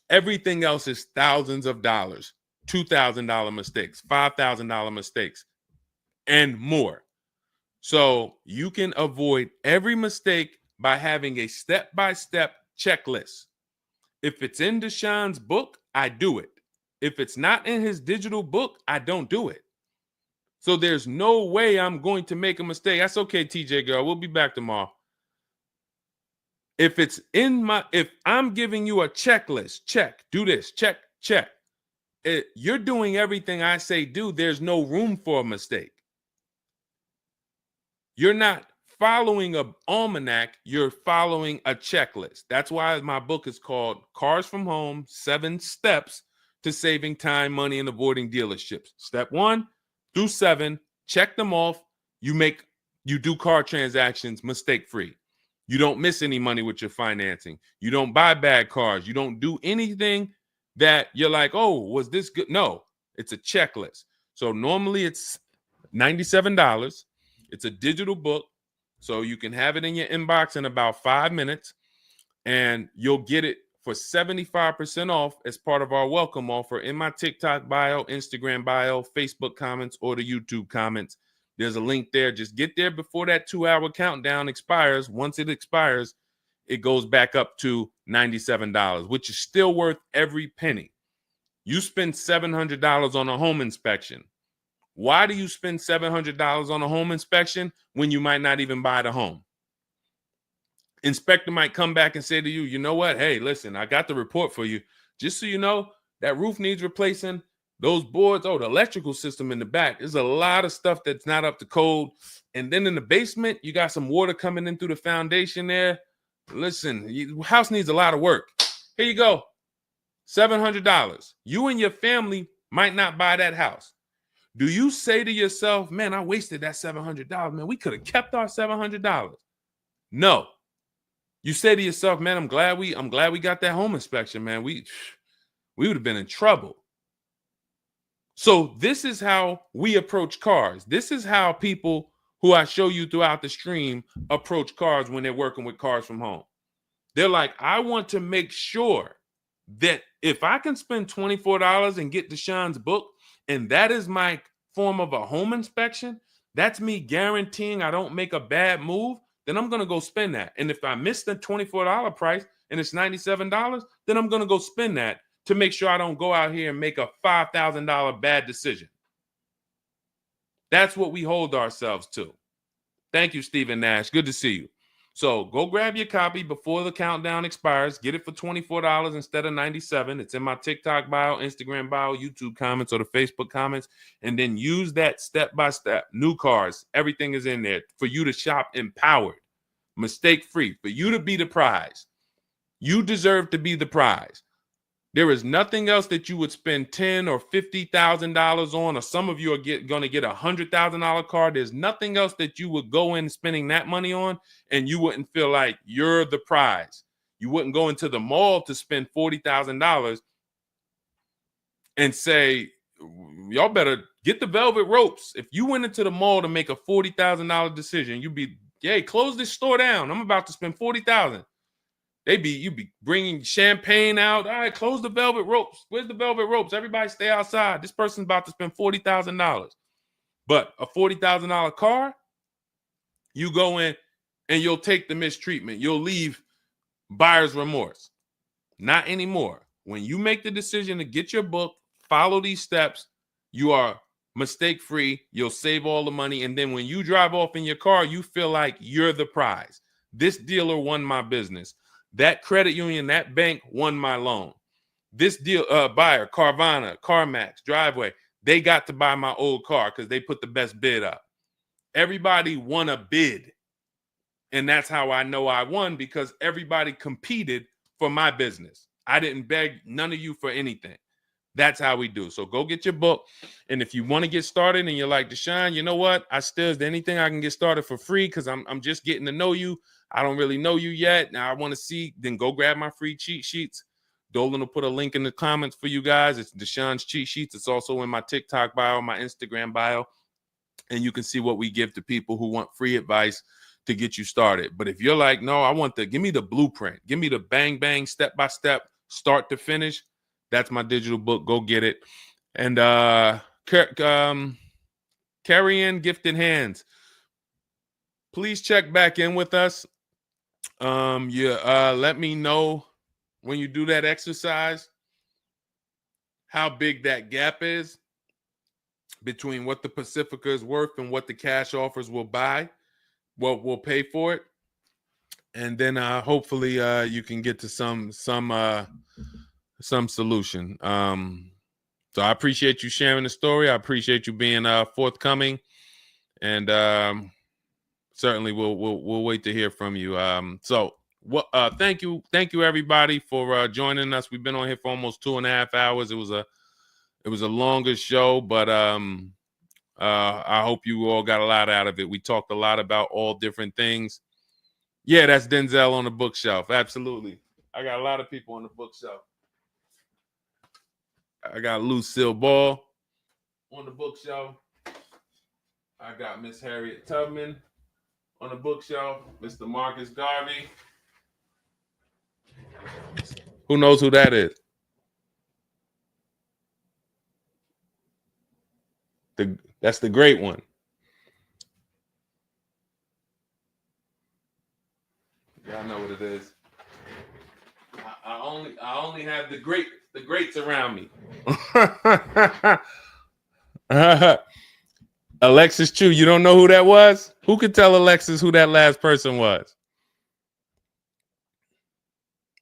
Speaker 1: Everything else is thousands of dollars, $2,000 mistakes, $5,000 mistakes, and more. So you can avoid every mistake by having a step-by-step checklist. If it's in Deshone's book, I do it. If it's not in his digital book, I don't do it. So there's no way I'm going to make a mistake. That's okay, TJ girl. We'll be back tomorrow. If I'm giving you a checklist, check, do this, check, check. You're doing everything I say do. There's no room for a mistake. You're not following an almanac. You're following a checklist. That's why my book is called Cars from Home, 7 Steps to Saving Time, Money, and Avoiding Dealerships. Step 1 through 7, check them off. You do car transactions mistake-free. You don't miss any money with your financing. You don't buy bad cars. You don't do anything that you're like, oh, was this good? No, it's a checklist. So normally it's $97. It's a digital book. So you can have it in your inbox in about 5 minutes, and you'll get it for 75% off as part of our welcome offer in my TikTok bio, Instagram bio, Facebook comments, or the YouTube comments. There's a link there. Just get there before that 2-hour countdown expires. Once it expires, it goes back up to $97, which is still worth every penny. You spend $700 on a home inspection. Why do you spend $700 on a home inspection when you might not even buy the home? Inspector might come back and say to you, you know what? Hey, listen, I got the report for you. Just so you know, that roof needs replacing. Those boards, the electrical system in the back, there's a lot of stuff that's not up to code. And then in the basement, you got some water coming in through the foundation there. Listen, house needs a lot of work. Here you go, $700. You and your family might not buy that house. Do you say to yourself, man, I wasted that $700, man, we could have kept our $700? No. You say to yourself, man, I'm glad we got that home inspection, man. We would have been in trouble. So this is how we approach cars. This is how people who I show you throughout the stream approach cars when they're working with cars from home. They're like, I want to make sure that if I can spend $24 and get Deshone's book, and that is my form of a home inspection, that's me guaranteeing I don't make a bad move, then I'm going to go spend that. And if I miss the $24 price and it's $97, then I'm going to go spend that to make sure I don't go out here and make a $5,000 bad decision. That's what we hold ourselves to. Thank you, Stephen Nash. Good to see you. So go grab your copy before the countdown expires. Get it for $24 instead of $97. It's in my TikTok bio, Instagram bio, YouTube comments, or the Facebook comments. And then use that step-by-step. New cars. Everything is in there for you to shop empowered, mistake-free, for you to be the prize. You deserve to be the prize. There is nothing else that you would spend $10,000 or $50,000 on, or some of you are going to get a $100,000 car. There's nothing else that you would go in spending that money on, and you wouldn't feel like you're the prize. You wouldn't go into the mall to spend $40,000 and say, y'all better get the velvet ropes. If you went into the mall to make a $40,000 decision, you'd be, hey, close this store down. I'm about to spend $40,000. You be bringing champagne out. All right, close the velvet ropes. Where's the velvet ropes? Everybody stay outside. This person's about to spend $40,000. But a $40,000 car, you go in and you'll take the mistreatment. You'll leave buyer's remorse. Not anymore. When you make the decision to get your book, follow these steps, you are mistake-free. You'll save all the money. And then when you drive off in your car, you feel like you're the prize. This dealer won my business. That credit union, that bank won my loan. This deal, buyer, Carvana, CarMax, Driveway, they got to buy my old car because they put the best bid up. Everybody won a bid. And that's how I know I won, because everybody competed for my business. I didn't beg none of you for anything. That's how we do. So go get your book. And if you want to get started and you're like, Deshone, you know what? Is there anything I can get started for free? Because I'm just getting to know you. I don't really know you yet. Now I want to see, then go grab my free cheat sheets. Dolan will put a link in the comments for you guys. It's Deshone's cheat sheets. It's also in my TikTok bio, my Instagram bio. And you can see what we give to people who want free advice to get you started. But if you're like, no, give me the blueprint. Give me the bang, bang, step-by-step, start to finish. That's my digital book. Go get it. And carry in gifted hands. Please check back in with us. Let me know when you do that exercise how big that gap is between what the Pacifica is worth and what the cash offers will buy, what will pay for it. And then hopefully you can get to some solution. So I appreciate you sharing the story. I appreciate you being forthcoming, and certainly we'll wait to hear from you. Thank you everybody for joining us. We've been on here for almost 2.5 hours. It was a longer show, but I hope you all got a lot out of it. We talked a lot about all different things. Yeah, that's Denzel on the bookshelf. Absolutely. I got a lot of people on the bookshelf. I got Lucille Ball on the bookshelf. I got Miss Harriet Tubman on the bookshelf. Mr. Marcus Garvey. Who knows who that is? That's the great one. Y'all know what it is. I only have the greats around me. Alexis Chu, you don't know who that was? Who could tell Alexis who that last person was?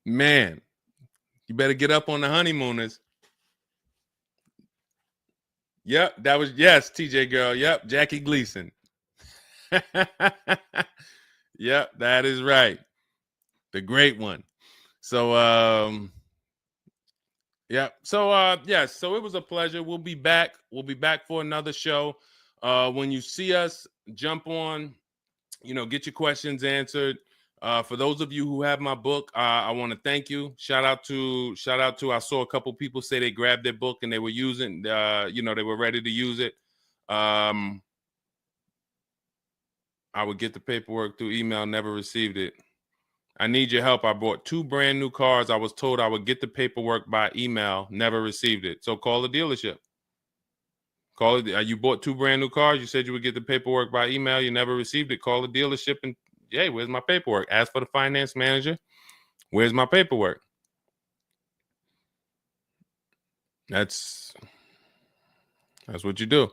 Speaker 1: Man, you better get up on the honeymooners. Yep, that was, yes, TJ girl. Yep, Jackie Gleason. Yep, that is right. The great one. So yeah. So yes, so it was a pleasure. We'll be back. We'll be back for another show. When you see us, jump on, get your questions answered. For those of you who have my book, I want to thank you. Shout out to I saw a couple people say they grabbed their book and they were using they were ready to use it. I would get the paperwork through email, never received it. I need your help. I bought 2 brand new cars. I was told I would get the paperwork by email, never received it. So call the dealership. Call it. You bought 2 brand new cars. You said you would get the paperwork by email. You never received it. Call the dealership and, hey, where's my paperwork? Ask for the finance manager. Where's my paperwork? That's what you do.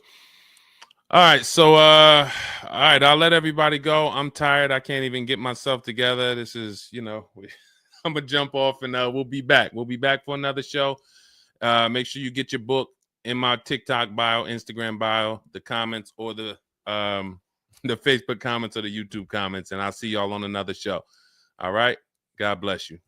Speaker 1: All right. So, all right. I'll let everybody go. I'm tired. I can't even get myself together. This is, I'm gonna jump off and we'll be back. We'll be back for another show. Make sure you get your book in my TikTok bio, Instagram bio, the comments, or the Facebook comments or the YouTube comments, and I'll see y'all on another show. All right. God bless you.